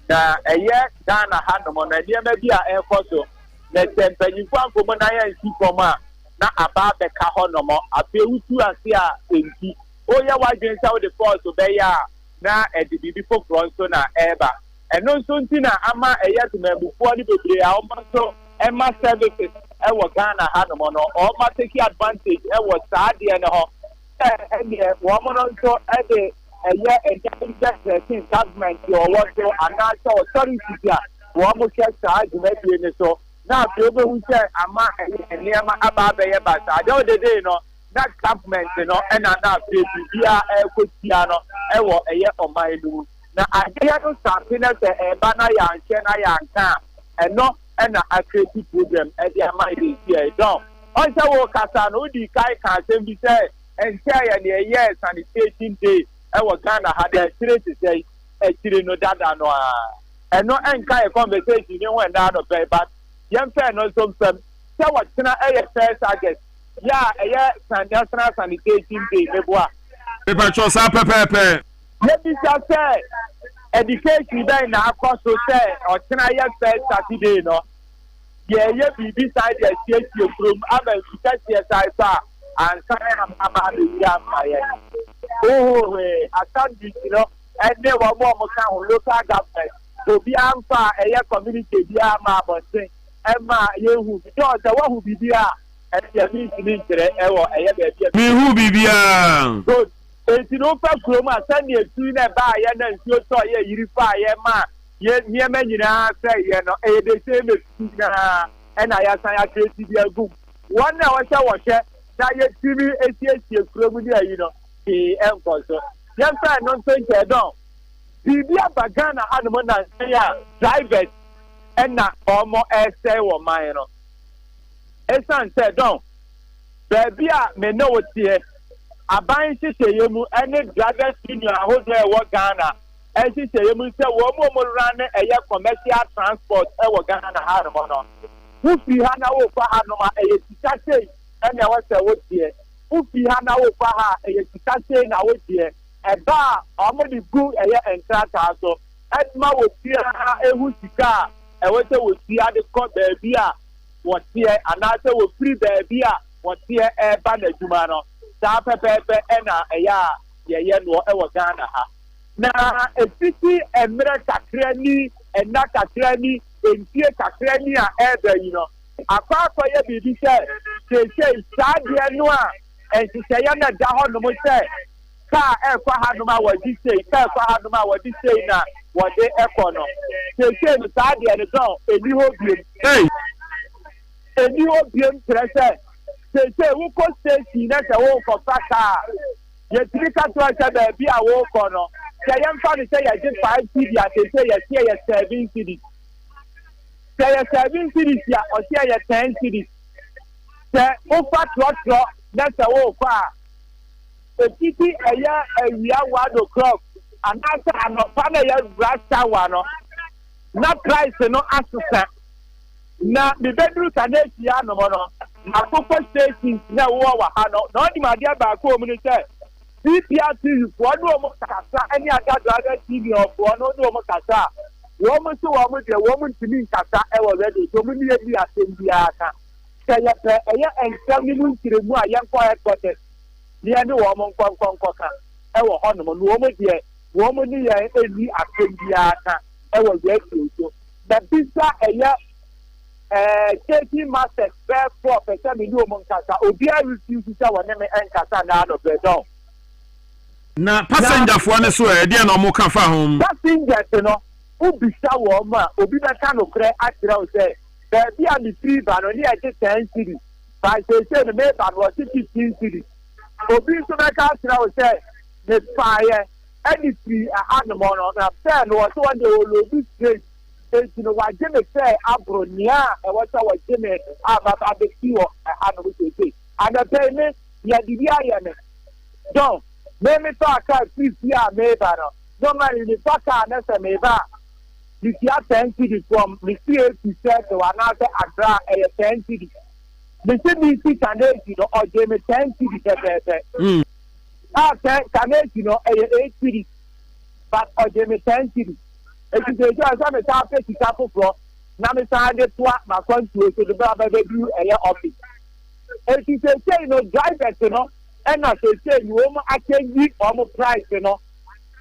na eye Ghana ha no mo na niema bi a enkoso na tempanyifo ankomo na yan si koma na aba beka honomo abewutu ase a enti oye wadwen sa the force obeya na edibibi fokro nso na eba eno nso ntina ama eye tumabufo ni bebre a omaso ema services ewo Ghana hanomo no o ma take advantage ewo saade ne ho wo mo no nso ede eye education government yo wo anasa authority a wo mo ke saade mebie ne so na pebe hunche ama eniema aba abeye basa ajo dede no that government no ena na pebe bia ekotia no ewo eye omailu na adia no sapina se eba na ya nche na ya nka eno ena akreti program e dia mai dey here don onse wo kasa no di kai kan sem bi se enche ya ne eye sanitation day ewo Ghana ha dey tire to say e tire no dada no a eno enka e conversation ni when da no be but yem fe no some sɛ wɔtena ɛyɛ first August ya ɛyɛ national sanitation day meboa Pepa sa pepepe yɛbisa sɛ education bɛn na akɔ so sɛ ɔtena yɛ first Saturday no yɛyɛ biribi side asiesie kurom ama nsukɛseɛ side sa ansa ama abɛwia ama yɛ asambisi no ɛne wɔn a ka ho local government obi amfa ɛyɛ community bi ama abɔnten ɛma yɛhu because wɔhu biribi a ɛyɛ mintini nkyerɛ ɛwɔ ɛyɛ baabi a mihu biribi a good eti no fa kurom a sɛnea etu na ɛba a yɛ na nsuo tɔ yɛ yiri fa a yɛ ma yɛ nneɛma nyinaa sɛ yɛ no ɛyɛ de sɛ emetu nyinaa ɛna yɛasan yɛakreti bi agum wɔn a wɔhyɛ na yɛtumi esiesie kurom ne ayi no pii ɛnkɔ so yɛmfa no nso nkyɛn dɔn biribi aba Ghana hanom na nkyɛn a drivers ɛna wɔn ɛsɛe wɔ man no ɛsan sɛ dɔn baabi a me ne wo teɛ aban hyehyɛeɛ mu ɛne drivers union ahodoɔ ɛwɔ Ghana ɛhyehyɛeɛ mu sɛ wɔn mu ra ne ɛyɛ commercial transport ɛwɔ Ghana hanom no wofi ha na wofa hanom a ɛyɛ sika sei ɛna ɛwɔ sɛ woteɛ wofi ha na wofa ha ɛyɛ sika sei na woteɛ ɛba a wɔn de gu ɛyɛ nkrataa so ɛma wotia ha ehu sika a ɛwɔ sɛ wotia de kɔ baabi a wɔteɛ anaasɛ wofiri baabi a wɔteɛ ɛba n'adwuma no saa pɛpɛɛpɛ ɛna ɛyɛ a yɛyɛ no ɛwɔ Ghana ha na efisi mmerɛ kakra ni ɛna kakra ni ntie kakra ni a ɛɛbɛ yi no akɔyɛ biribi sɛ seesei saa deɛ no a nhyehyɛeɛ na da hɔ nom sɛ kaa ɛkɔ hanom a wɔde sei kaa ɛkɔ hanom a wɔde sei na wɔde ɛkɔ no seesei no saa deɛ no dɔn eni hɔ biem eni hɔ biem kyerɛ sɛ seesei wokɔ station na sɛ wokɔfa kaa yɛtumi ka to sɛ baabi a wokɔ no sɛ yɛmfa no sɛ yɛgye 5 cedi a seesei yɛteɛ yɛ 7 cedi sɛ yɛ 7 cedis a ɔteɛ yɛ 10 cedis sɛ wofa trɔtrɔ na sɛ wokɔ a etiti ɛyɛ awia 1 o'clock anaasɛ anɔpa na yɛ rush hour no na price no asesa na mebɛduru kanesi anom no akokɔ stations na wɔwɔ wɔ ha no na ɔdim adeɛ baako wɔ mu no sɛ CPRTV foɔ ne wɔn kasa ɛne Adadra TV ɔfoɔ no ne wɔn kasa wɔn so wɔn deɛ wɔn ntumi nkasa ɛwɔ radio so wɔn ne yɛ bi asɛm biara ka sɛ yɛpɛ ɛyɛ nsɛm ne mu nkyerɛmu a yɛnkɔ headquarters deɛ ne wɔn nkɔnkɔnkɔ ka ɛwɔ hɔnom no wɔn deɛ wɔn ne yɛ ɛni asɛm biara ka ɛwɔ radio so na bisa ɛyɛ safety masters bɛɛ fɔ pɛsɛ mi ne wɔn nkasa obiara refuse sɛ wɔn ne me nkasa n'ano bɛɛ dɔn. na passengerfoɔ ne so ɛdeɛ na ɔmo ka fa ho. passengers no ubisa wɔn a obi bɛka nokorɛ akyerɛ wo sɛ baabi a ne firi ba no ne yɛgye 10 cedis baasɛsɛ no meba no wɔte 15 cedis obi nso bɛka akyerɛ wo sɛ ne faeɛ ɛne firi ahanom no na sɛ no wɔte wɔn de wɔlɔbi straight enti no wagye me sɛ aboro nea a ɛwɔ sɛ wɔgye me ababa bɛsi wɔ ahanom sɛsɛ anapɛ ne yɛde bi ayɛ me dɔn meme tɔ aka firi a meba no normally ne tɔ kaa ne sɛ meba a tia 10 cedis from the CAP set to another Accra 10 cedis. The CBC Canadian or Jamie 10 cedis. Canadian or 8 cedis, but or Jamie 10 cedis. If you say, I'm a topic to couple for Namisade to my country to the Baba do a office. If you say, drivers, and I say, you almost actually give almost price,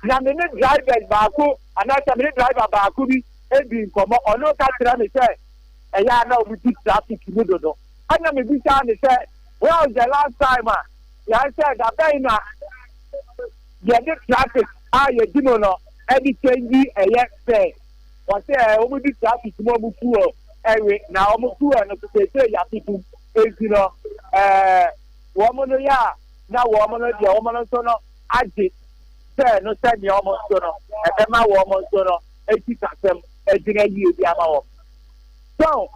na me ne driver baako anaasɛ me ne driver baako bi ebi nkɔmɔ ɔno ka kyerɛ me sɛ ɛyɛ ana omi di traffic mu dodo ɛna me bi saa ne sɛ well the last time a yɛn sɛ dabɛn na yɛde traffic a yɛdi mu no ɛde kyɛnji ɛyɛ fɛ wɔsɛ ɔmo di traffic mu ɔmo fuel ɛwe na ɔmo fuel no sese yɛatutu esi no wɔn no yɛ a na wɔn no deɛ wɔn no nso no agye. Sɛ no sɛ nea ɔmo nso no ɛbɛma wɔ ɔmo nso no eti kasɛm ɛgyina yie bi ama wɔn. So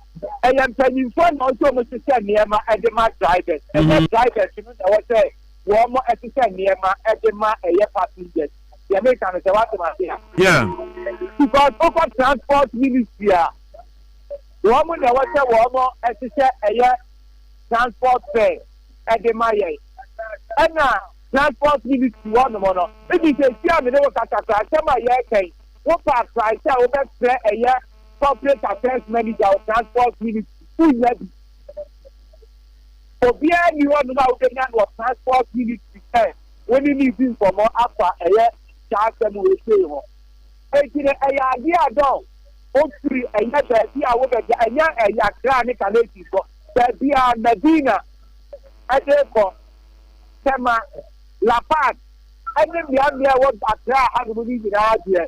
ɛyɛ mpanyinfoɔ na ɔsɛ ɔmo hyehyɛ nneɛma ɛde ma drivers ɛyɛ drivers no na wɔsɛ wɔn mo ɛhyehyɛ nneɛma ɛde ma ɛyɛ passengers yɛ meka no sɛ wɔatem ase a. Because ɔkɔ transport ministry a woman na wata woman etise eye transport fare e de maye na transport ministry one no if you say see am dey work akaka chama ye kai wo pa price a wo be pre eye corporate affairs manager of transport ministry who yet obi ani one na wo nya no transport ministry when you need inform afa eye cha sem we say ho ejire eye ade adon o free eye da bi a wo be eye akra ni kaneti go da bi a Medina ade ko sema La Paz ene bia wo akra adu ni nyina ade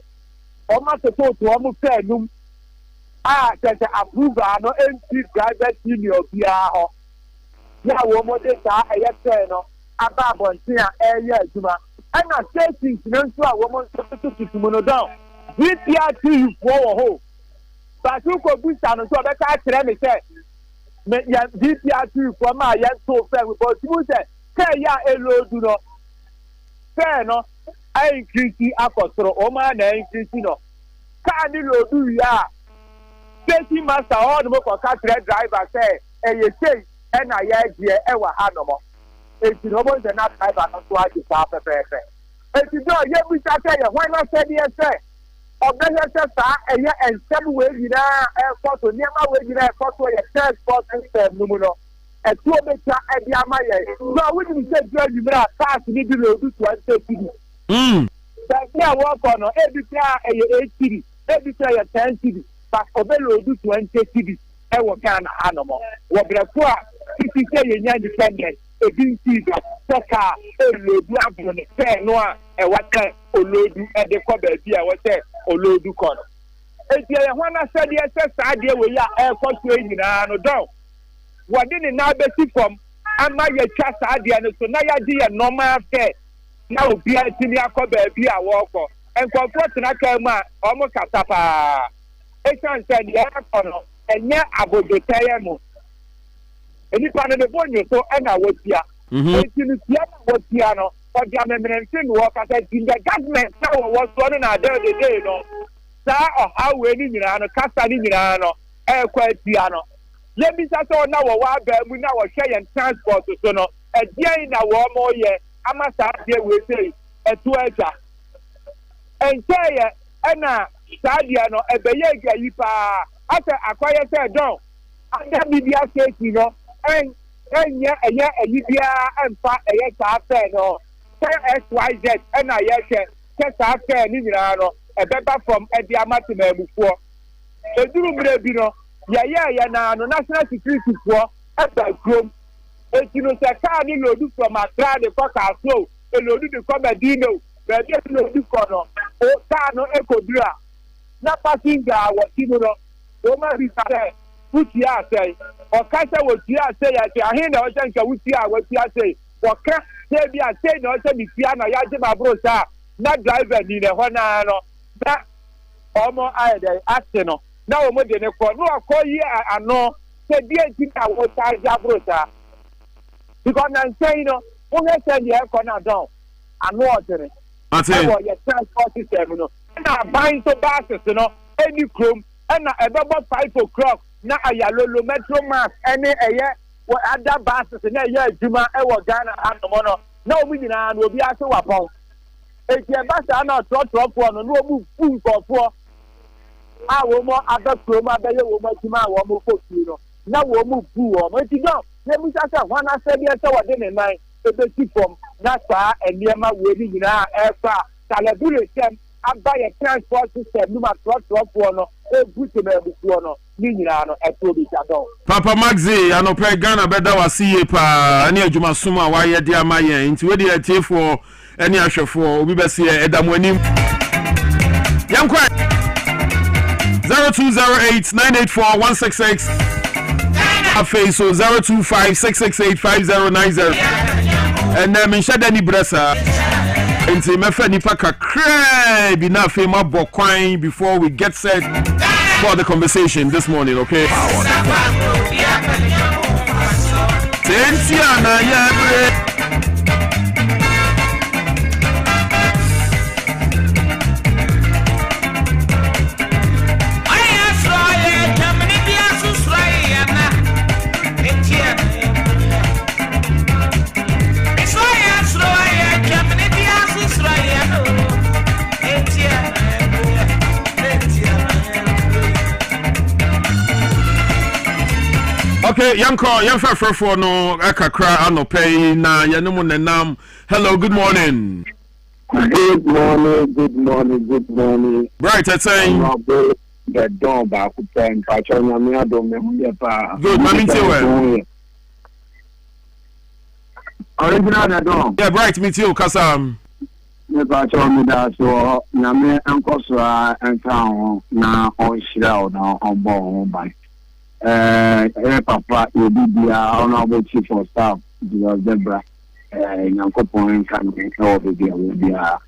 o ma to o mu fe num a tete approve no entry driver senior bia ho ya wo mo de sa eye fe no aba bontin a eye aduma ana station nso a wo mo to mu no down VPRT wo ho ba su ko busa no so be ka kire me se me ya VPRT ko ma ya so fe we but mu se ke ya elodu no fe no ai increase akosoro o ma na increase no ka ni lodu ya safety master all the ko ka kire driver say eye sei e na ya je e wa ha no mo eti no mo se na driver no so aji pa pepepe eti do ye bi ta ke ye when na say dey say obese se sa eye ensem we nyina e photo niam we nyina e photo ye transport system no mu no e tu obecha e bi ama ye no we ni say do nyimra pass ni bi lo du to ante kidi se ya wo ko no e bi pra eye 8 kidi e bi pra ye 10 kidi pa obelo du to ante kidi e wo Ghana anomo wo breko a titi say ye nya independent ebi nti seka olodu abone fe no a e waka olodu e de ko ba bi a wo say olodu ko no eti ye ho na sade e se saade we ya e ko to nyina no don wode ni na besi fom ama ye twa saade no so na ya di ye normal fe na obi atini akoba bi a wo ko enkofo tena ka ma o mo kata pa e chan se ni ya ko no enye abodotaye mo enipa no de bonyo so na wotia enti tia na wotia no o dia memrentin wo kata the government na wo so no na de day no sa o ha we ni nyina no kasa ni nyina no e kwa tia no le bi sa so na wo wa ba mu na wo hwe yen transport so no e dia na wo mo ye ama sa de we say e to aja enche ye na sa dia no e be ye ga yi pa ata akwaye se don ada bibia safety no enye bia emfa eye sa fe no XYZ na ye hwe sa fe ni nyina no e beba from edi amati mabufuo eduru mre bi no ye na no national security for eba krom etino se ka ni lodu from Accra de ko ka so e lodu de ko Medina be de lodu ko no o ka no ekodura na passenger wo tinu no o ma bi say wuti a say o ka say wuti a say ya say ahin na o say nka wuti a say o ka say bi a say na o say bi fia na ya je ba bro sa na driver ni ne ho na no na omo aide ate no na o mo de ne ko no akoyi ano say bi enti na wo sa ja bro sa because na say no o he say ye ko na don ano odere ate wo ye transport system no na bind to buses no any chrome na about 5 o'clock na ayalolo metro mass any eye other buses na eye adwuma e wo Ghana anomo no na obi nyina na obi ase wapon eti e basa na trotro no no obu nkofo a wo mo adakro ma beye wo ma tima wo mo fofi no na wo mo bu wo mo eti go na mi sa sa wana se bi se wo de ne nan e be ti fom na sa eniema wo ni nyina e fa talebule tem aba ye transport system no ma trotro no e buti me bufuo no ni nyina no e to bi jado Papa Maxi anope Ghana beda wasiye pa ani adwuma suma wa ye de amaye nti we de atiefo ani ahwefo obi bese edam anim yankwa 0208984166 afi so 0256685090 and me shada ni brasa nti mefa nipa kakra bi na afi mabọ kwan before we get set for the conversation this morning, okay? Tensiana yabre. I am sorry, Okay, Yanko, Yanfa for no Akakra Anope na Yanumu Nenam. Hello, good morning. Good morning. Right, that's saying. The dog back pen, Pachonia, good, Mammy Tiwe. Original dog. Yeah, right, me too, Kasam. Me Pachonia, that so Name and Kosra and town now on shroud on board by. Papa, you be the honorable chief of staff, the Zebra, Yanko Point, can be over there with the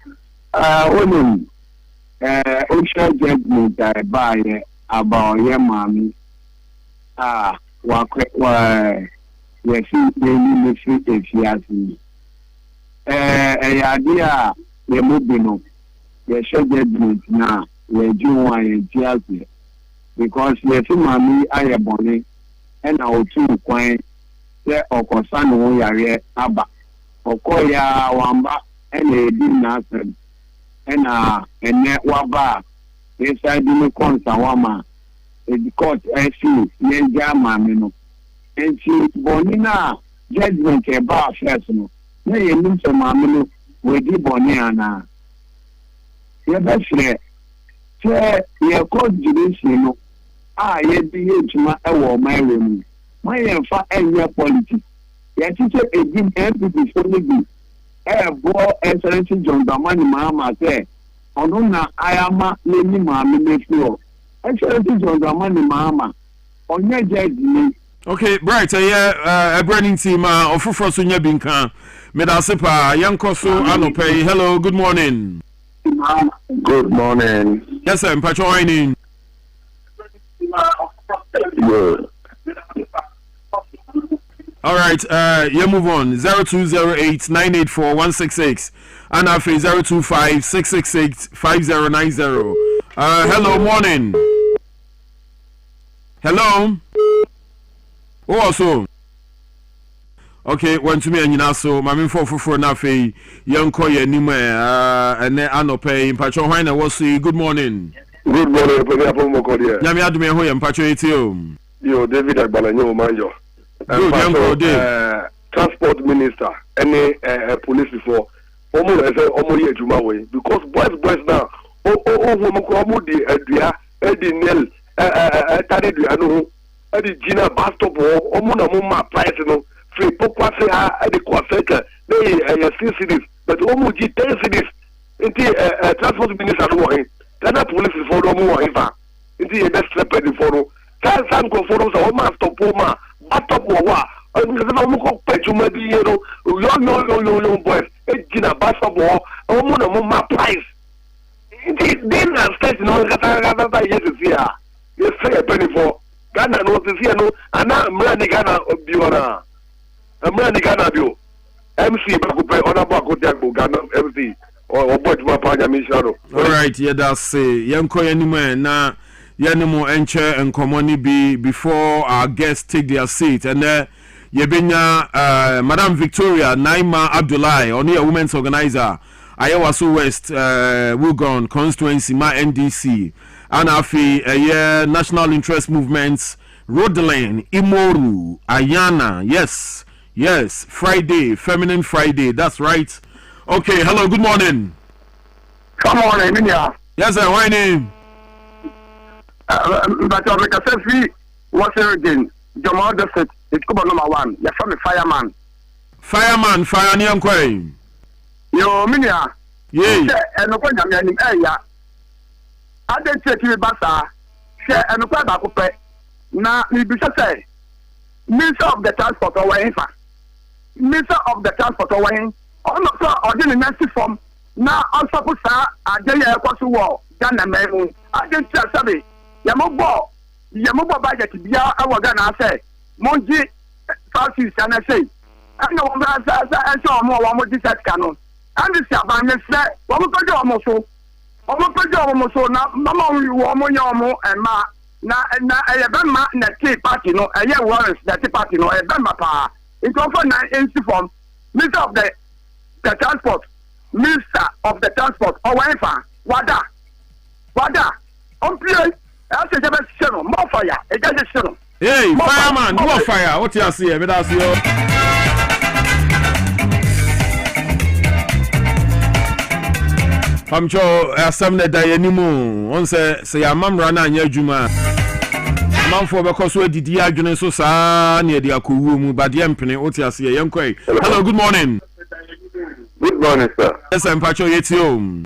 women. Ocean judgment I buy about your mommy. Yes, you see if she has me. Idea, the moving, the show judgment now, where you want to tell me. Because yes, mommy, I am born and our two coin there or concern one yare abba or koya wamba and a dinner. And net waba inside the concern wama it caught I see Yenja Mamino and she bonina judgment about first no. Nay, you need some mamino with the boniana. Your best friend, say, your court judicial. Ye be ma my room. My infa and your politics. Yet you say a good entity for me. Boy, Excellency John Damani Mama say, Onuna Ayama Lady Mammy Mayflow. Excellency John Damani Mama. On your judgment. Okay, bright, a branding team of Fufunya Binka. Medasepa, Yankoso, Anope. Hello, good morning. Good morning. Yes, sir, Patroining. Good. All right, you move on. 0208-984-166 and after 025-666-5090. Hello, morning. Hello. Oh, also. Okay, one to me and you so my for nafe young koye nime and anope patron wine was good morning. Good morning, Nyami adume ho ye mpacho etio. Yo, David Agbalanyo Manjo. Good, young Transport Minister, any police before. Almost juma way because boys now. Omo di edua edi nel tade dua no edi Gina bus stop omo na mo ma price no free pokwa se ha edi kwafeka dey cities but omo ji 10 cities inti transport minister no wo Ghana police for no more ever. Inti e best step for no. San go for so o ma stop o ma batop wo wa. No mo ko pejuma di yero. Yo boys. E Gina bus stop o mo na mo ma price. Inti then na state no kata yes here. Yes say penny for Ghana no this here no ana mra ni Ghana biora. Mra ni Ghana bio. MC ba ko pe ona ba ko dia go Ghana MC. All right, yeah, that's Yanko Yanimo na Yanimo Enche and Komoni be before our guests take their seat. And Yebenya Madam Victoria Naima Abdullahi, only a women's organizer, Ayawasu West, Wugon, constituency, my NDC, Anafi, National Interest Movements, Rodelane, Imoru, Ayana, yes, Friday, Feminine Friday, that's right. Okay, hello, good morning. Come on, Emilia. Yes, sir, my name? But I said, what's your again? Jamal Desert, it's number 1. You're from a fireman. Fire near Quay. Yo, Minia. Yea. And the point I'm in area. I didn't say to you, Bassa. Share and the point I could pay. Now, we be say, Minister of the Transport away. Minister of the Transport away. On the ordinary next form. Now, also put a day across the wall. Ghana man. I didn't tell Sabi. Yamobo budget. Bia, our Ghana say. Monji, Francis, and I say. I know I saw more this canon. And this Yaban said, what we could do almost so. Almost so now, Mamma, you woman, and ma. Now, I have been that tea party, no, a year warrants that tea party, no, a Bama pa. It's often an form. Minister of the Transport. Minister of the Transport. Or whatever. Wada. On play. I say, more fire. It doesn't show. Hey, fireman, no fire. What you see? Me that's you. I'm sure asam na da yanimu. On say ya mamra na anya adwuma. Manfo be koso adidi adwene so saa na de akowu mu bade empene. What you see? Yenkoi. Hello, good morning. Good morning, sir. Yes, I'm Pacho Yetio.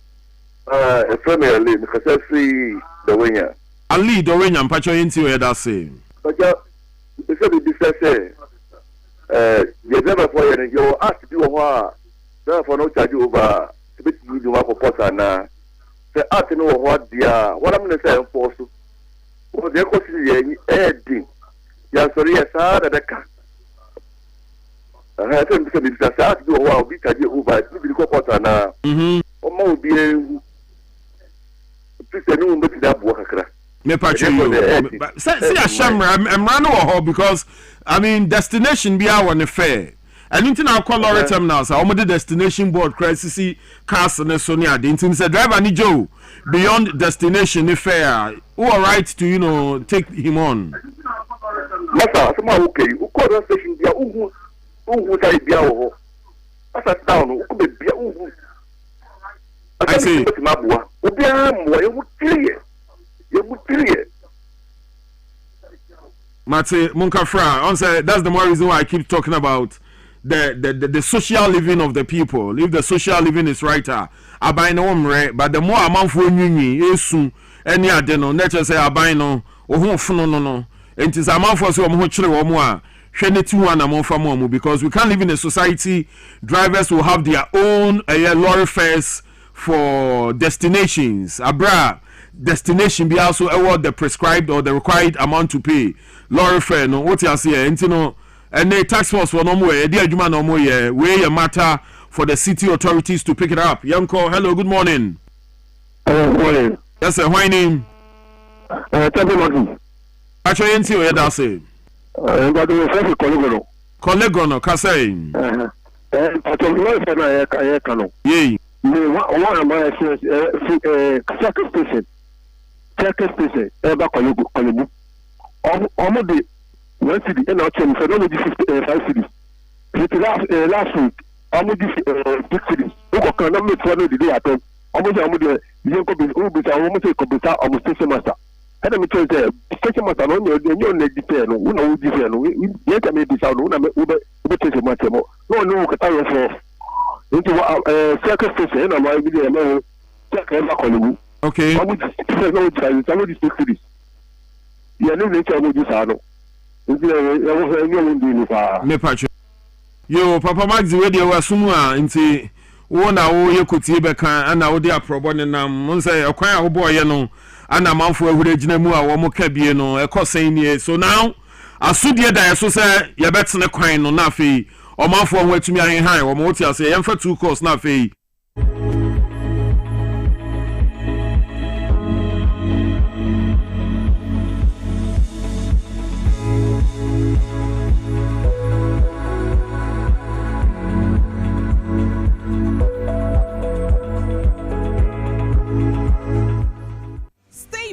It's from Ali, because I see the winner. Ali, the winner, I'm Pacho Yetio, that's saying. But you said this, you never for you asked to do a while. Therefore, no charge over to be you do up for Potana. The art know what they are. What I'm going to say, of course, what they're considering, Eddie. Yes, sorry, yes, the car. I think because I have to do a while, we can do over to be the now. Or more be a new bit that worker. Me patch you. Say a shamra, I'm running a because I mean destination be our fair. And into now call our terminals, our the destination board crisis cars and Sonia. The intent said driver need Joe beyond destination fair. Who are right to take him on? Master, some okay. Who call the station? Who would I be out? That's a town. Who could be out? I see. You would clear. Mate Munkafra, answer. That's the more reason why I keep talking about the social living of the people. If the social living is right, I buy no more. But the more amount for you, soon any other no. Nature say I buy no. Oh, no. It is amount for so much more. Because we can't live in a society. Drivers will have their own lorry fares for destinations. Abra destination be also award the prescribed or the required amount to pay. Lorry fare no what you say and the tax force for no more adwuma no more where a matter for the city authorities to pick it up. Yanko, hello, good morning. Good morning. Yes, sir. Why name? Actually, NTO, yeah, that's it. But we say Collegono. Collegono, Kasei. But I'm not saying I can. Yea. One of my friends, circus station, ever Collegono. Almost the 1 city and not 10, so only 5 cities. Last week, almost 6 cities. Who can not make one of the day at home? Almost the young couple who be almost a computer almost station master. And let me tell you, station master, no, you need to say, no, no, we yet I made this out, no, take a matter more. No, Qatar for into circus station, and I will be check ever Collegono. Okay. I would just know these 6 cities. Yeah, no nature would use Arno. Me patch. Yo, Papa Max radio was sumwa into one hour you could see back and now they are probably now. Say a quiet boy, and a month for every Geneva or Mocabiano, a cost saying yes. So now, as soon as I so say, you're better than a coin or nothing, or month for where to me in high or motor say, and for 2 costs nothing.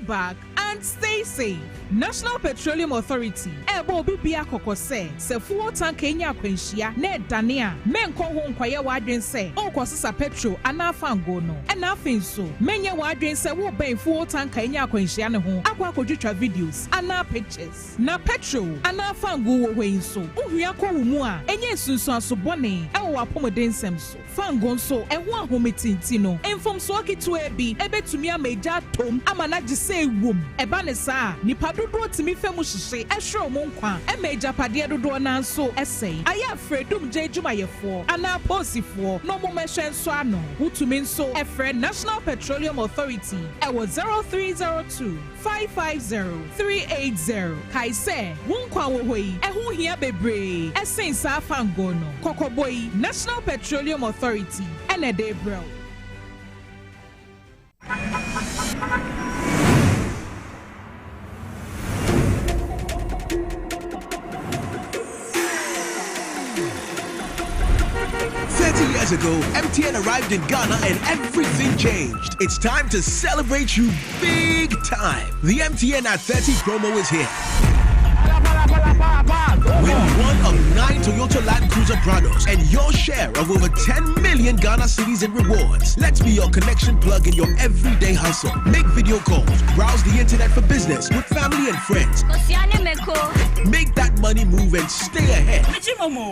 Back and stay safe. National Petroleum Authority ebo bibia kokose se fuel tank enya kwenhia na edane a menko ho nkwaye wadwen se onkosesa petrol anafa ngono na afenso menye wadwen se wo ben fuel tank enya kwenhia ne ho akwa kodwetwa videos ana pictures na petrol anafa ngo wo hwenso uhua ko wo mu a enye sunsu asobone ewo apomodensem so fango nso eho ahometinti no enfomso akitu ebi ebetumi ameja tom amana gise ewom eba ne saa nipa dodo timi femu hihye ehwe mo nkwa emeja pade dodo na nso esei aya fredum je adwumayefo ana posifo no mo mehwe nso ano wutumi nso efre National Petroleum Authority ewo 0302 550 380 kaise wonkwa wo hoi eho hia bebre esensa afango no kokoboi National Petroleum Authority enede bro. Years ago, MTN arrived in Ghana and everything changed. It's time to celebrate you big time. The MTN at 30 promo is here. Win one of 9 Toyota Land Cruiser Prados and your share of over 10 million Ghana cedis in rewards. Let's be your connection plug in your everyday hustle. Make video calls, browse the internet for business with family and friends. Make that money move and stay ahead.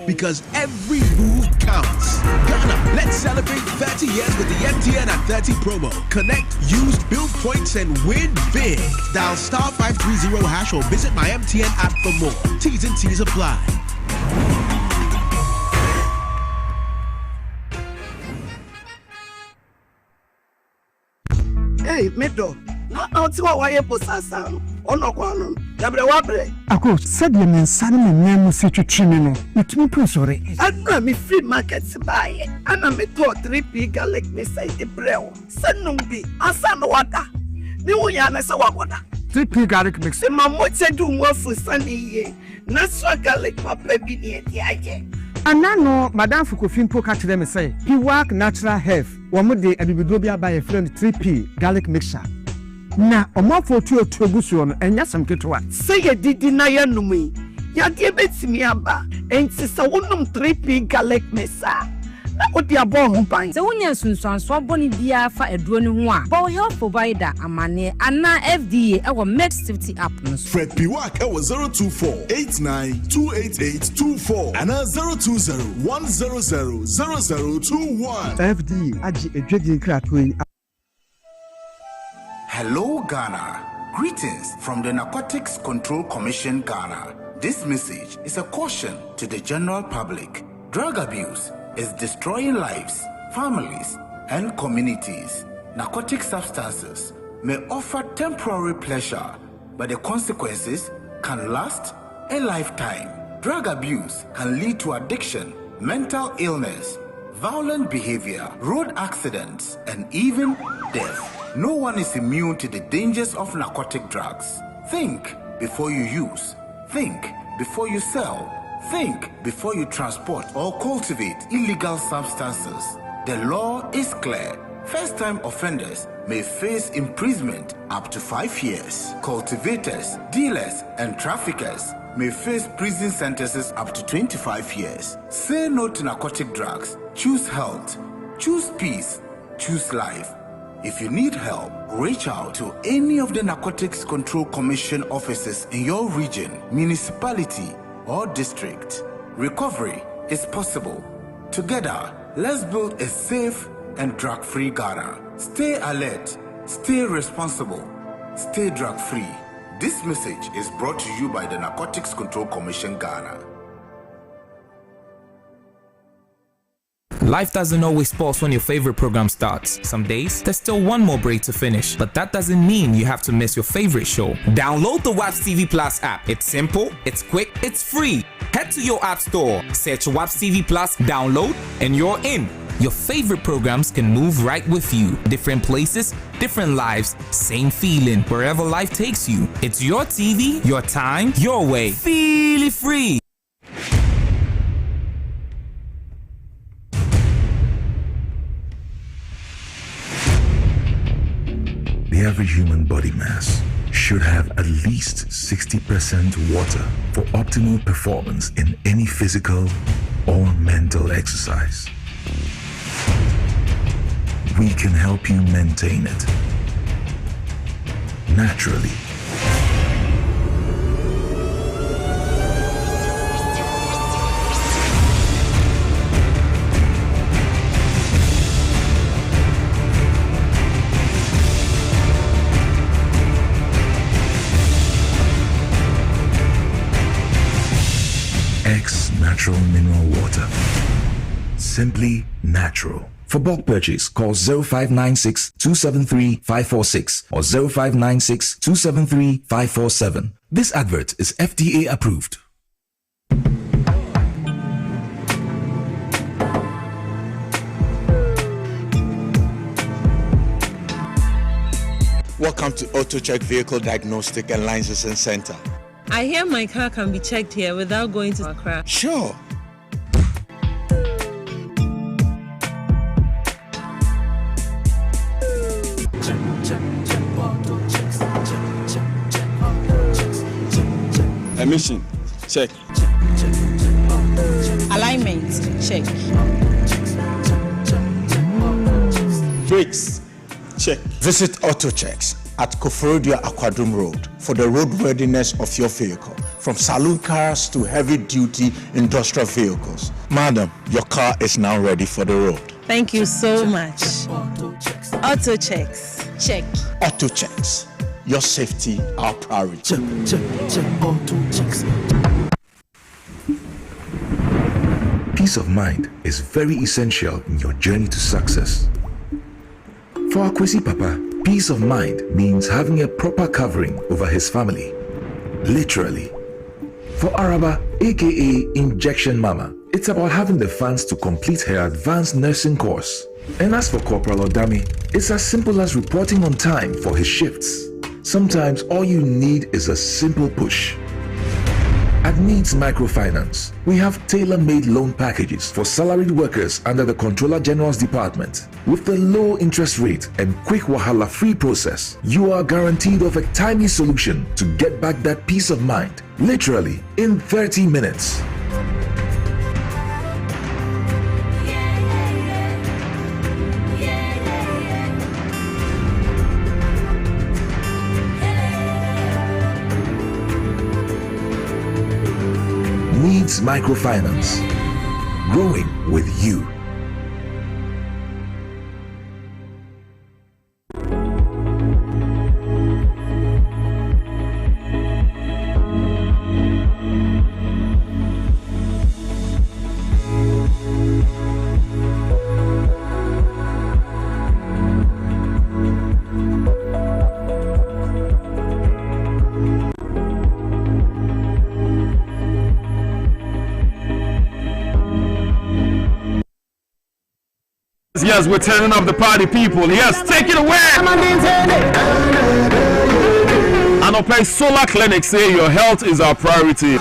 Because every move counts. Ghana, let's celebrate 30 years with the MTN at 30 promo. Connect, use, build points, and win big. Dial *530# or visit my MTN app for more. T's and T's apply. Hey, Medo. Not to why you possess on Ako, said you mean son and name was such a trimino. It's me, sorry. I'm a free market to buy it. And I'm a 3P garlic beside the brew. Send no be, I send water. No yana saw water. 3P garlic mix. My mother do more for Sunday. Natural garlic, papa be near the idea. And now, Madame Fukufin poke to them and say, he work natural health. One more day, and we will be by a friend 3P garlic mixture. Na omafo tu otugusu no enya samketwa say ye didi na ya numi ya de betimi aba enti se wonum 3P garlic mesa na odi abo ho ban se wonya sunsuanso aboni bia fa eduro ne ho a bo your provider amane ana FDA e wo med safety app no Fred Piwak e wo 02489288824 ana 02010000021 FDA agi edwedi kratoi. Hello, Ghana. Greetings from the Narcotics Control Commission, Ghana. This message is a caution to the general public. Drug abuse is destroying lives, families, and communities. Narcotic substances may offer temporary pleasure, but the consequences can last a lifetime. Drug abuse can lead to addiction, mental illness, violent behavior, road accidents, and even death. No one is immune to the dangers of narcotic drugs. Think before you use. Think before you sell. Think before you transport or cultivate illegal substances. The law is clear. First-time offenders may face imprisonment up to 5 years. Cultivators, dealers, and traffickers may face prison sentences up to 25 years. Say no to narcotic drugs. Choose health. Choose peace. Choose life. If you need help, reach out to any of the Narcotics Control Commission offices in your region, municipality, or district. Recovery is possible. Together, let's build a safe and drug-free Ghana. Stay alert, stay responsible, stay drug-free. This message is brought to you by the Narcotics Control Commission, Ghana. Life doesn't always pause when your favorite program starts. Some days, there's still one more break to finish. But that doesn't mean you have to miss your favorite show. Download the WAPS TV Plus app. It's simple, it's quick, it's free. Head to your app store, search WAPS TV Plus, download, and you're in. Your favorite programs can move right with you. Different places, different lives, same feeling. Wherever life takes you. It's your TV, your time, your way. Feel it free. The average human body mass should have at least 60% water for optimal performance in any physical or mental exercise. We can help you maintain it naturally. Natural mineral water. Simply natural. For bulk purchase, call 0596 273 546 or 0596 273 547. This advert is FDA approved. Welcome to AutoCheck Vehicle Diagnostic and Licensing Center. I hear my car can be checked here without going to Accra. Sure. Emission check. Alignment, check. Brakes, check. Visit AutoChecks at Koforidua Aquadrum Road for the roadworthiness of your vehicle, from saloon cars to heavy-duty industrial vehicles. Madam, your car is now ready for the road. Thank you so much. Auto checks, check. AutoChecks, your safety, our priority. Check, auto checks. Peace of mind is very essential in your journey to success. For Akwesi Papa, peace of mind means having a proper covering over his family. Literally. For Araba, aka Injection Mama, it's about having the funds to complete her advanced nursing course. And as for Corporal Odami, it's as simple as reporting on time for his shifts. Sometimes all you need is a simple push. At Needs Microfinance, we have tailor-made loan packages for salaried workers under the Controller General's Department. With the low interest rate and quick wahala-free process, you are guaranteed of a timely solution to get back that peace of mind, literally in 30 minutes. Needs Microfinance. Growing with you. Yes, we're turning up the party, people. Yes, take it away. And I'll Solar Clinic say your health is our priority.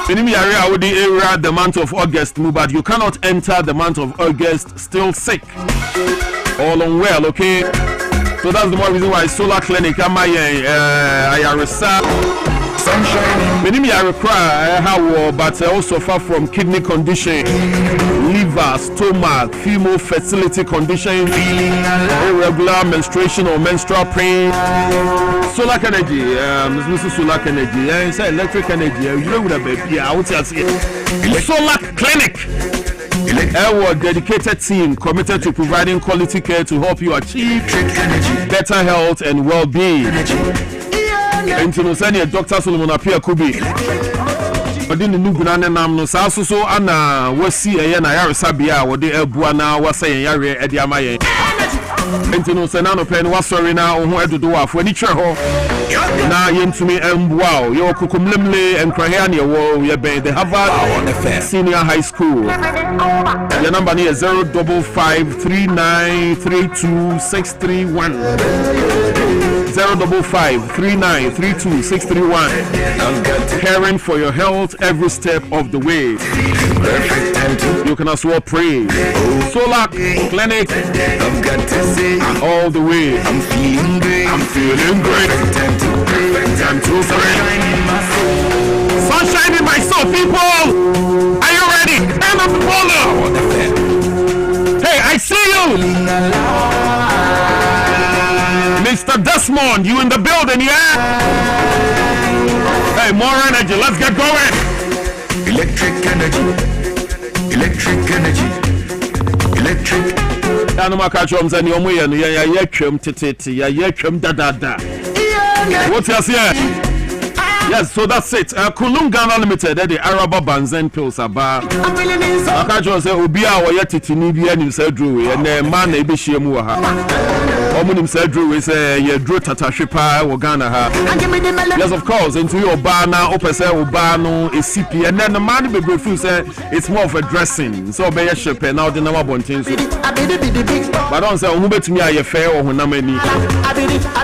In the area, the month of August, but you cannot enter the month of August still sick. All unwell, okay? So that's the more reason why Solar Clinic, Many but also suffer from kidney condition, liver, stomach, female fertility condition, irregular menstruation or menstrual pain. Solar energy, solar energy, it's electric energy. You know what I mean? I would say Solar Clinic. Our dedicated team committed to providing quality care to help you achieve better health and well-being. Into no senior Dr. Solomon Apia Kubi. But in the new Gunanam no Sasso Anna was see a Yana Sabia or the Elbuana was saying Yari Ediamaye. Into no Senano Pen was sorry now who had to do off when each home. Now yen to me and wow, your Kukumlimle and Krahania war we obey the Harvard Senior High School. The number near 05539326331. 05539326331. Caring for your health every step of the way. You can as well pray. Solar Clinic all the way. I'm feeling great. I'm feeling great. Time to sunshine in my soul, people. Are you ready? End of the follow. Hey, I see you. Mr. Desmond, you in the building, yeah? Hey, more energy, let's get going. Electric energy. Electric energy. Electric. What's your say? Yes, so that's it. Kulum Ghana Limited, the Araba Banzen Pills Aba. I can't say Ubia or Yatitini and himself drew, and the man Ebishiamuha. Omun himself drew is a Drew Tatashipa or Ghana. Yes, of course, into your banner, Opesa Ubano, is CP, and then the man be grateful said it's more of a dressing. So be a ship and now the number one thing. But don't say, who bet me a fair or Hunamani.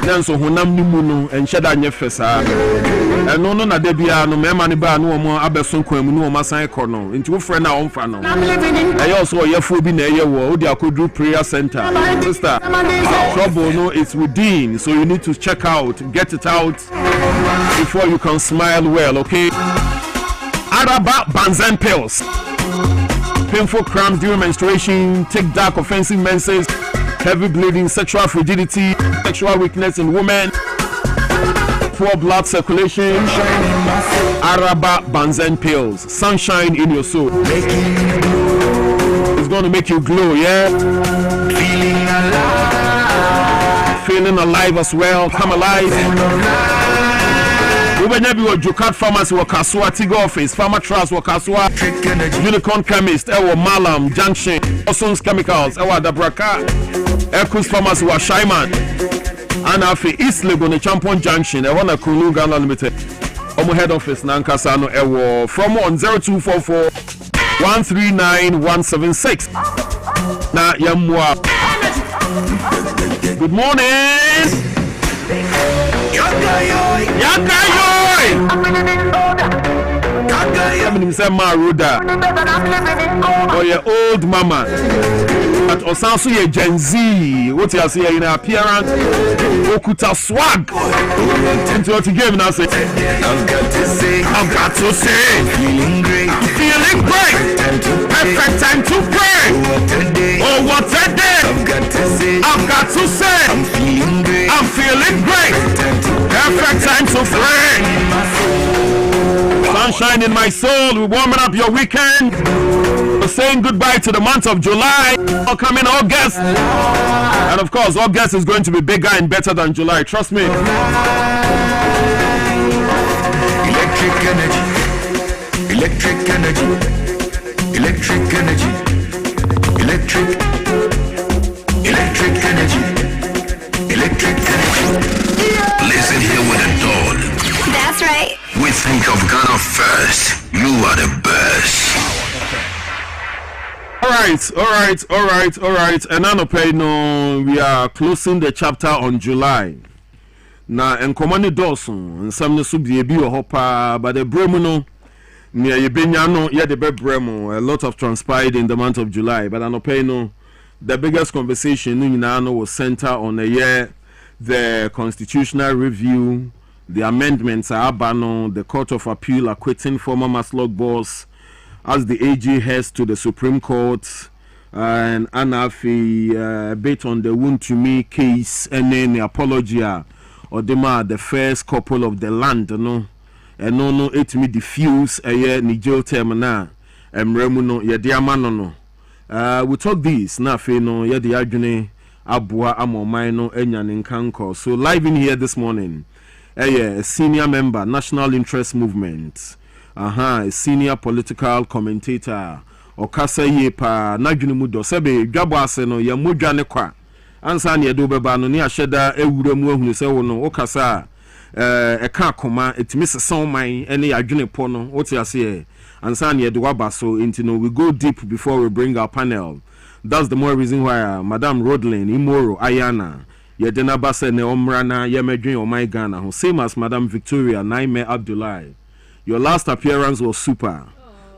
Then so Hunam Nimuno and Shada Nefesa. No, no, na debia no me mani ba no mo abeson kwam no ma san ekono nti wo frɛ na on fa no e also yefo bi na ye wo odi akodru prayer center sister trouble no it's within, so you need to check out, get it out before you can smile well, okay? Araba Banzan pills. Painful cramps during menstruation, take dark offensive menses, heavy bleeding, sexual frigidity, sexual weakness in women, poor blood circulation. Araba Banzan pills. Sunshine in your soul. It's going to make you glow, yeah? Feeling alive as well. Come alive. Ubenyabi wa Jukat Pharmacy wa Kasua Tigo Office, Pharma Trust wa Kasua, Unicorn Chemist, Ewa Malam, Junction, Osons Chemicals, Ewa Dabraka, Ekus Pharmacy wa Shaiman, Anafi East Legon, Champion Junction, Ewa na Kunu Ghana Limited, Omo Head Office, Nankasano, Ewa, from on 0244 139 176. Na Yamwa. Good morning. I'm say Maruda. Oh, your old mama. But also your Gen Z. What you see in appearance? Okuta swag. Into what you gave now say. I've got to say. Feeling great. Feeling great. Perfect time to pray. Oh, what a day. I've got to say. I'm feeling great. I'm feeling great. Perfect time to pray. Sunshine in my soul. We're warming up your weekend. We're saying goodbye to the month of July. Coming August. And of course, August is going to be bigger and better than July. Trust me. Electric energy. Electric energy. Electric energy. Electric. Electric energy. Electric energy. Listen here with a dawn. That's right. We think of Ghana first. You are the best. All right. And now, we are closing the chapter on July. Now, and command Dawson, and some subdi be a hopper, but the Bremuno, near Yebinyano, yet the Bremo, a lot of transpired in the month of July. But I know, the biggest conversation in Nano was centered on a year, the constitutional review, the amendments are bano, the Court of Appeal acquitting former Maslog boss as the AG heads to the Supreme Court, and Anafi bit on the wound to me case, and then the apology or the first couple of the land, no, and no, it me diffuse a year Nigel Termina, and Remuno, ya diamano. We talk this, na fe no, ya the Agune, Abua Amo Mino, Enyan in Kanko. So, live in here this morning, a senior member, National Interest Movement. A senior political commentator Okasa Yepa Najunimudo Sebe Dwaboase no ya mudwane kwa ansa ne do beba no ne ahyeda ewuremu ahunu se wo no Okasa eka koma etimi sesan man ene adwene po no wote ase ansa ne do waba so into no we go deep before we bring our panel. That's the more reason why Madam Rodlin Imoro Ayana yedena base ne omra na yemedwen o my Ghana same as Madam Victoria Naime Abdullahi. Your last appearance was super.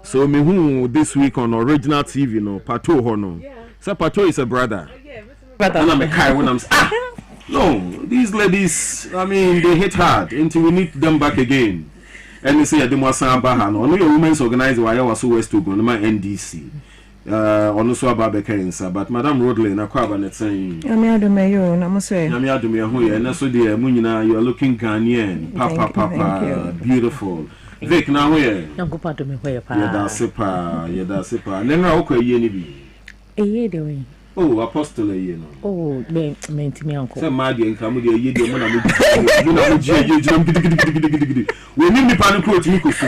So me who this week on original TV no Pato Hono. So Pato is a brother. And I'm a guy when I'm no, these ladies, I mean they hit hard until we need them back again. And they say the Mwasa Bahan, only a women's organizer why I was so west to go my NDC. On so about but Madam Rodley na Kwabena saying Yamiadumeyo na muse Yamiadumeyo huye na so dear Munina you are looking Ghanaian papa beautiful Vic na huye Yankupa to me where pa yeda sepa nenra okwa ye ni bi eye de we oh apostle ye no oh me ntimi anko say magi nka mu de ye de mo na mu je gidigidi we ni mi pa no ko timi ko fu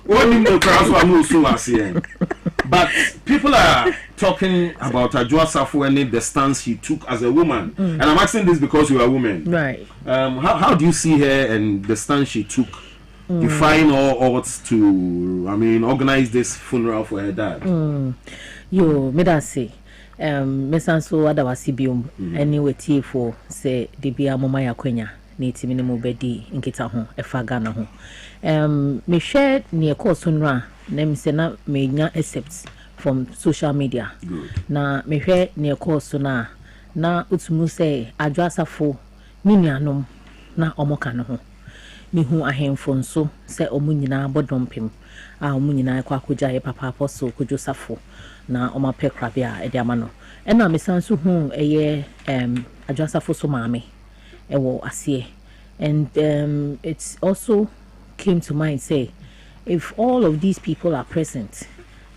oni mo kra so amu so ase. But people are talking about Ajua Safu and the stance she took as a woman. And I'm asking this because you're a woman. Right. How do you see her and the stance she took defying all odds to, I mean, organize this funeral for her dad? Yo, me da say. Mesanso adawasi biom anyway for say the bia mama ya kwenya na etimi ne mo bedi nkita ho efa Ghana ho. Me share near course nra na me say na me nya accept from social media. Good. Na me hwe near course na utumu say Adwa Asafo ni nuanom na omoka no ho. mehu ahemfo nso se omunyina bodompem omunyina kwa kuja ye papa apostle kujo safo na omape krabia ede amano ena mesanso hu eye adwasafo so maame ewo asie and it's also came to mind say if all of these people are present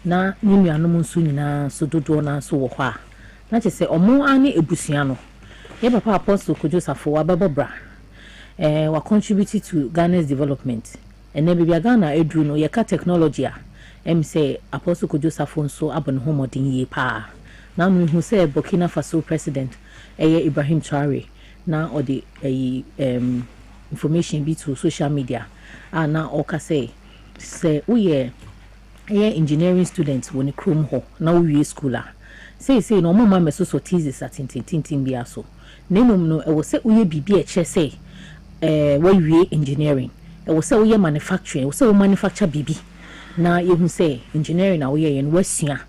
na ninuanom nso nyina so dodo na so wo hɔ a na che say omo ane ebusua no ye papa apostle kujo safo wa bebobra wa contribute to Ghana's development and then baby Ghana edru no ye ka technology a say apostle kujo safo nso abon ho modern ye pa na no hu say Burkina Faso president Ibrahim Traore na or the information be to social media na oka say we engineering students woni krom ho na we school a say no mama me so thesis at tintin bia so nenum no e wo say we bibi e che say we engineering e wo say we manufacturing e wo say we manufacture bibi na ye hu say engineering na we yen wasua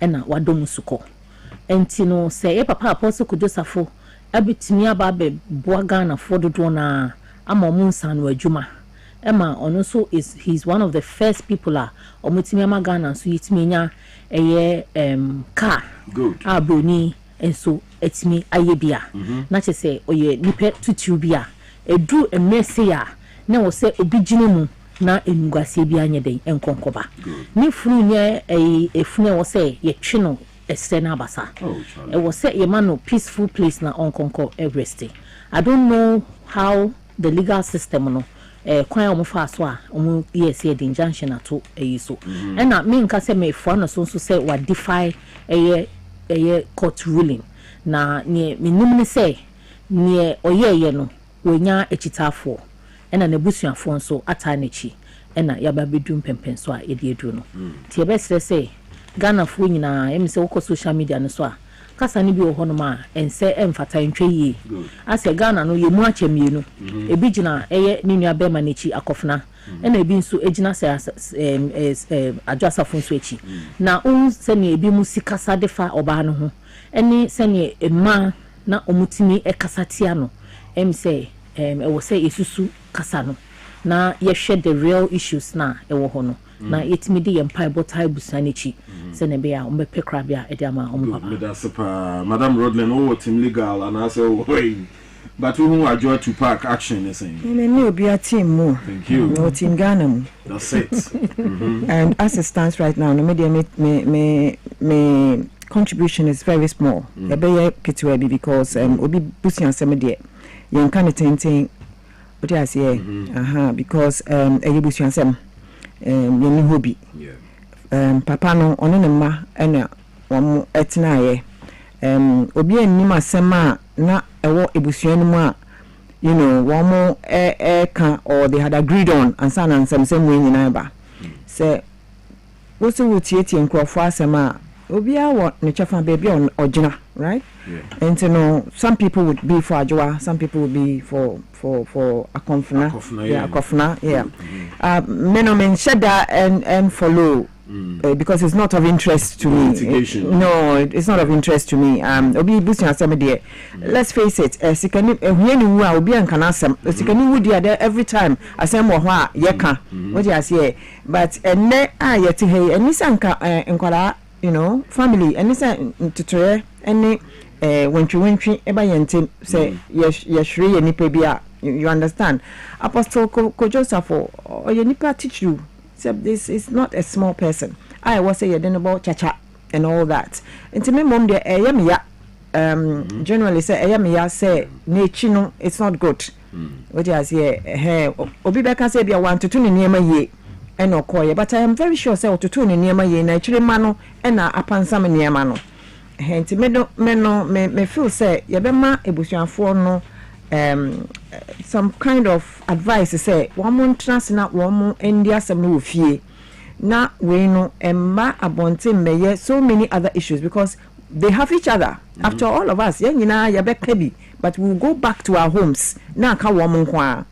e na wadom suko enti no say e papa apostle kujo safo abitimi aba be boa Ghana for dodo na ama omu nsa no adwuma Emma also he's one of the first people omutimi ama Ghana so yitimi nya car good broni enso etimi ayebia na che say oye nipe tutu bia edu emese ya na wo say obi gine mu na enugase bia anye den enkonkoba ni furu nye efune wo say ye twe no ese na abasa e wo say ye man no peaceful place na onkonko everything. I don't know how the legal system no kwan omo fa so a omo yes the injunction ato so and na me nka say me for no so say what defy court ruling na ne minum ne say ne oyeye no wonya echitafo ena na busuafo nso ata na chi ena yaba bedum pempen so a ede edu no tie be say Ghana fo nyina em say wo social media no so a kasa ni bi wo hono ma ense emfata ntwe yi ase Ghana no yemu achemienu ebi gina ni nua be ma na chi akofna ena ebi nso ejina say adwasafo nso echi na on se ne ebi mu sikasa defa oba no ho eni se ne ema na omutimi ekasatia no em say e wo say esusu kasa no na ye share the real issues na e wo hono na yetimi de yempa botai busanichi se ne be a ombe krabia e de ama papa Madam Rodlen o team legal and I say way but who are joy to park action is saying me no be a team mo thank you no team Ghana that's it and as it stands right now no me contribution is very small e be kitwe because obi busi ansem de yen kan tenten what I say because e busi ansem yeni hobby papa no ono ne ma ena won etina ye obi anim asema na ewo ebusuan mu a you know won can or they had agreed on ansa na nsem we nyina ba say wo se wo tietie nkrofo asema obi a wo ne chafa baby on ogina right and you know some people would be for Ajwa, some people would be for Akofna men shada and follow because it's not of interest to me. It's not of interest to me. Obi busi asem de. Let's face it, sikani ehuni wu a obi anka na asem. Sikani wu dia there every time asem wo ho a ye ka. What you say? But enne a ye te he enisa nka nkwala, you know, family enisa tutoye enne wentwi eba yentem say yeshri ye nipa bia. You understand? Apostle Kojosafo or your nipa teach you. This is not a small person. I was say you didn't about chacha and all that. And to me, mom, the generally say ayamiya say nature it's not good. What you say? Hey, Obibeka say be 1 to 2 niyama ye. And okoye, but I am very sure say 2 niyama ye na chire mano and na apansam niyama no. Hence me feel say yebema ebusuafo no some kind of advice say one month transna one India some no fie na we no emma abonte meye so many other issues because they have each other after all of us nyina ya be kabi but we'll go back to our homes na ka wo mo kwa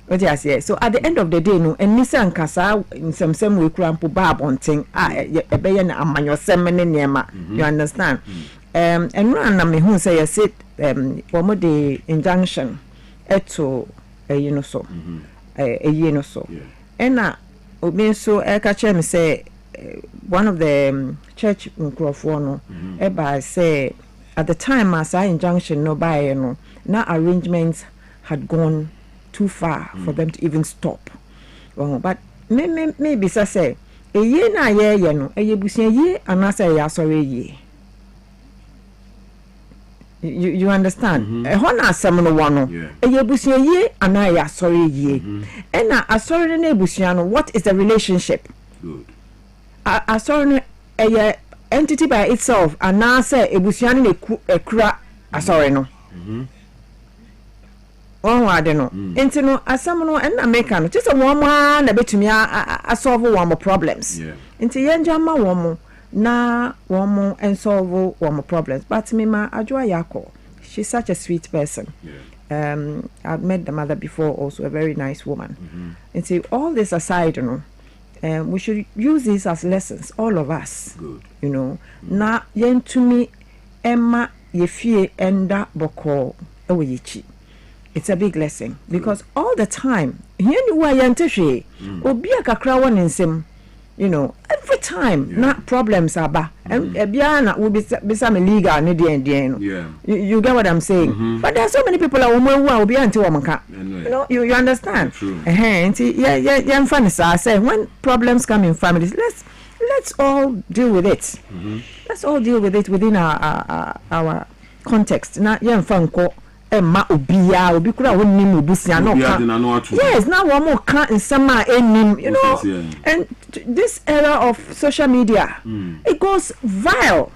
what you say so at the end of the day no enisa nkasa nsem we krampo ba abonten e be ye na amanyosem ne niema you understand and na me hu say yes it the injunction eto you know so year no so ena obi so e ka che me say one of the church nkrofo no e ba say at the time as I injunction no buy no na arrangements had gone too far for them to even stop. But maybe say a year na ye no e yebusia ye anasa ya sorry ye. You understand? E ho na asem no wono e yebusia ye ana ya sorry ye. And na asori na ebusia no, what is the relationship? Good. Asori no entity by itself anasa ebusia no ekura asori no. Oh, I don't know. Into no, as someone and American, just a woman, a bit to me, I solve one more problems. Into young Jama woman, na woman and solve one more problems. But me, ma, Ajua Yako, she's such a sweet person. I've met the mother before, also a very nice woman. And so, all this aside, you know, we should use this as lessons, all of us. Good. You know, na yen to me, Emma, ye fear enda boko, ewichi. It's a big lesson because all the time, here you are yanteshi, obi akakra one nsem, you know, every time not problems are ba and biana will be some illegal near you get what I'm saying? But there are so many people who will be until you know, you understand? Yeah, funny I say when problems come in families, let's all deal with it. Let's all deal with it within our context. Not young funko. Emma obia obi kura wonnim obusia no ka yes now one more can in sama enim you know and this era of social media it goes viral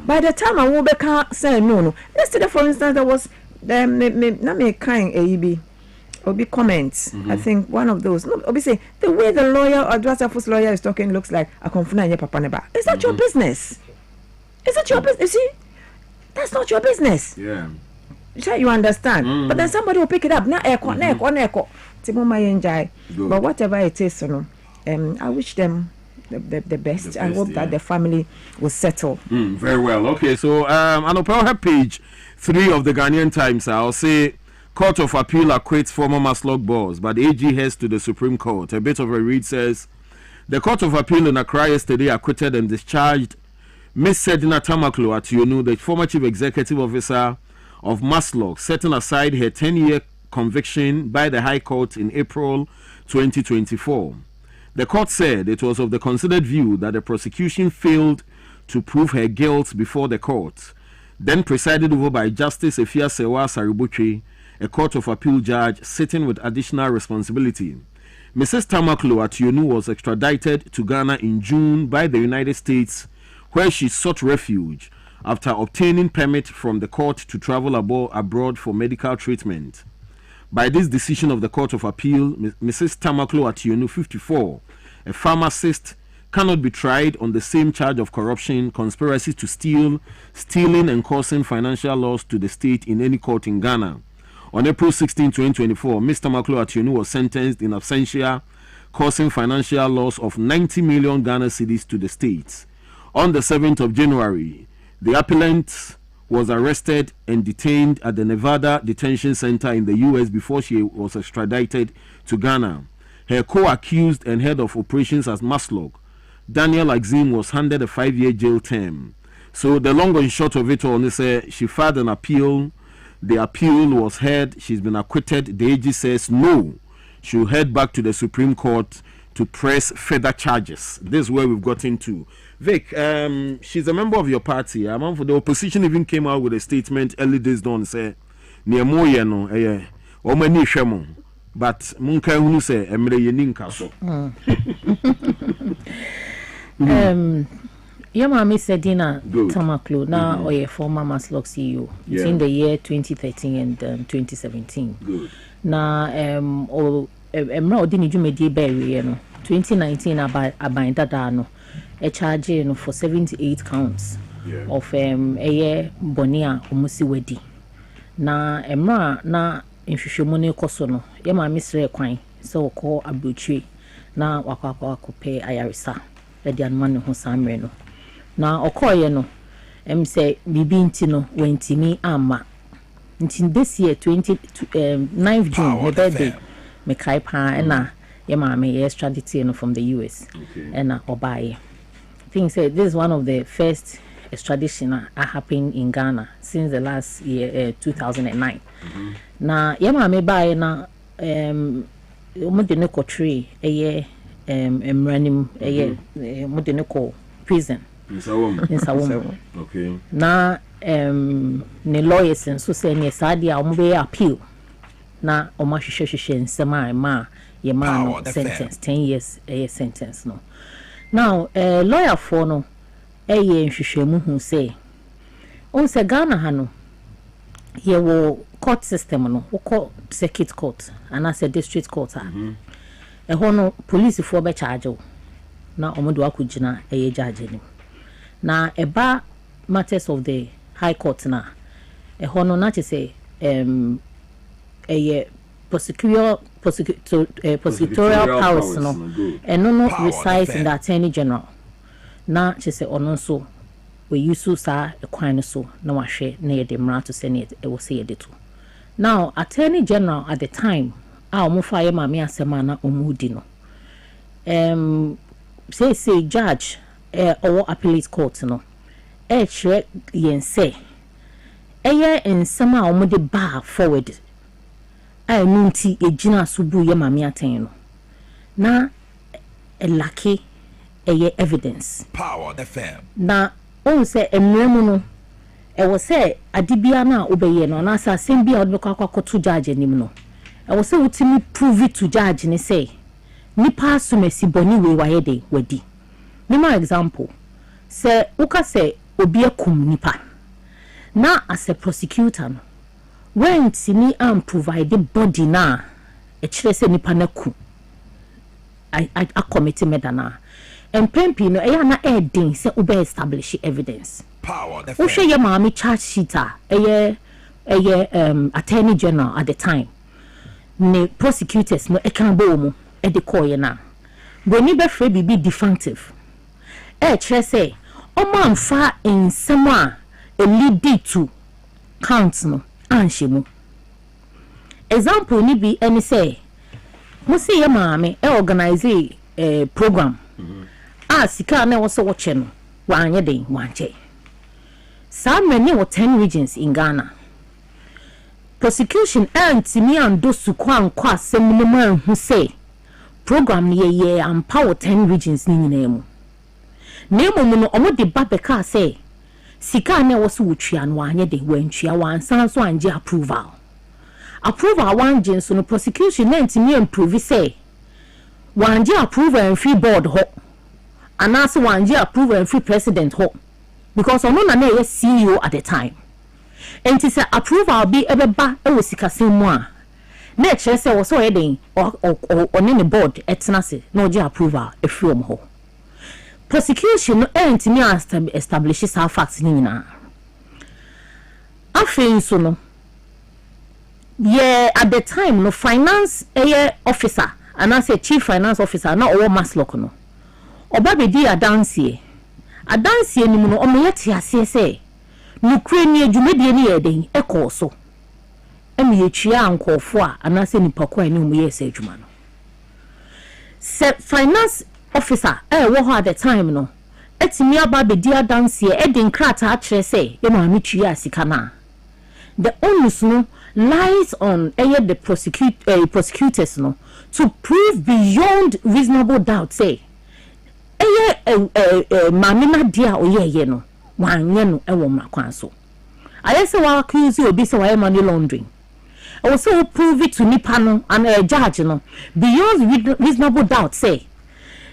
by the time I will be can say no yesterday for instance there was na me kind AEB obi comments I think one of those no obi say the way the lawyer or Dwaboase lawyer is talking looks like a confuna your papa neba is that your business? Is that your business? You see, that's not your business. You understand? But then somebody will pick it up. Na echo. But whatever it is, you know, I wish them the best. I hope that the family will settle. Very well. Okay, so on our page 3 of the Ghanaian Times, I'll say Court of Appeal acquits former Maslog boss, but AG heads to the Supreme Court. A bit of a read says the Court of Appeal in Accra yesterday acquitted and discharged Miss Sedina Tamaklo Ationu, the former chief executive officer of Maslog, setting aside her 10-year conviction by the High Court in April 2024. The court said it was of the considered view that the prosecution failed to prove her guilt before the court, then presided over by Justice Efia Sewa Saribuchi, a Court of Appeal judge sitting with additional responsibility. Mrs. Tamaklo Ationu was extradited to Ghana in June by the United States, where she sought refuge after obtaining permit from the court to travel abroad for medical treatment. By this decision of the Court of Appeal, Mrs. Tamaklo Ationu, 54, a pharmacist, cannot be tried on the same charge of corruption, conspiracy to steal, stealing and causing financial loss to the state in any court in Ghana. On April 16, 2024, Ms. Tamaklo Ationu was sentenced in absentia, causing financial loss of 90 million Ghana cedis to the state. On the 7th of January, the appellant was arrested and detained at the Nevada Detention Center in the U.S. before she was extradited to Ghana. Her co-accused and head of operations at Maslog, Daniel Axim, was handed a 5-year jail term. So the long and short of it all is she filed an appeal. The appeal was heard. She's been acquitted. The AG says no. She'll head back to the Supreme Court to press further charges. This is where we've gotten to. Vic, she's a member of your party. The opposition even came out with a statement early days on, say, near Moya no, Omani Shemo, but Munka Unu say, Emre Yeninka so. Yama Miss Sedina Tamaklo, now or a former Maslog CEO between the year 2013 and 2017. Good. Now, Emra Odini Jumedi Berry, 2019 about Dano. A charge for 78 counts of a year bonia umusi wedi na emra na nhwehwemone kosono yema misre kwan so ko abuchi na wakwa kope ayarisa e di anman ho samre no na okoye no say bibi nti no wentimi ama nti this year 9th June her birthday kai pa na ye maame extradited from the US and obaye. I think say this is one of the first extradition happened in Ghana since the last year 2009. Na ye maame bae na omode ne kotri eye emranim eye omode ne ko prison in Sawom. Okay. Na ne lawyers nso say ne sadia ombe appeal na omahwehwehwehwe nsema ma ye ma no sentence 10 years sentence no. Now lawyer for no nhwehwemu hu say on se Ghana ha no ye wo court system no wo circuit court and as a district court no police for be charge na omodo akugina judge ni na eba matters of the high court na no na che say prosecutorial powers no no resides in the attorney general na che say ono so we use sa ekwan so na wahwe na ye de mra to say na e wo say de to. Now attorney general at the time omofa ye maame asema na omudi no say judge or appellate court no chere yen say eye nsema omode bar forward nunti ejina subu ye maame aten no na elaki eye evidence Power FM na on say emremu no e wo say adibia na obeye no na sa asem bia odbekwa kwakoto judge anim no e wo say utimi prove it to judge ni say nipa asumesi boni we waye de wadi ni ma example say uka say obi akum nipa na as a prosecutor no when tini am provide the body na e kire say nipa na ku I commit murder na empempi no eya na edin say ube establish evidence Power wo hwe ye maami charge sheet eye attorney general at the time ne prosecutors no e kan bo mu e de call ye na boni be free bibi definitive kire say o man fa nsem a lead to count no anhye example ni bi any say mo see ye maami organize program sika na wo so wo che no wanye den wanje some many or 10 regions in Ghana prosecution me and do su kwa seminema who say program ye empower 10 regions ni nyinemu nemu mu no omo de babeka say sika na wo so wotwa no wanye den wantwa wansan so anje approval wanje so no prosecution me improve say wanje approval and free board ho anase wanje approve and free president ho because ono na ye CEO at the time enti say approval be ebeba e wo sikasem mu a na kire say wo so ye den oni ne board etnase na oje approval e free om ho prosecution no enti me establish sa facts ni na afin so no ye at the time no finance officer anase chief finance officer na owo maslok no oba be di adansie ni mu no omoye ti ase se nukre ni adwumedie ni yeden ekọ so emi yetwia ankofo a anase nipa kwa ni omoye se adwuma no se finance officer wo ho at the time no etimi aba be di adansie edin krata a kire se ye ma metwia sika na the onus no lies on the prosecutors no to prove beyond reasonable doubt say mamina dia oyeye no wanye no e wo mrakwan so ayese wa accuse obi say why money laundering I was so prove it to nipa no and a judge no beyond reasonable doubt say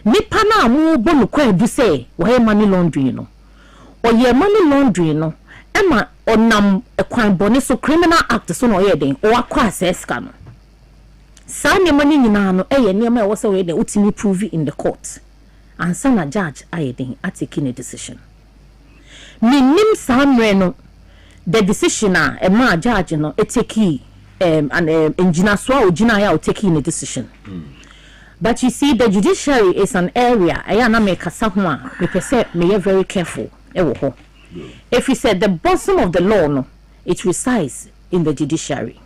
nipa na amu bo no kwa du say why money laundering no oye money laundering no ema onam ekwan bone so criminal act so no oyeden o akwa aseska no sa ne mani nyina no eye ne ma e wo say we dey utimi prove in the court and sana judge ayeden taking a decision minim samre no the decision a ma judge no take and engineer so ogina ya taking a decision but you see the judiciary is an area aya na make kasa ho a me pese me ye very careful e wo ho if you said the bosom of the law no it resides in the judiciary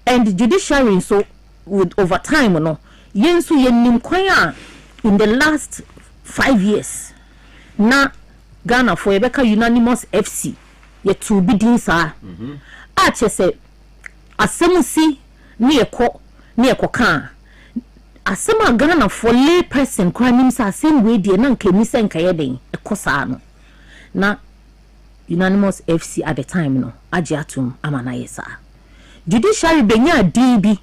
and the judiciary so with over time no yensu yenim kwan a in the last 5 years na Ghana for Ebeka unanimous FC ye to be din sa a chese asemusi ne ekọ kan asema Ghana for lay person kwanim sa same way die na nka misa nka ye den ekosa no na unanimous FC at the time no age atum amana yesa judiciary benya DB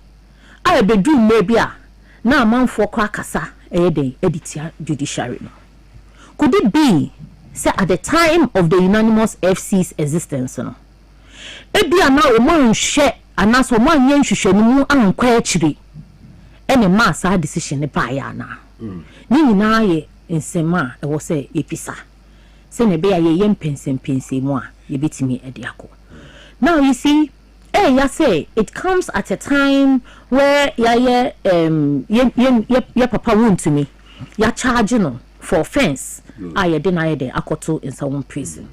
a bedu maybe a na amanfo kwa kasa den editia judiciary no. Could it be say at the time of the unanimous FC's existence no ebia na o mo nhwe anaso mo anya nhwehwani mu ankwa akiri ene ma sa decision ne pa ya na ni nyina ye nsema e wo say episa se ne be ya ye mpensempense mu a ye betimi ediako. Now you see ya say it comes at a time where ya papa won to me ya charge no for offense I deny the akoto in some prison.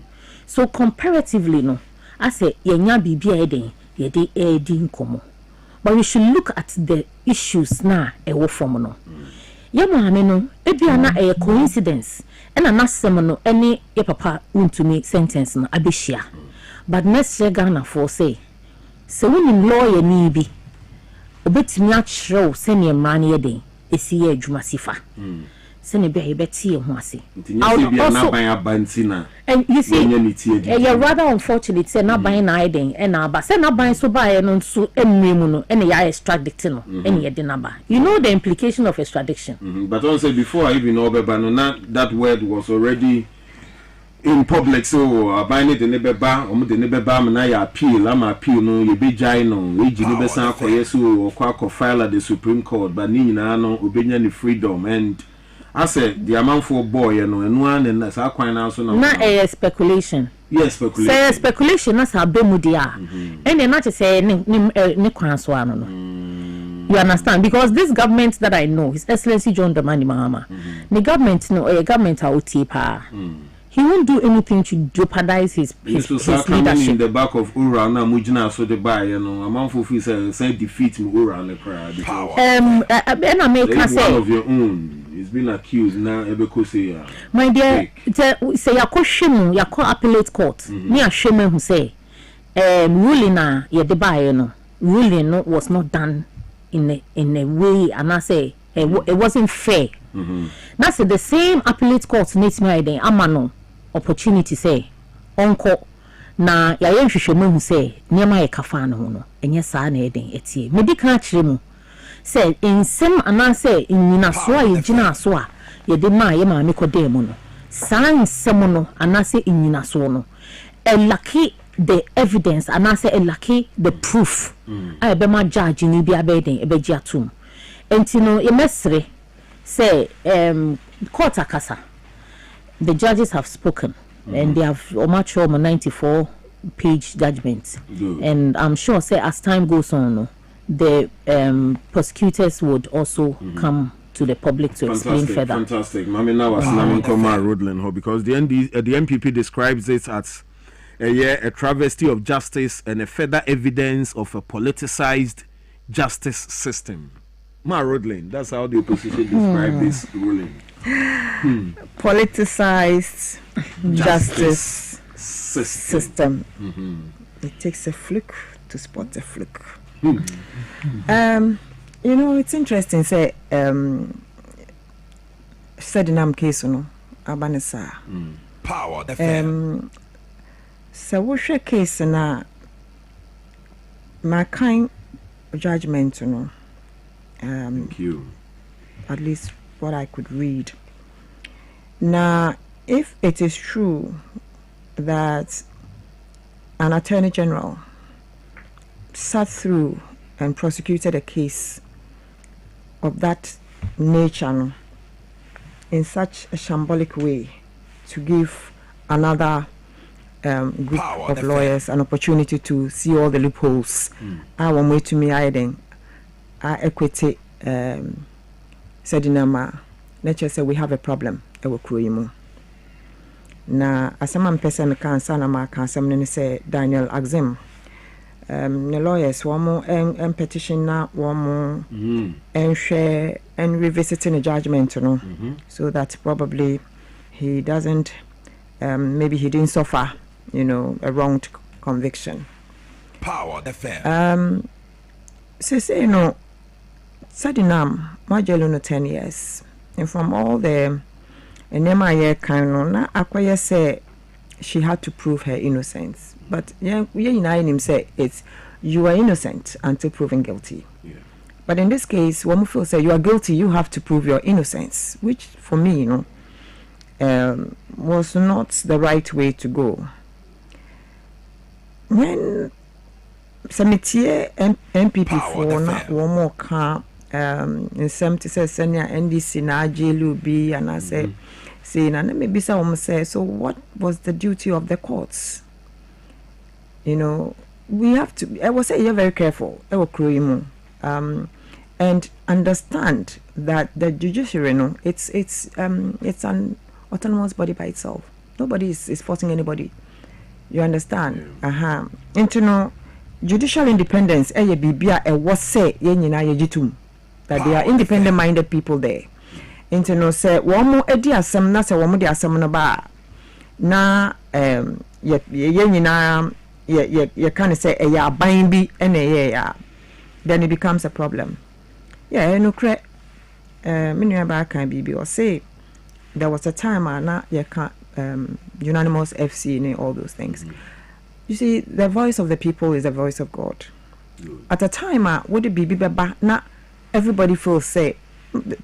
So comparatively no I say yenya bibia eden ye de edi nkomo. But we should look at the issues na ewo from no. Ye maame no ebia na a coincidence and anasem no any ye papa unto me sentence no abehia. But next year Ghana for say so when lawyer ni bi obetimi a chrew senior man ye den esi ye adwuma sifa. And you see, you're rather unfortunate. Say not buying hiding and but say not buying so buy and so and extraditing any number. You know the implication of extradition. But also before I even know about that word was already in public. So I buy it the neighbor bar or the neighbor bar and I appeal. I'm appeal no you be giant we Geneva San Koyesu or Quack file at the Supreme Court, but Nina no obeying freedom and I said the amount for boy, you know, and one and that's how quite also not a speculation. Yes, speculation. Say speculation, that's how Bemudia. And then not to say Nikwanswano. You understand? Because this government that I know, His Excellency John Dramani Mahama, the government, no, a government out tipa. He won't do anything to jeopardize his leadership. In the back of Ura, now Mujina so the buy, you know, amount for say defeat Ura and the crowd. And I make one of your own. He's been accused now. My dear, say ya question ya call appellate court. Me a shame who say, ruling na ya debay no ruling no was not done in a way, and I say it wasn't fair. That's the same appellate court needs me then amano opportunity say onko na ya yenhwehwemu who say niema ye kafa no no enye saa na eden etie me di kan kire mu say insem ana say nyina so a yegina so a ye de ma ye ma me kodem no saa nsem no ana say nyina so no elaki the evidence ana say elaki the proof I be ma judge ni bia be den e be gi atum enti no e mesre say court akasa the judges have spoken and they have much over 94-page judgments. And I'm sure say as time goes on the prosecutors would also come to the public to explain further. Fantastic. Mami now was named Koma Rodland because the MPP describes it as a travesty of justice and a further evidence of a politicized justice system. Ma Rodland, that's how the opposition describe this ruling. Politicized justice system. It takes a fluke to spot a fluke. You know, it's interesting. Say, said in am case, no, Abanesa. Power. So what's your case na? My kind judgment, you know. Thank you. At least what I could read. Now, if it is true that an attorney general sat through and prosecuted a case of that nature in such a shambolic way to give another group of lawyers an opportunity to see all the loopholes, I want way to me I equity said in nature say we have a problem na asama mpesa me kan sana ma kan sam ne say Daniel Axim the lawyers one and petition na one and share and revisiting the judgment, you know, so that probably he doesn't, maybe he didn't suffer, you know, a wronged conviction. Power FM. You know, Sadinam, my jail no 10 years, and from all the NMIA kind of na acquire say she had to prove her innocence. But yeah, we in him say it's you are innocent until proven guilty. Yeah. But in this case, when we feel say you are guilty, you have to prove your innocence, which for me, you know, was not the right way to go. When Samitier MPP for na one more car in some to say senior NDC na jailu be and I say saying and maybe someone say so what was the duty of the courts? You know, we have to, I will say you're very careful, and understand that the judiciary, no, it's an autonomous body by itself. Nobody is forcing anybody. You understand? Yeah. And you know, judicial independence, was say that they are independent minded people there. And you know, say one more idea some na say one more dia some na ba na you kind of say a buying be and then it becomes a problem. Yeah, no correct. Many about can be or say there was a time na you can't unanimous FC and all those things. You see, the voice of the people is the voice of God. At a time would it be na everybody feels say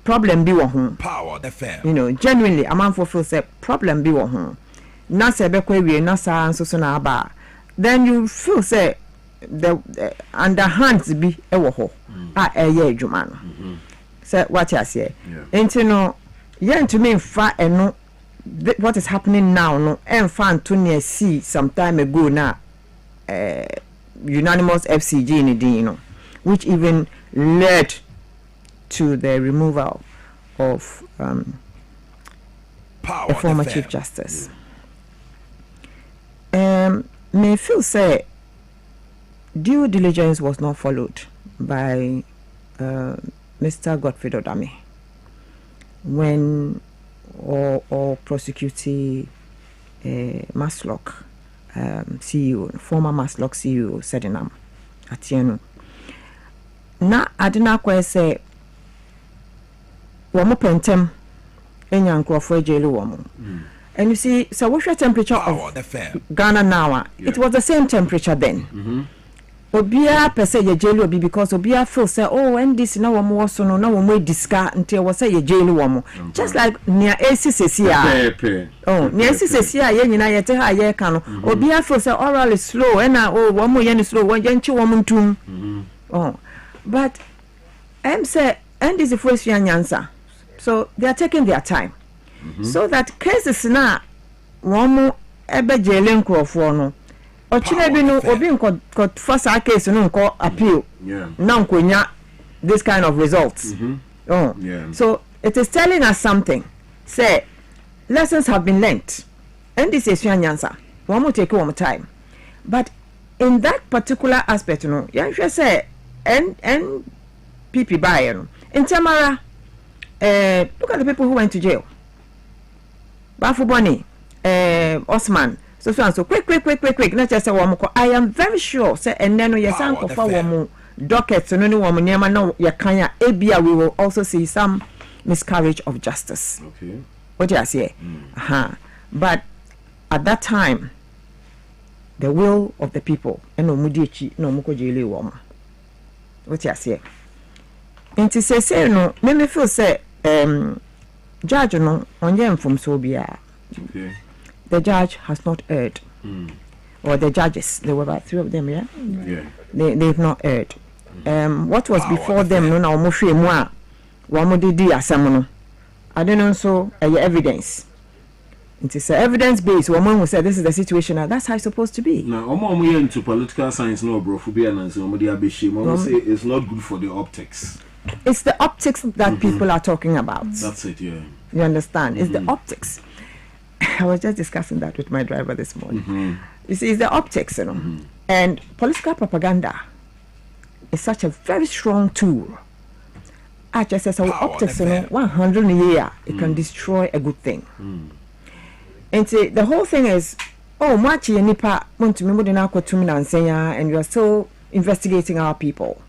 problem be one Power the fair. You know, genuinely a man for feels say problem be one na se be kwe we na sa so na ba. Then you feel say the underhands be ewo ho adwuma no say what you say enti no yen to me fa eno what is happening now no en fa Antonia see some time ago na unanimous FCG in the, you know, which even led to the removal of a former Chief Justice. May feel say due diligence was not followed by Mr. Godfrey Odame when or prosecutee Maslock CEO, former Maslock CEO Sedinam Atieno. Na adina kwa say wamo pentem enya nkrofo ejelu wamo. And you see, so what's your temperature of Ghana now? It was the same temperature then. Obia per se ye jail obi because Obia feel say oh and this now more so no we discard until was say ye jail womo. Just like near ACCC. Oh, near ACCC ye nyina ye te ha ye ka no. Obia feel say oral is slow and oh womo ye slow one yenchi womo tum. Oh. But I'm say and this is first answer. So they are taking their time. So that cases na womo ebe jail nkrofo no Ochine no obi nko first case no nko appeal na nkonya this kind of results. So it is telling us something. Say lessons have been learnt and this is your answer. One more take one more time. But in that particular aspect, you know, you say and PP buyer in Tamara, look at the people who went to jail. Bafu Boni, Osman. So quick. Not just a woman. I am very sure. Say and then your son of a woman docket. So no woman near no yakanya. Abia we will also see some miscarriage of justice. Okay. What do I say? But at that time, the will of the people and no mudichi no muko jili woman. What do I say? And to say no, me feel say judge no on yen from Sobia. Okay. The judge has not erred. Or the judges, there were about 3 of them, yeah? They've not erred. What was before them, no, now, Moshe Moi, Wamodi Asamono. I don't know, so evidence. It is evidence based. Woman will say this is the situation, that's how it's supposed to be. Now, I'm into political science, no, bro, for being and say it's not good for the optics. It's the optics that people are talking about. That's it, yeah. You understand? It's the optics. I was just discussing that with my driver this morning. You see, it's the optics, you know. And political propaganda is such a very strong tool. I just said, so optics, 100 a year, it can destroy a good thing. And see, the whole thing is, oh, Machi and Nipa want to remember the Nakotumina and you are still investigating our people.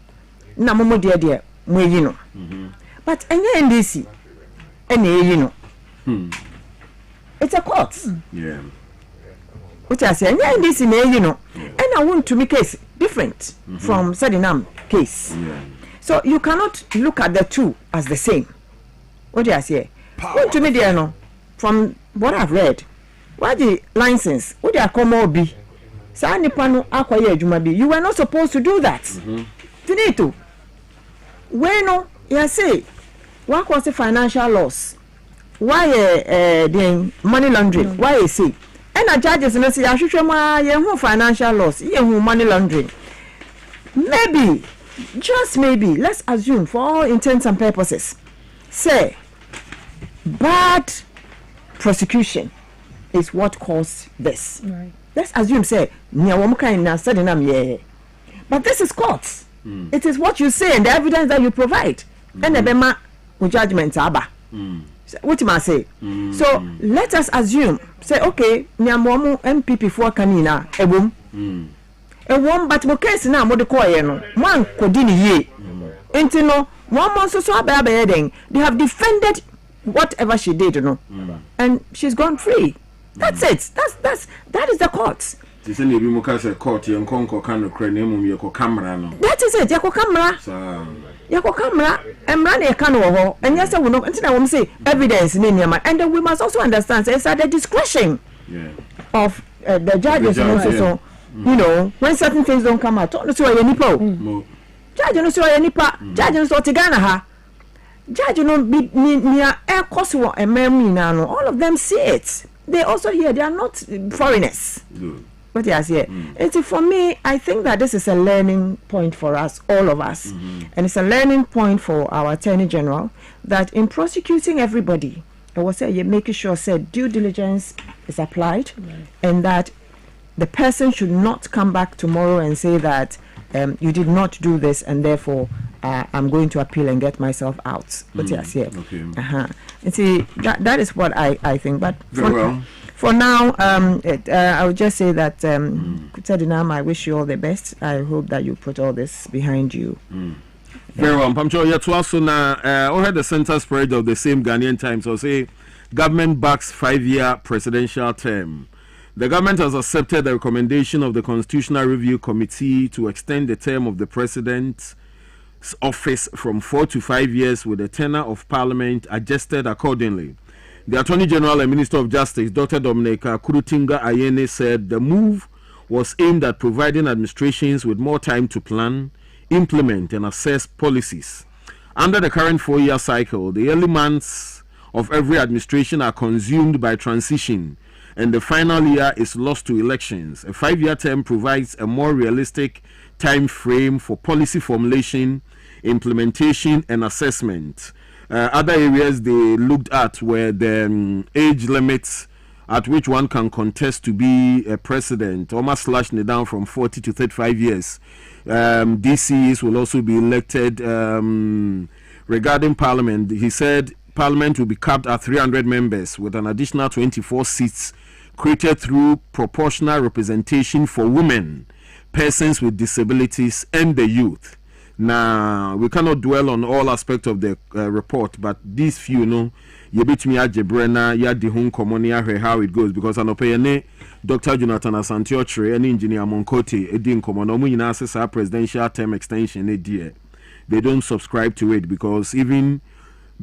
Namomo dear, you know. But any NDC, any, you know. It's a court. Yeah. Which I say, yeah, this in you know, and I want to make case different from Sadinam case. Yeah. So you cannot look at the two as the same. What do I say? Want to me, dear, no, from what I've read, what the license, what they are called be, Sani Pano Aquaye Jumabi, you were not supposed to do that. Finito. Bueno, you say, what was the financial loss? Why the money laundering? Why you say? And a judges and say, I should show my financial loss, money laundering. Maybe, just maybe, let's assume for all intents and purposes, say, bad prosecution is what caused this. Right. Let's assume, say, but this is courts. It is what you say and the evidence that you provide. And the Bema judgment, Abba. What am I say? So let us assume, say, okay, Nyamomu MPP for Kanina, ebum. Ebum, but mo case now, mo de koye no. One kodini ye. Intino, one month so abaden. They have defended whatever she did, no, and she's gone free. That's it. That is the court. That is it. Yako camera. Yako camera. Emrani ekano and yes, I will not. Until I will say evidence in India, and then we must also understand it's at the discretion of the judges. So you know when certain things don't come out. Don't know any po. Judge no so any pa. Judge no so tigana ha. Judge no be near air koso and memina. All of them see it. They also here. They are not foreigners. What yes, yeah. And for me, I think that this is a learning point for us, all of us, and it's a learning point for our Attorney General that in prosecuting everybody, I was say you're making sure said due diligence is applied, and that the person should not come back tomorrow and say that you did not do this, and therefore I'm going to appeal and get myself out. But yes, yeah. Okay. And see that is what I think. But very well. For now, I would just say that, Kutadinam, I wish you all the best. I hope that you put all this behind you. Very well. Pamcho, yet to also now, I had the center spread of the same Ghanaian Times. So say, government backs 5-year presidential term. The government has accepted the recommendation of the Constitutional Review Committee to extend the term of the president's office from 4 to 5 years, with the tenure of parliament adjusted accordingly. The Attorney General and Minister of Justice, Dr. Dominica Kurutinga Ayene, said the move was aimed at providing administrations with more time to plan, implement, and assess policies. Under the current 4-year cycle, the early months of every administration are consumed by transition, and the final year is lost to elections. A 5-year term provides a more realistic time frame for policy formulation, implementation, and assessment. Other areas they looked at were the age limits at which one can contest to be a president, almost slashed it down from 40 to 35 years. DCs will also be elected. Regarding Parliament, he said Parliament will be capped at 300 members with an additional 24 seats created through proportional representation for women, persons with disabilities, and the youth. Now, we cannot dwell on all aspects of the report, but these few, you know, you bet me at Jebrena, ya di hun komonia, how it goes, because an opinion, Dr. Jonathan Asantiotre, an engineer Monkote, Edin Komonomu, in our presidential term extension, they don't subscribe to it because even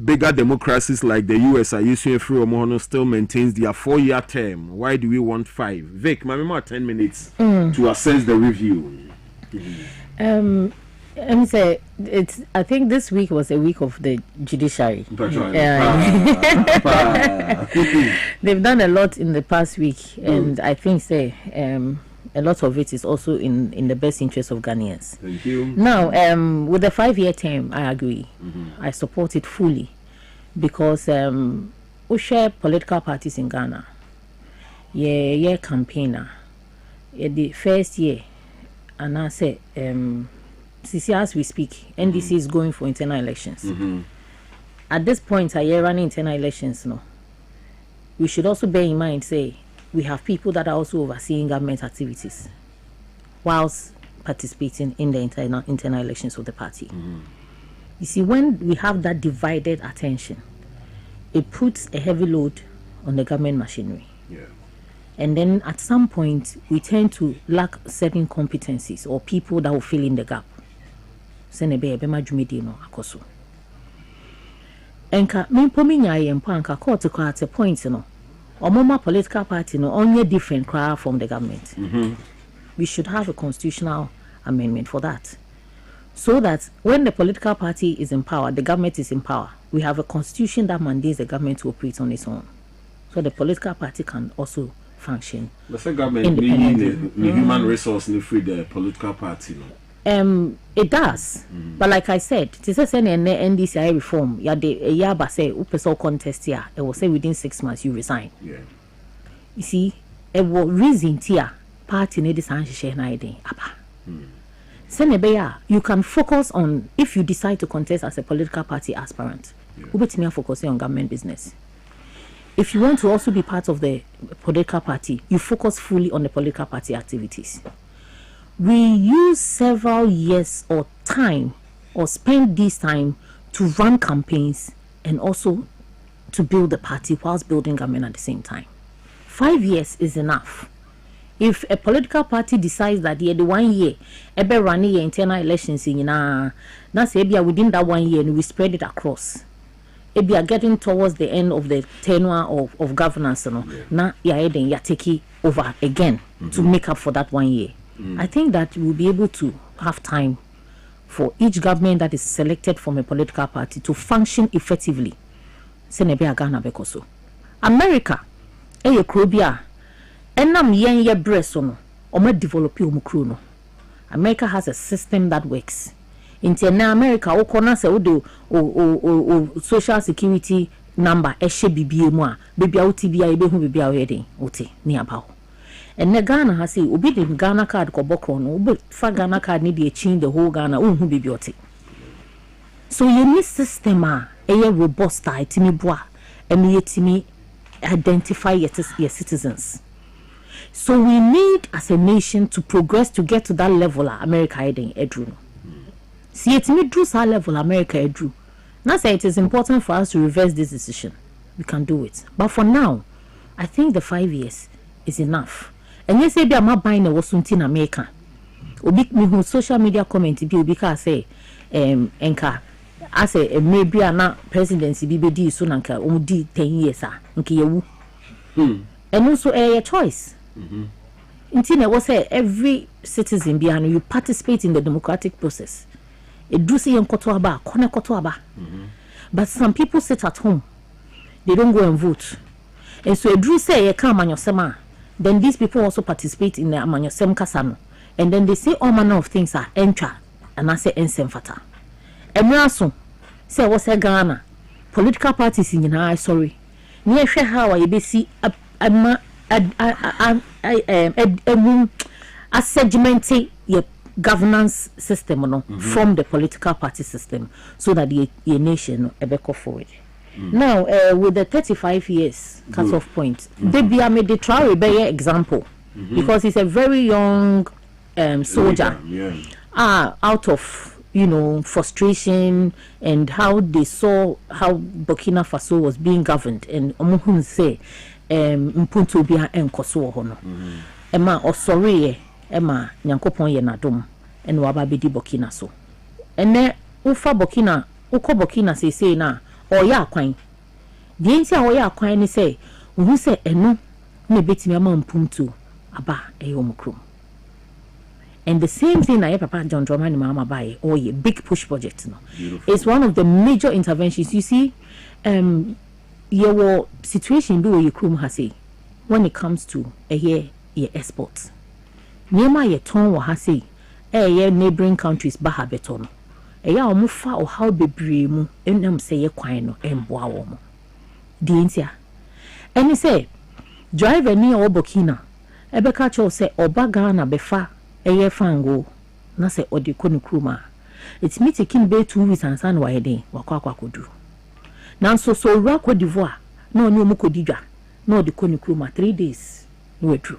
bigger democracies like the US are using free Omono still maintains their 4-year term. Why do we want 5? Vic, my more 10 minutes to assess the review. Say it's. I think this week was a week of the judiciary. They've done a lot in the past week, and I think a lot of it is also in the best interest of Ghanaians. Thank you. Now, with the 5-year term, I agree. I support it fully because we share political parties in Ghana. Yeah, campaigner. The first year, and I say as we speak, NDC is going for internal elections. At this point, I running internal elections. No, we should also bear in mind, say, we have people that are also overseeing government activities whilst participating in the internal elections of the party. You see, when we have that divided attention, it puts a heavy load on the government machinery. And then at some point, we tend to lack certain competencies or people that will fill in the gap. Enka mimpomi nyaye mpanka court at a point no omoma political party no only different cry from the government. We should have a constitutional amendment for that, so that when the political party is in power, the government is in power, we have a constitution that mandates the government to operate on its own, so the political party can also function. But the government the human resource need free the political party, no? It does, but like I said, this is an NDCI reform. Yeah, the yaba say upeso contest here. It will say within 6 months you resign. Yeah. You see, it will reason here. Party need this answer na ide. Apa. Senebeya, you can focus on, if you decide to contest as a political party aspirant. Ubetimi focusing on government business. If you want to also be part of the political party, you focus fully on the political party activities. We use several years or time, or spend this time to run campaigns and also to build the party whilst building government at the same time. 5 years is enough. If a political party decides that the 1 year, ebe running your internal elections in that's within that 1 year, and we spread it across. If we are getting towards the end of the tenure of governance, now you're taking over again to make up for that 1 year. I think that we'll be able to have time for each government that is selected from a political party to function effectively. America, America has a system that works. In America, social security number, and the Ghana has say, Ubi the Ghana card ko bokron, Ubi fa Ghana card need to change the whole Ghana, be beauty. So you need system a robust itimi boa, and yetimi identify your citizens. So we need as a nation to progress to get to that level America edru. See yetimi drew that level America edru. Now say it is important for us to reverse this decision. We can do it. But for now, I think the 5 years is enough. And you say, be a map buying a wasuntin America. Obi me who social media comment be obi ka say, enka, I say, maybe a na presidency be di so nanka, di 10 years, nke yewu. And also a choice. Intine was say, every citizen be you participate in the democratic process. It do say koto aba, kone koto aba. But some people sit at home, they don't go and vote. And so, do say, come on your sema. Then these people also participate in the Amanyosem Kasano. And then they say all manner of things are entra and I say ensemfata. Emraso say what's a Ghana political parties in sorry. Near share how I be see a segmented your governance system from the political party system so that the nation go forward. Now, with the 35 years cut-off point, Debia made the trial by example because he's a very young soldier. Out of frustration and how they saw how Burkina Faso was being governed, and Omuhun say, Mpuntu bia enkoso hono. Emma osori Emma Nyankopon ye nadom and waba bedi Burkina so. And ne ufa Burkina say na. Or ya kwan. The answer or ya kwan ni say, who say eno me betimi ama mpuntu aba eyomukrum. And the same thing na Papa John Dramani mama buy or ye big push project no. It's one of the major interventions. You see, your situation do ye krum ha say when it comes to ye exports. Nema ye ton wa ha say ye neighboring countries baha beton. Eya omufa o how bebre mu enam say ye kwan no emboa wo mo di ntia eni say driver ni o Burkina ebeka cho say oba Ghana befa eye fango na se odi konu kruma it me taking be 2 weeks and san why den wakwa kodu nanso so ura Cote d'Ivoire na oni omukodidwa na odi konu kruma 3 days no wetru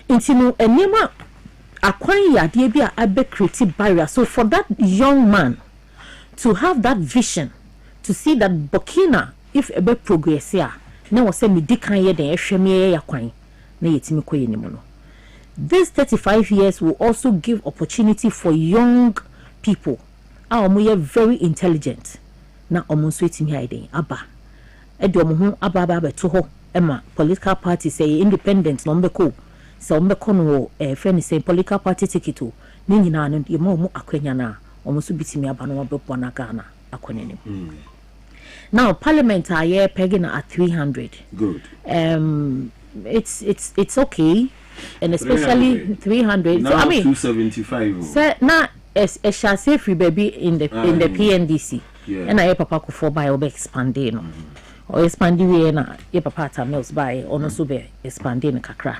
intino enema akwan yade bia abe create barrier so for that young man to have that vision to see that Burkina if ebe progress ya na wo se me dikan ye den ehweme ya kwan na yetimi koye ni mu no. This 35 years will also give opportunity for young people are very intelligent na omunso etimi haiden aba edo mo ho aba be to ho ema political party say independent no mbeko so mbeko no friend say political party ticket o ni nyina no mo akwanya na omunso bitimi aba no bebo na Ghana akwanya ni. Now parliament are pegging at 300. Good. It's okay. And especially 300. Now so, I mean 275. So now a shall say free baby in the PNDC. Yeah. And I papa ko for buy or expanding no. Or expanding we na ye papa ta mills buy or so be expanding kakra.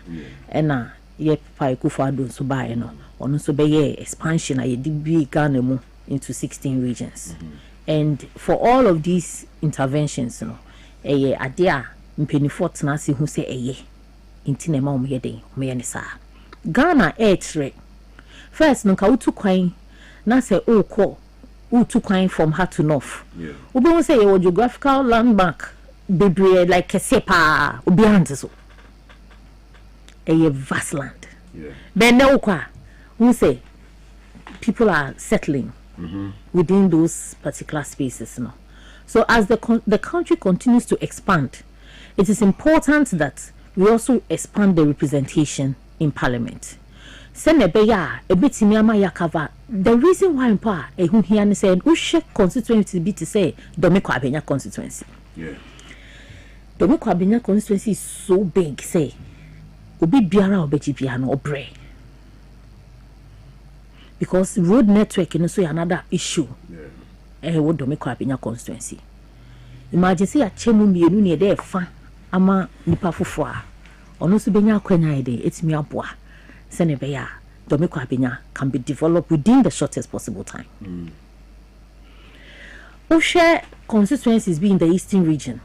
And na ye papa ko for do so buy no. Or so be ye expansion ye DB Ghana mu into 16 regions. And for all of these interventions no adia mpenifo tena se hu se inti na ma omyeden omyene sa Ghana etre first no ka utu kwan na se okọ utu kwan from heart to north obi won say your geographical landmark bebre like kesepa obi ante so vast land then na okwa who say people are settling within those particular spaces no. So as the country continues to expand, it is important that we also expand the representation in parliament. Senebeya ebitimi ama yakava. The reason why mpa ehun here ni say ushe constituency be to say Domi Kwabena constituency. Yeah. Domi Kwabena constituency is so big say obi biara obeji bia no obre. Because road network is also another issue. What Domi Kwabena constituency. Imagine say a chemu mienu ne dey fa ama nipa fofo a ono so benya akwanya ide etimi aboa se ne be ya Domi Kwabena can be developed within the shortest possible time. Share constituencies be in the eastern region.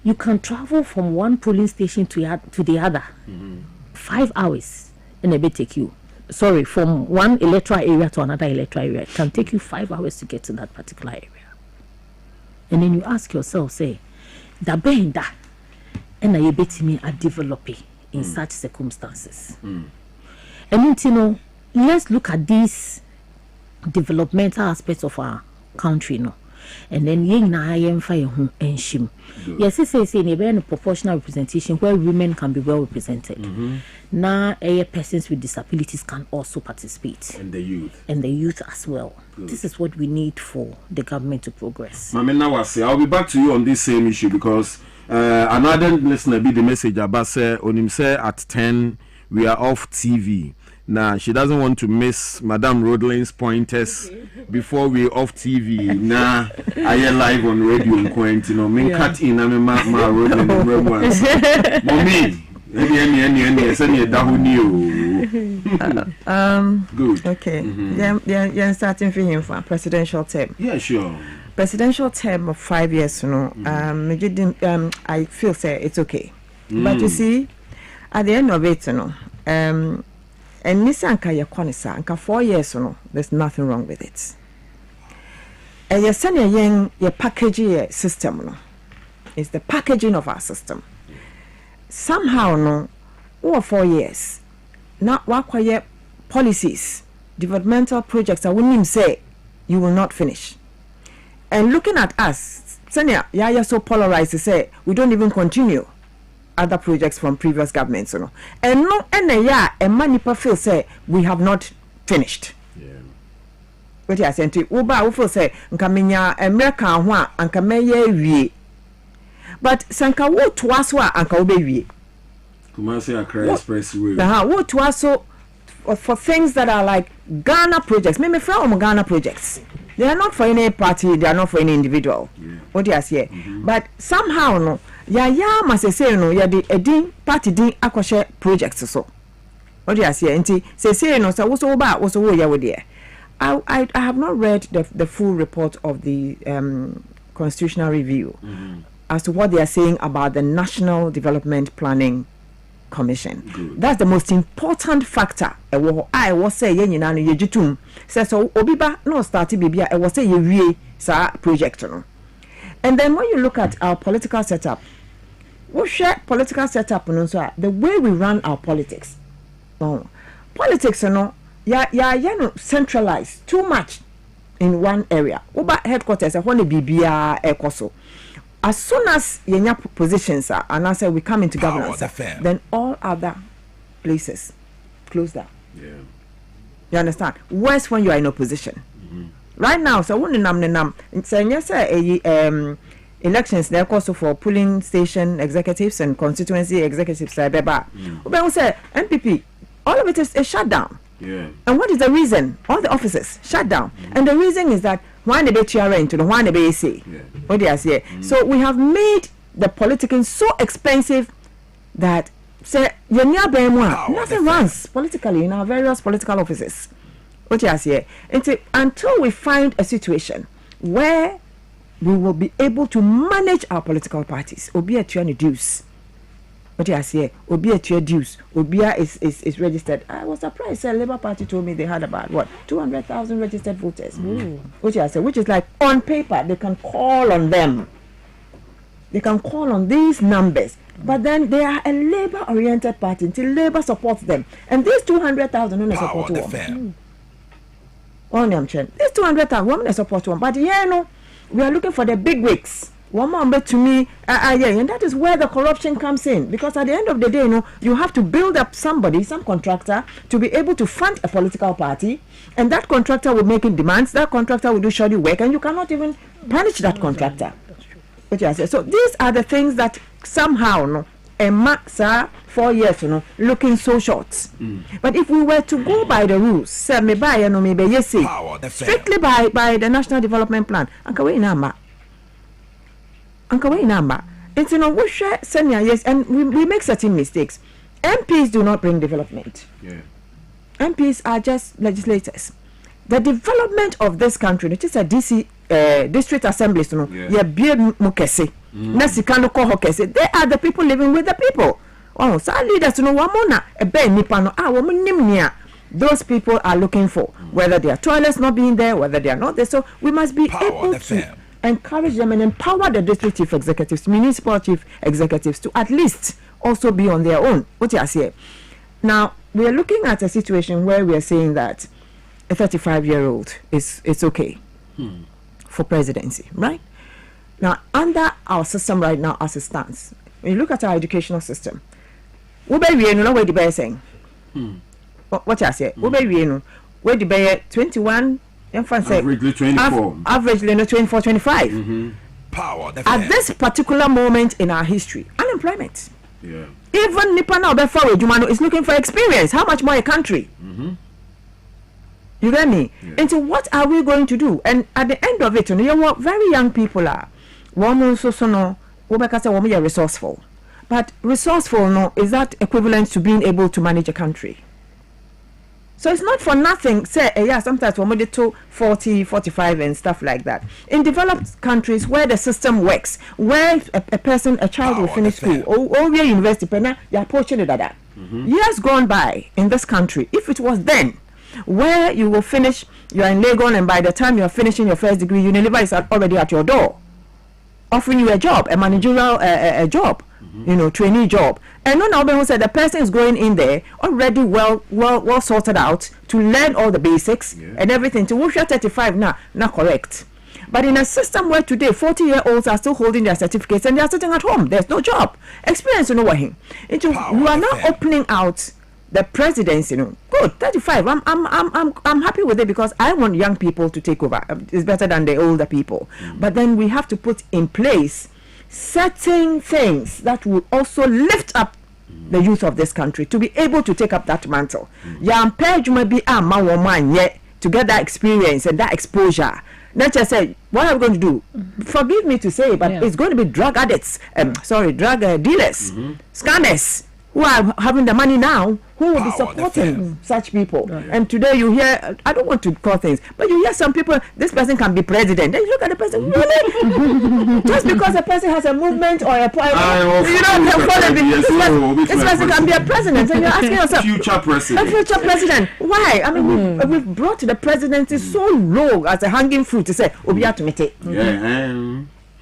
You can travel from one polling station to the other. 5 hours and a bit take you. Sorry, from one electoral area to another electoral area. It can take you 5 hours to get to that particular area. And then you ask yourself, say, da benda, and I bet me are developing in such circumstances. And you know, let's look at these developmental aspects of our country, no. And then I am fire and shim. Yes, it says in a proportional representation where women can be well represented. Now, persons with disabilities can also participate. And the youth as well. Good. This is what we need for the government to progress. I'll be back to you on this same issue because another listener be the message about say on him say at 10 we are off TV. Now she doesn't want to miss Madame Rodlin's pointers before we off TV. Now I am live on radio in Quint, you know, me cut in and my Rodlin mommy. Good. Okay. Yeah, starting for him for a presidential term. Yeah, sure. Presidential term of 5 years, you know. I feel say it's okay. But you see, at the end of it, you know, and this anka yakonisa anka 4 years, you know, there's nothing wrong with it. And you send your packaging system, you know, it's the packaging of our system. Somehow, no, over 4 years, not work policies, developmental projects. I wouldn't say you will not finish. And looking at us, Sanya, you're so polarized to say we don't even continue other projects from previous governments, you know. And no, and many people feel say we have not finished. What you are saying to Uba, who say, Nkaminya, America, and Kameye, but Sanka, what to us, and Kaube, Kumasi Accra Expressway. What to us so for things that are like Ghana projects, maybe from Ghana projects. They are not for any party, they are not for any individual. What you are saying. But somehow, no. Ya must say no ya the edin party din akwashe projects so What do you say? Enti say no so wo ba wo so wo ya wo there. I have not read the full report of the constitutional review as to what they are saying about the National Development Planning Commission. Good. That's the most important factor. I was say ye nyina no ye jitum. Say so obiba no start bibia I was say ye wie sa project no. And then when you look at our political setup, we share political setup no so the way we run our politics. Politics no no centralized too much in one area. Oba headquarters when the bibia ekoso. As soon as yenya positions are, and I say we come into governance, then all other places close down. Yeah. You understand? Worse when you are in opposition. Right now, so when nam say elections they're also for polling station executives and constituency executives. But we say MPP, all of it is a shutdown. Yeah. And what is the reason? All the offices shut down. And the reason is that one the TRN to the one the say. What do you say? So we have made the politicking so expensive that say nothing runs politically in our various political offices. What do you say? Until we find a situation where we will be able to manage our political parties, obi a tuan dues. What do you say? Obi a tuan dues. Obia is registered. I was surprised. The Labour Party told me they had about 200,000 registered voters. What do you say? Which is like on paper they can call on them. They can call on these numbers, but then they are a Labour-oriented party until Labour supports them, and these 200,000 women support them. These 200,000 women support them, but we are looking for the big wigs. One more to me, and that is where the corruption comes in. Because at the end of the day, you have to build up some contractor, to be able to fund a political party, and that contractor will make it demands. That contractor will do shoddy work, and you cannot even punish that contractor. So these are the things that somehow, a max 4 years, looking so short. But if we were to go by the rules, say me buy maybe yes, strictly by the National Development Plan, it's we share senior yes, and we make certain mistakes. MPs do not bring development. Yeah. MPs are just legislators. The development of this country, it is a DC district assemblies, they are the people living with the people. Oh, so leaders those people are looking for, whether their toilets not being there, whether they are not there. So we must be able to encourage them and empower the district chief executives, municipal chief executives to at least also be on their own. What you say? Now we are looking at a situation where we are saying that a 35-year-old is okay for presidency, right? Now under our system right now as it stands, when you look at our educational system, we know where the bear saying. What you say? Where the bear 21. Averagely 24. Averagely 24, 25. At this particular moment in our history, unemployment. Yeah. Even Nipana Obefawe Jumano is looking for experience. How much more a country? You get me? Yeah. And so what are we going to do? And at the end of it, what very young people are. Resourceful. But resourceful is that equivalent to being able to manage a country? So it's not for nothing. Say, sometimes we're moving to 40, 45 and stuff like that. In developed countries where the system works, where a child will finish school, or where university, you're approaching it like that. Years gone by in this country, if it was then, where you will finish, you're in Legon, and by the time you're finishing your first degree, Unilever is already at your door, offering you a job, a managerial a job. Trainee job. And now who said the person is going in there already well sorted out to learn all the basics and everything. To work at 35 now, not correct. But in a system where today 40-year-olds are still holding their certificates and they are sitting at home, there's no job. Experience, you are now opening out the presidency. Good, 35. I'm happy with it because I want young people to take over. It's better than the older people. But then we have to put in place certain things that will also lift up the youth of this country to be able to take up that mantle. To get that experience and that exposure. Not just say, what are we going to do? Forgive me to say, but it's going to be drug addicts. Drug dealers, scammers. who are having the money now, who will be supporting such people. And today you hear, I don't want to call things, but you hear some people, this person can be president. Then you look at the person, really? Just because a person has a movement or a point, this person can be a president. And you're asking yourself, future president. A future president. Why? I mean, we've brought the presidency so low as a hanging fruit to say, Obiatumete.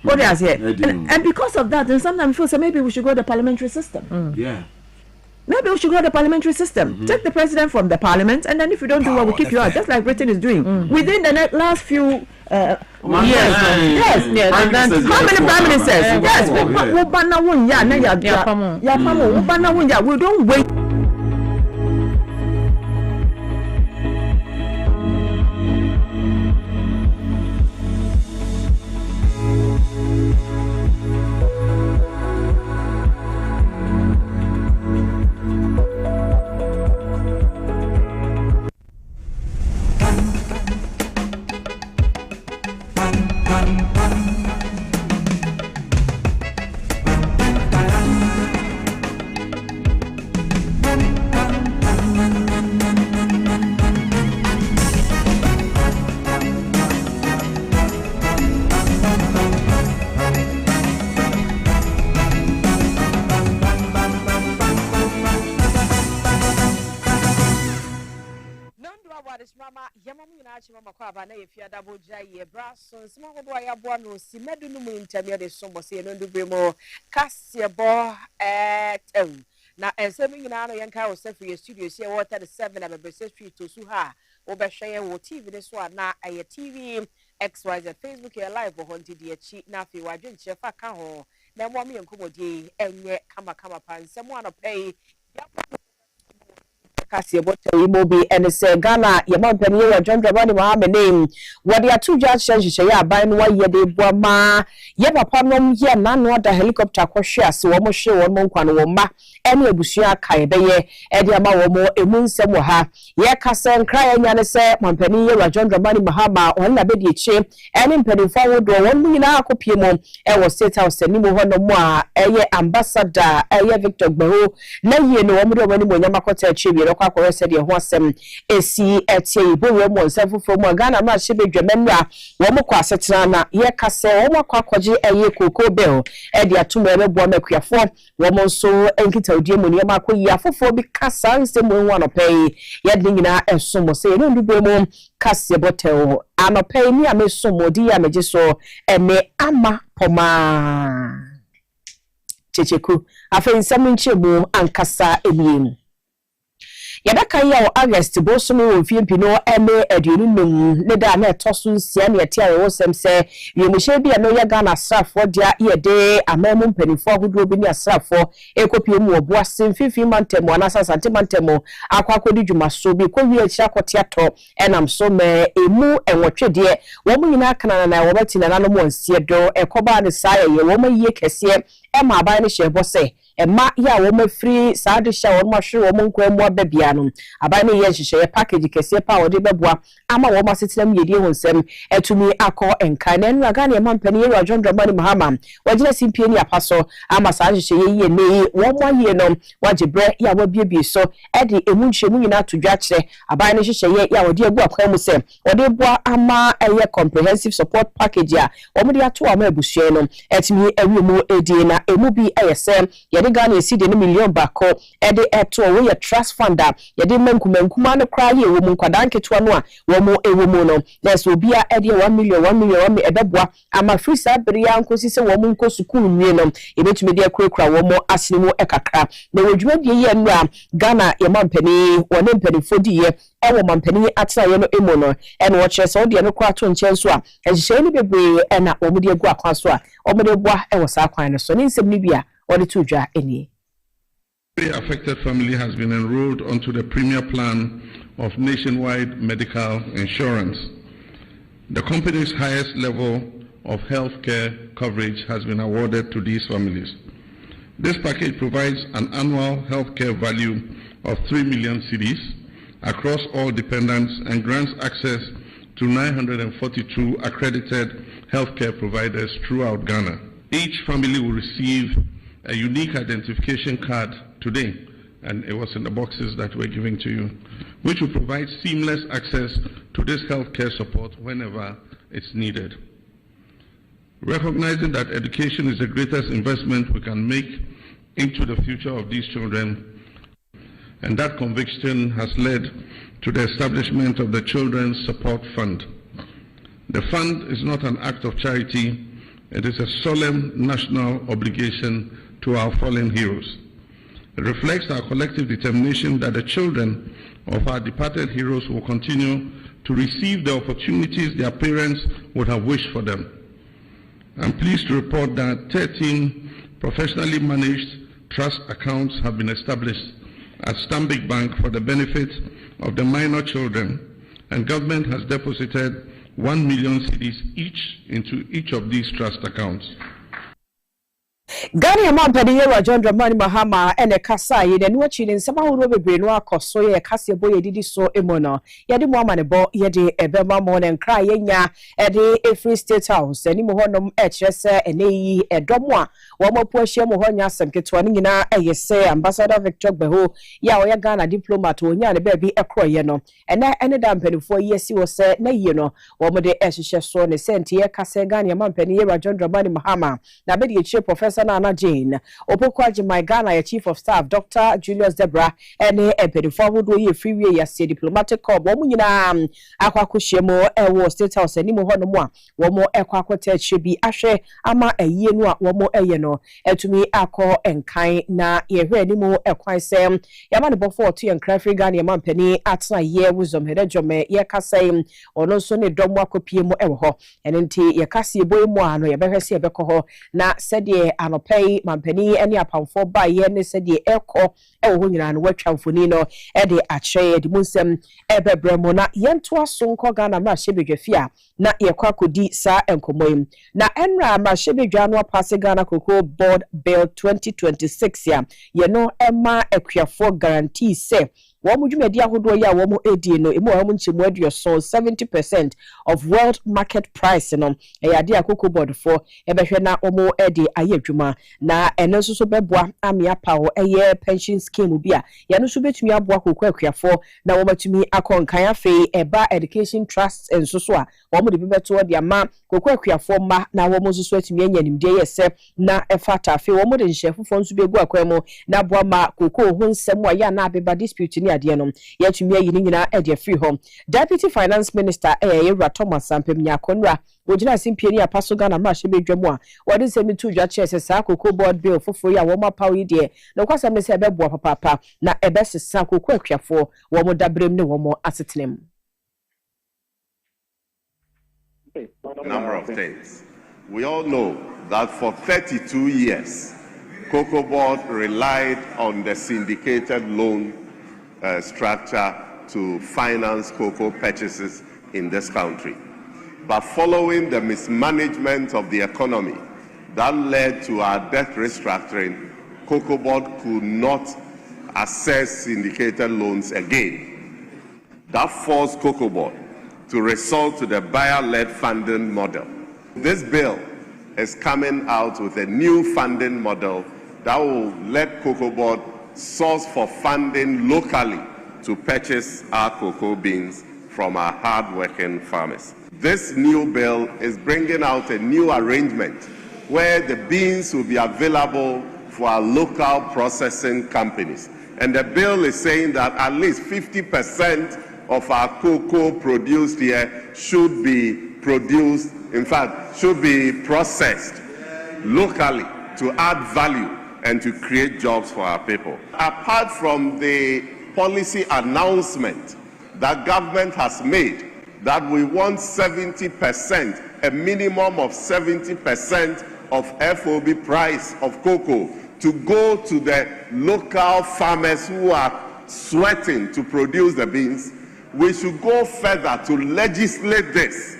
What else here? And because of that, then sometimes we feel maybe we should go to the parliamentary system. Yeah. Maybe we should go to the parliamentary system. Take the president from the parliament, and then if you don't do what, we'll kick you out, just like Britain is doing. Within the last few years. Yes. And then how many prime ministers? Yes. We don't wait. Mama Kwabena Prah double J brass small boy abuano si medu no mu intermediate de sombo se no ndube mo kasebo na ensemi nyina no yenka wo sefri studio se wo 37 abebese street to su ha wo be hwe wo TV ne so na aye TV XYZ Facebook e live ho nti de achi na afi wadwe nche fa ka ho na mo me enkomodi enye kama pansemo anopei Kasiyebo Imobi and say Ghana Yama Penny John Dramani Mohammed name what they are two judges ya by no ye de boama ye papa nom ye na no da helicopter kwhwe so wo mo hwe wo mo nkwa no wo ma ene abusua kai be ye e de ama wo mo emu nsem wo ha ye kasa nkra ya nya ne se Mompani ye John Dramani Mohammed on na be de eche ene mpanimfo wo do wo nyina akopie mo e wo state house ni mo ho no mo a eye ambassador eye Victor Gbeho na ye no wo mo do mani mo nyama kwota eche bi akwa said ye ho asem esi etie ibo we mo nsafo from Ghana ma hye bedwamannua wo mo kwa asetena na ye kase wo mo kwa kwaje eye koko bell e de atom e bebo makuafo wo mo so enkita odie mo ne ma akoyi afofo bi kasa nsem wo anopei ye de nyina esomo se no ndube mo kase botel anopei ni amesomo di ya meje so ene ama poma checheku afa nsam nchemu ankasa emiem Yadaka ya August bosomo wo fiempino eme aduonum ne da na etoso nsia ne etia wo sem se yemhye bia no ya Ghana asrafo dia ye de amamu mpanifo ahodo bi ne asrafo ekopie mu oboase mfifi mantemo anasa santimantemo akwakodi dwumaso bi ko wi akira kotiato enam so me emu enwotwe de wo mu nyina kana na wo beti na no mo nsie do ekoba ne saa ye wo maye kese ema aban ne hyebo se ema ya wo mafiri saade sha wo mahwe wo nkwa mu ababia no aban ne ye hyehyɛ package kese pa wo de beboa ama wo masetenam yedie honsem etumi akọ enka na enu aga ne mampani ye John Dramani Mohammed wagina simpie ni apaso ama saa hyehyɛ ye ne wo moye no wagebre ya wabiebie so e de emu nhwemu nyina to dwa kyerɛ aban ne hyehyɛ ye ya wo de agu akwan mu se wo de boa ama eye comprehensive support package a wo de ato ama abusua no etumi awemu edie na emu bi eyese ye de Ghana esi de million bako e de eto wo ye trust fund a ye de mankumankuma no kra ye wo mu nkwadan ketewa no a wo mu ewo mu no let's obia e de 1 million ebeboa ama free sabria nkosi se wo mu nko sukuu nwie no e betumi de akura wo mu asenimu ekakra na wodwuma de ye no a Ghana ye mampani wo ne mpanifo di ye e wo mampani atena ye no emo no e no wo kire se wo de no kra to nchen so a ehye ni bebre e na wo mu de agu akwa so a wo mu de boa e wo sa kwan no so ne nsem ni bia the affected family has been enrolled onto the premier plan of nationwide medical insurance. The company's highest level of health care coverage has been awarded to these families. This package provides an annual health care value of 3 million cedis across all dependents and grants access to 942 accredited healthcare providers throughout Ghana. Each family will receive a unique identification card today, and it was in the boxes that we're giving to you, which will provide seamless access to this healthcare support whenever it's needed. Recognizing that education is the greatest investment we can make into the future of these children, and that conviction has led to the establishment of the Children's Support Fund. The fund is not an act of charity, it is a solemn national obligation to our fallen heroes. It reflects our collective determination that the children of our departed heroes will continue to receive the opportunities their parents would have wished for them. I'm pleased to report that 13 professionally managed trust accounts have been established at Stanbic Bank for the benefit of the minor children, and government has deposited 1 million cedis each into each of these trust accounts. Gani amampani yewa John Dramani Mahama ene kasa ye de no chi ne nsema horo bebre no akoso ye kase boy edidi so emono ye de mo amane bo ye de ebema mo ne nkra ye nya e de Free State House ani mo honom e kire se ene yi edomo a wo mo puahia mo honya asemketo ne nyina eye se Ambassador Victor Beho ya o ya Ghana diplomat onya ne ba bi ekroye no ene da mpanifo ye si wo se na yi no wo mo de ehihye so ne senti ye kase Gani amampani yewa John Dramani Mahama na be de chief professor Nana Jane Opokwaji my Ghana your chief of staff Dr. Julius Debra ene empedifo wodo ye freeway ya se diplomatic corps wo nyina akwakohyiemo ewo State House ani mo hono mo a wo mo ekwakota chibi ahwe ama ayie no a wo mo eye no etumi akọ enkan na ye hwe ani mo ekwan sem ya ma ne bofo oto ye nkra free Ghana ma mpani atna ye wuzom hedejome ye kasem ono so ne dom akopie mo ewo ho ene nti ye kase boy mo ano ye behwese ye bekọ ho na sede pay mampani any apamfo ba ye ne se de eko ewo nyina no watwa mfoni no e de ache de munsem ebebremo na yento asonko Ghana ma hyebedwafia na ye kwakodi sa enkomoyim na enra ma hyebedwa no pass Ghana Cocoa Board Bill 2026 ya ye no ema akuafo guarantee se womu dwumadi ahodo ya womu edi no emu womu nchemu aduo so 70% of world market price no eyade akoko board for ebehwe na omu edi ayedwuma na eno so beboa amia pawo eye pension scheme bi a ye no so betumi aboa kokko akuafo na womatumi akonkan afi eba education trust enso so a womu de bebeto de ama kokko akuafo ma na womu so atumi anya nimde yese na efata afi womu de nhefofo nso begu akwamo na aboa ma kokko ho nsem wa ya na abeba dispute ni adianom yatumi ayi ni nyina e de free home Deputy Finance Minister Yewra Thomas Sampem Nyakonra wojina simpie ni apaso Ghana ma hyebedwamu a wode semi tu dwa chese sa Cocoa Board Bill foforo ya wo ma pawo de no kwasam ne se ebeboa papa na ebesesa kokko akuafo wo mo dabrem ne wo mo asetenem. Number of things. We all know that for 32 years Cocoa Board relied on the syndicated loan structure to finance cocoa purchases in this country. But following the mismanagement of the economy that led to our debt restructuring, Cocoa Board could not access syndicated loans again. That forced Cocoa Board to resort to the buyer-led funding model. This bill is coming out with a new funding model that will let Cocoa Board source for funding locally to purchase our cocoa beans from our hard-working farmers. This new bill is bringing out a new arrangement where the beans will be available for our local processing companies. And the bill is saying that at least 50% of our cocoa produced here should be produced, in fact, should be processed locally to add value and to create jobs for our people. Apart from the policy announcement that government has made that we want 70%, a minimum of 70% of FOB price of cocoa to go to the local farmers who are sweating to produce the beans, we should go further to legislate this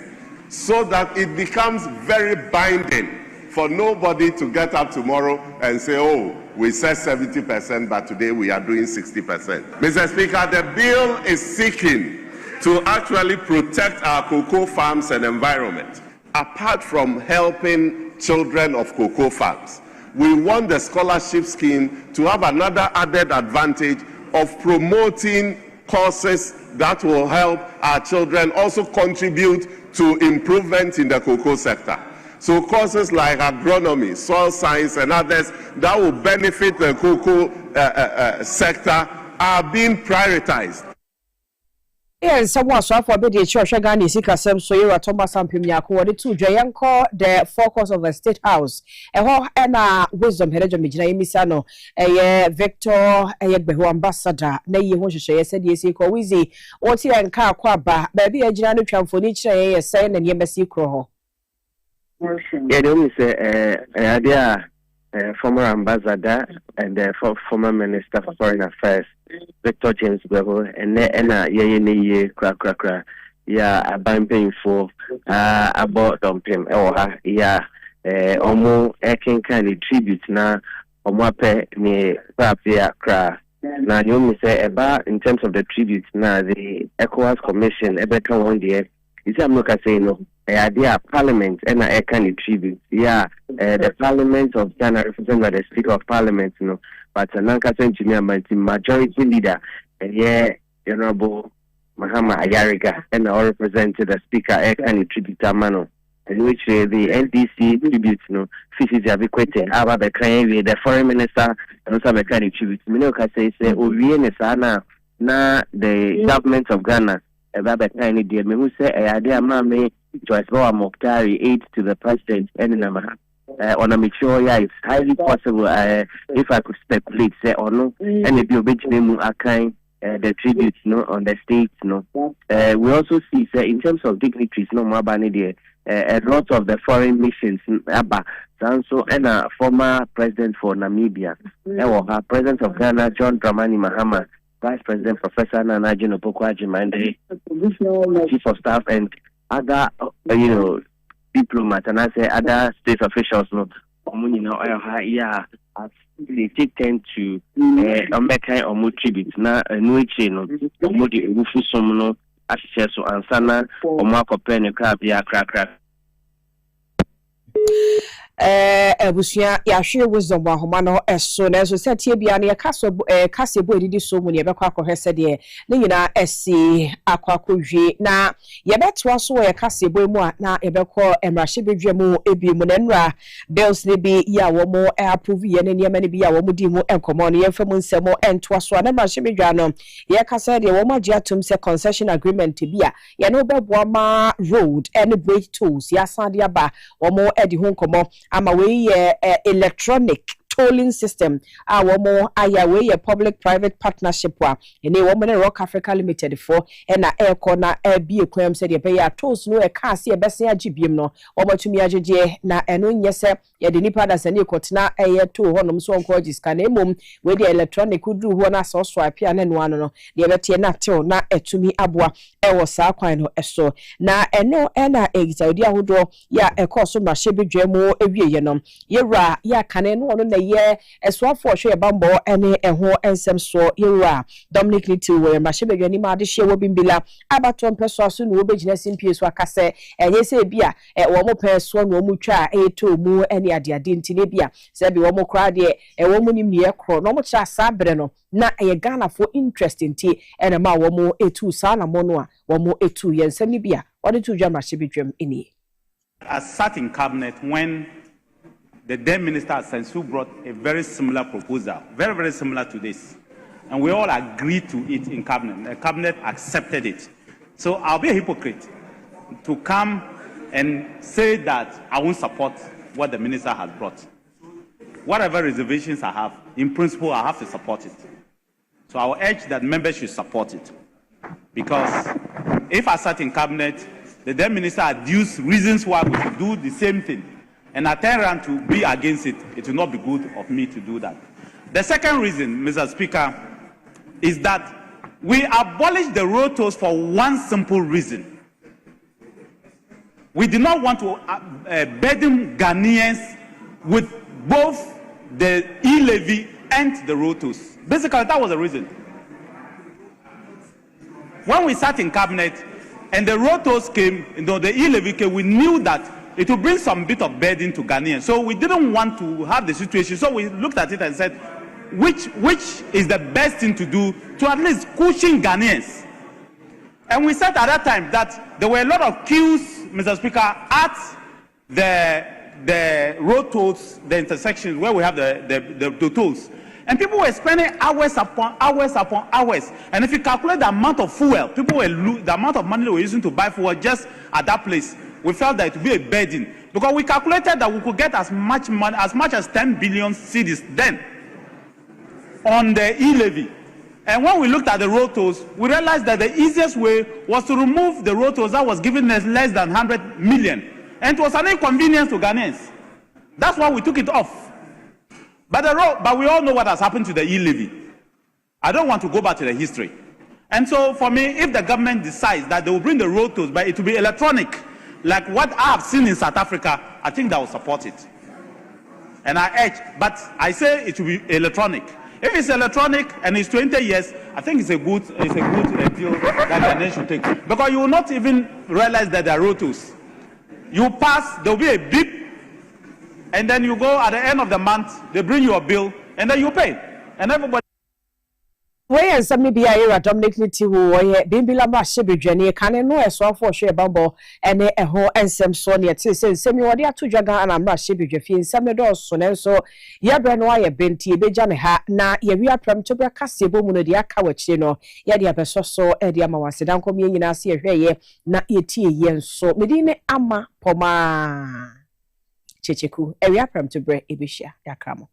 so that it becomes very binding for nobody to get up tomorrow and say, oh, we said 70%, but today we are doing 60%. Mr. Speaker, the bill is seeking to actually protect our cocoa farms and environment. Apart from helping children of cocoa farms, we want the scholarship scheme to have another added advantage of promoting courses that will help our children also contribute to improvement in the cocoa sector. So courses like agronomy, soil science, and others that will benefit the cocoa sector are being prioritized. Yes, someone so for the church Ghana Sikasem so you are Thomas Sampim Yako the two Jayanko the focus of the State House. And wisdom head of Mijina Misano, Victor Behu ambassador, Nay Hoshe said yes, he call Wizzy, Oti and Car Kwaba, baby a Janano Tram for each saying and Yemesi Croho. Yeah, don't say idea former ambassador and former minister for foreign affairs. Victor James Beho and ye crack a bumping for about dumping or almost aking kind of tribute now or mape ne papia cra. Now you say about in terms of the tribute now the ECOWAS Commission Ebeka 1 year is I'm not saying no idea Parliament and a kind of tribute. The Parliament of Ghana represented by the Speaker of Parliament, you know. But Nanka Engineer majority leader, Honorable Mahama Ayariga, and all represented the Speaker Ekani Tribute Mano, in which the NDC tribute, you know, Fisi Jabikwete, Aba Bekane, the Foreign Minister, and also Bekani tribute. Minoka says, Sana, na the government of Ghana, Aba Bekani, dear Mimuse, Ayadea Mame, Joyce Boa Moktari, aid to the President, and Namaha. On a mature, it's highly possible if I could speculate, say or no, and if you name kind the tributes no on the states no. We also see say in terms of dignitaries no more there a lot of the foreign missions Abba Sanso and a former president for Namibia, her president of Ghana John Dramani Mahama, Vice President Professor Nana Jino Pokwaji Chief of Staff and other diplomats and I say other state officials no they take time to make kind of tribute na no no the wufu som no ahye so ansana o ma kopene crab ya crack Ebusia ya hwe wisdom wa homa no eso na so setie bia na kase bo edidi so mu ne be kwa kohese de ne nyina esi akwakohwe na ye betwa so ye kase bo mu a na ye bekọ emrahye bedwe mu ebi mu na nra bills ne bi ya wo mo approve ye ne niam ne bi ya wo mo di mu enkomo no ye mfa mu nsemo entwa so na emrahye bedwa no ye kase de wo ma gya tum se concession agreement bi a ye no bebo ma road and bridge tools ya san de aba wo mo edi ho nkomo ama we electronic tolling system womo aya we public private partnership wa ene womo ne Rock Africa Limited for na airco na bi ekwam se de be ya tolls no e ka se e besen agibiem no womo tumi agege na eno nyese ye de nipa da sane ekotena to honom so onko agiska na emom we de electronic udu ho na so swipe ya ne no ano no de betie na tel na etumi aboa wo sa kwan no eso na eno na exaudi ahodo ya ekoso ma shebedwe mu ewie ye no yewra ya kane no no na ye eswafo hwe bambo ene eho ensem so yewra Dominic Little ma shebedwe ni ma de hye wo bimbila abato mpeso aso no obegina simpie so akase enye se bia wo mo peso no mu twa to mu ene ade ntine bia se bi wo mo kra de wo mu nim ne ekro no mo cha sabre no na ye Ghana for interest nti ene ma wo mo etu sa na mo no a wo mo etu ye nsem ni bia wo de tu dwa ma shebedwem eni. I sat in cabinet when the then minister Sensu brought a very similar proposal, very, very similar to this. And we all agreed to it in cabinet. The cabinet accepted it. So I'll be a hypocrite to come and say that I won't support what the minister has brought. Whatever reservations I have, in principle, I have to support it. So I will urge that members should support it. Because if I sat in cabinet, the then minister adduced reasons why we should do the same thing, and I turn around to be against it, it will not be good of me to do that. The second reason, Mr. Speaker, is that we abolished the road tolls for one simple reason. We did not want to burden Ghanaians with both the e-levy and the road tolls. Basically, that was the reason. When we sat in cabinet and the road tolls came, the e-levy came, we knew that it will bring some bit of burden to Ghanaians. So we didn't want to have the situation. So we looked at it and said, which is the best thing to do to at least cushion Ghanaians? And we said at that time that there were a lot of queues, Mr. Speaker, at the road tolls, the intersections where we have the tolls. And people were spending hours upon hours upon hours. And if you calculate the amount of fuel, the amount of money they were using to buy fuel just at that place, we felt that it would be a burden. Because we calculated that we could get as much money, as much as 10 billion cedis then on the e-levy. And when we looked at the road tolls, we realized that the easiest way was to remove the road tolls that was giving us less than 100 million. And it was an inconvenience to Ghanaians. That's why we took it off. But we all know what has happened to the e-levy. I don't want to go back to the history. And so for me, if the government decides that they will bring the road tolls, but it will be electronic, like what I have seen in South Africa, I think that will support it. And I urge, but I say it will be electronic. If it's electronic and it's 20 years, I think it's a good deal that the nation should take. Because you will not even realize that there are road tolls. You pass, there will be a beep, and then you go at the end of the month, they bring you a bill, and then you pay. And everybody. Where some maybe I hear Dominic Niti who Bimbila Mashibi Jenny can know as well for share bumble and a whole and some Sonia say semi what they are to Jagan and I'm not shipping Jeffy some doors so so ya brand benti bejan ha na ye we are pram to broadcast bomuno dia kawach no ya dia beso so e dia mawase dan kom yin na se hweye na ye tie yen so medine ama poma checheku e we are pram to bre ebishia ya kramo